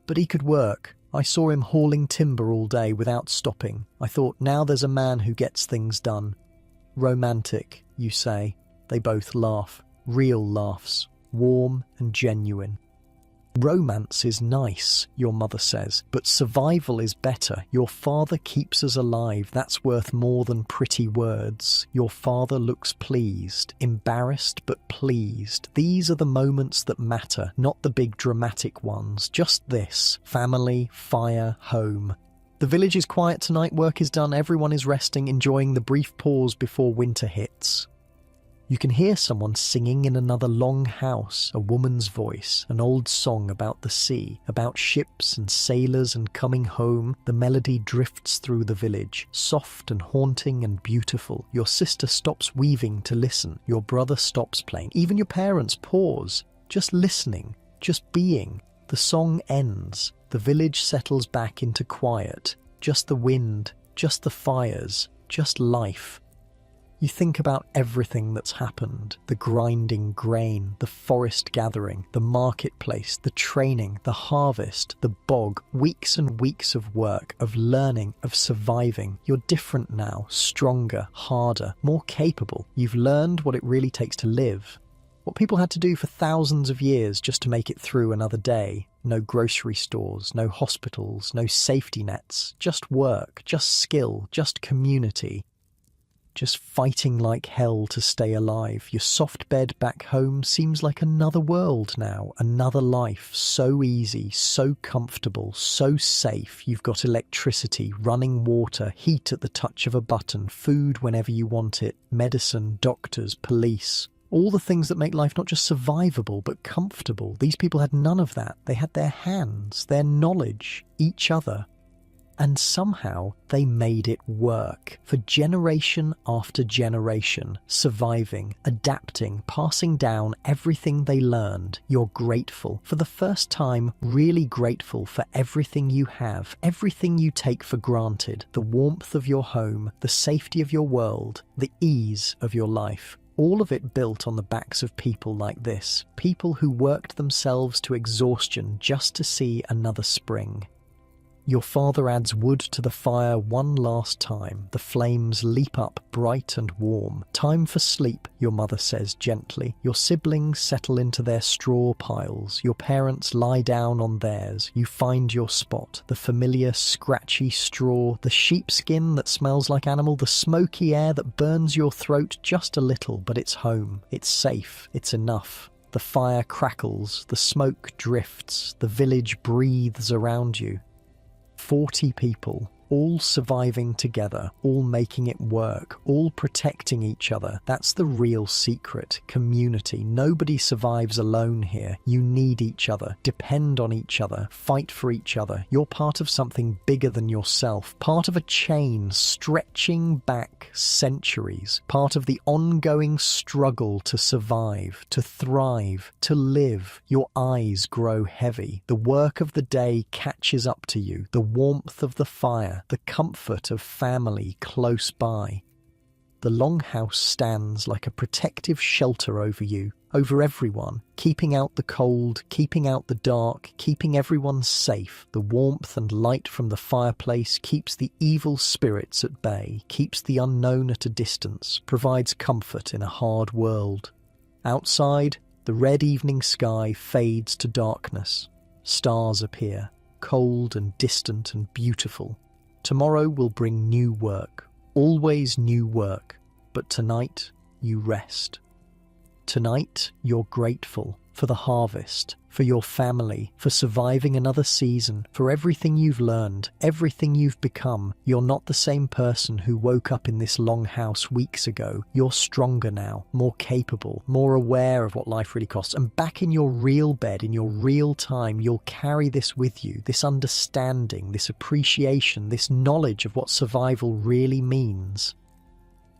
But he could work. I saw him hauling timber all day without stopping. I thought, now there's a man who gets things done. Romantic, you say. They both laugh. Real laughs. Warm and genuine. Romance is nice, your mother says, but survival is better. Your father keeps us alive. That's worth more than pretty words. Your father looks pleased, embarrassed but pleased. These are the moments that matter, not the big dramatic ones. Just this: family, fire, home. The village is quiet tonight, work is done, everyone is resting, enjoying the brief pause before winter hits. You can hear someone singing in another long house, a woman's voice, an old song about the sea, about ships and sailors and coming home. The melody drifts through the village, soft and haunting and beautiful. Your sister stops weaving to listen. Your brother stops playing. Even your parents pause, just listening, just being. The song ends. The village settles back into quiet. Just the wind, just the fires, just life. You think about everything that's happened, the grinding grain, the forest gathering, the marketplace, the training, the harvest, the bog, weeks and weeks of work, of learning, of surviving. You're different now, stronger, harder, more capable. You've learned what it really takes to live. What people had to do for thousands of years just to make it through another day. No grocery stores, no hospitals, no safety nets, just work, just skill, just community. Just fighting like hell to stay alive. Your soft bed back home seems like another world now, another life, so easy, so comfortable, so safe. You've got electricity, running water, heat at the touch of a button, food whenever you want it, medicine, doctors, police. All the things that make life not just survivable, but comfortable. These people had none of that. They had their hands, their knowledge, each other. And somehow they made it work for generation after generation, surviving, adapting, passing down everything they learned. You're grateful, for the first time, really grateful for everything you have, everything you take for granted, the warmth of your home, the safety of your world, the ease of your life. All of it built on the backs of people like this, people who worked themselves to exhaustion just to see another spring. Your father adds wood to the fire one last time. The flames leap up bright and warm. Time for sleep, your mother says gently. Your siblings settle into their straw piles. Your parents lie down on theirs. You find your spot. The familiar scratchy straw, the sheepskin that smells like animal, the smoky air that burns your throat just a little, but it's home. It's safe. It's enough. The fire crackles. The smoke drifts. The village breathes around you. 40 people, all surviving together, all making it work, all protecting each other. That's the real secret. Community. Nobody survives alone here. You need each other, depend on each other, fight for each other. You're part of something bigger than yourself, part of a chain stretching back centuries, part of the ongoing struggle to survive, to thrive, to live. Your eyes grow heavy. The work of the day catches up to you. The warmth of the fire, the comfort of family close by. The longhouse stands like a protective shelter over you, over everyone, keeping out the cold, keeping out the dark, keeping everyone safe. The warmth and light from the fireplace keeps the evil spirits at bay, keeps the unknown at a distance, provides comfort in a hard world. Outside, the red evening sky fades to darkness. Stars appear, cold and distant and beautiful. Tomorrow will bring new work, always new work, but tonight you rest. Tonight you're grateful for the harvest, for your family, for surviving another season, for everything you've learned, everything you've become. You're not the same person who woke up in this longhouse weeks ago. You're stronger now, more capable, more aware of what life really costs. And back in your real bed, in your real time, you'll carry this with you, this understanding, this appreciation, this knowledge of what survival really means.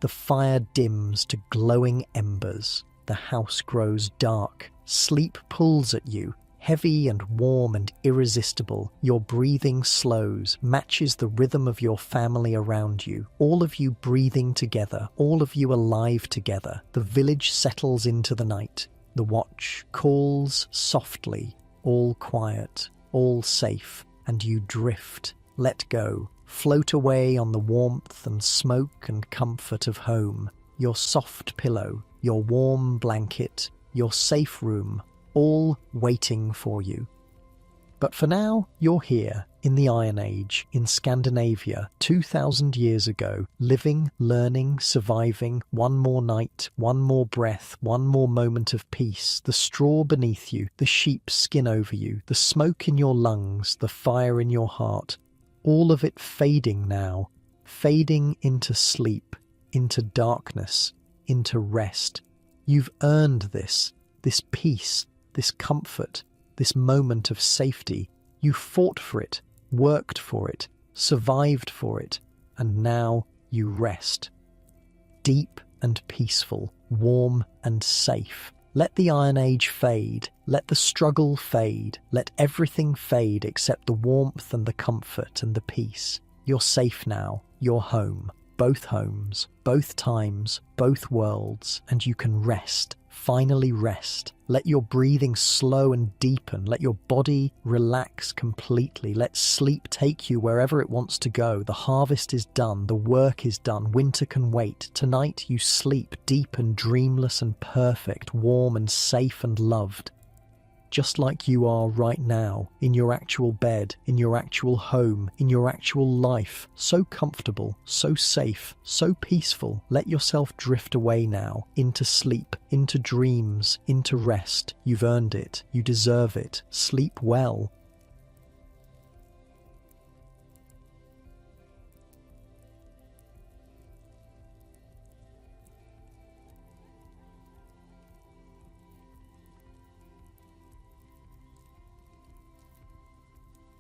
The fire dims to glowing embers. The house grows dark. Sleep pulls at you, heavy and warm and irresistible. Your breathing slows, matches the rhythm of your family around you. All of you breathing together, all of you alive together. The village settles into the night. The watch calls softly, all quiet, all safe, and you drift, let go, float away on the warmth and smoke and comfort of home. Your soft pillow, your warm blanket, your safe room, all waiting for you. But for now, you're here, in the Iron Age, in Scandinavia, 2,000 years ago, living, learning, surviving, one more night, one more breath, one more moment of peace, the straw beneath you, the sheep's skin over you, the smoke in your lungs, the fire in your heart, all of it fading now, fading into sleep, into darkness, into rest. You've earned this peace, this comfort, this moment of safety. You fought for it, worked for it, survived for it, and now you rest. Deep and peaceful, warm and safe. Let the Iron Age fade, let the struggle fade, let everything fade except the warmth and the comfort and the peace. You're safe now, you're home. Both homes, both times, both worlds, and you can rest, Finally rest. Let your breathing slow and deepen. Let your body relax completely. Let sleep take you wherever it wants to go. The harvest is done. The work is done. Winter can wait. Tonight you sleep deep and dreamless and perfect, warm and safe and loved. Just like you are right now, in your actual bed, in your actual home, in your actual life. So comfortable, so safe, so peaceful. Let yourself drift away now, into sleep, into dreams, into rest. You've earned it. You deserve it. Sleep well.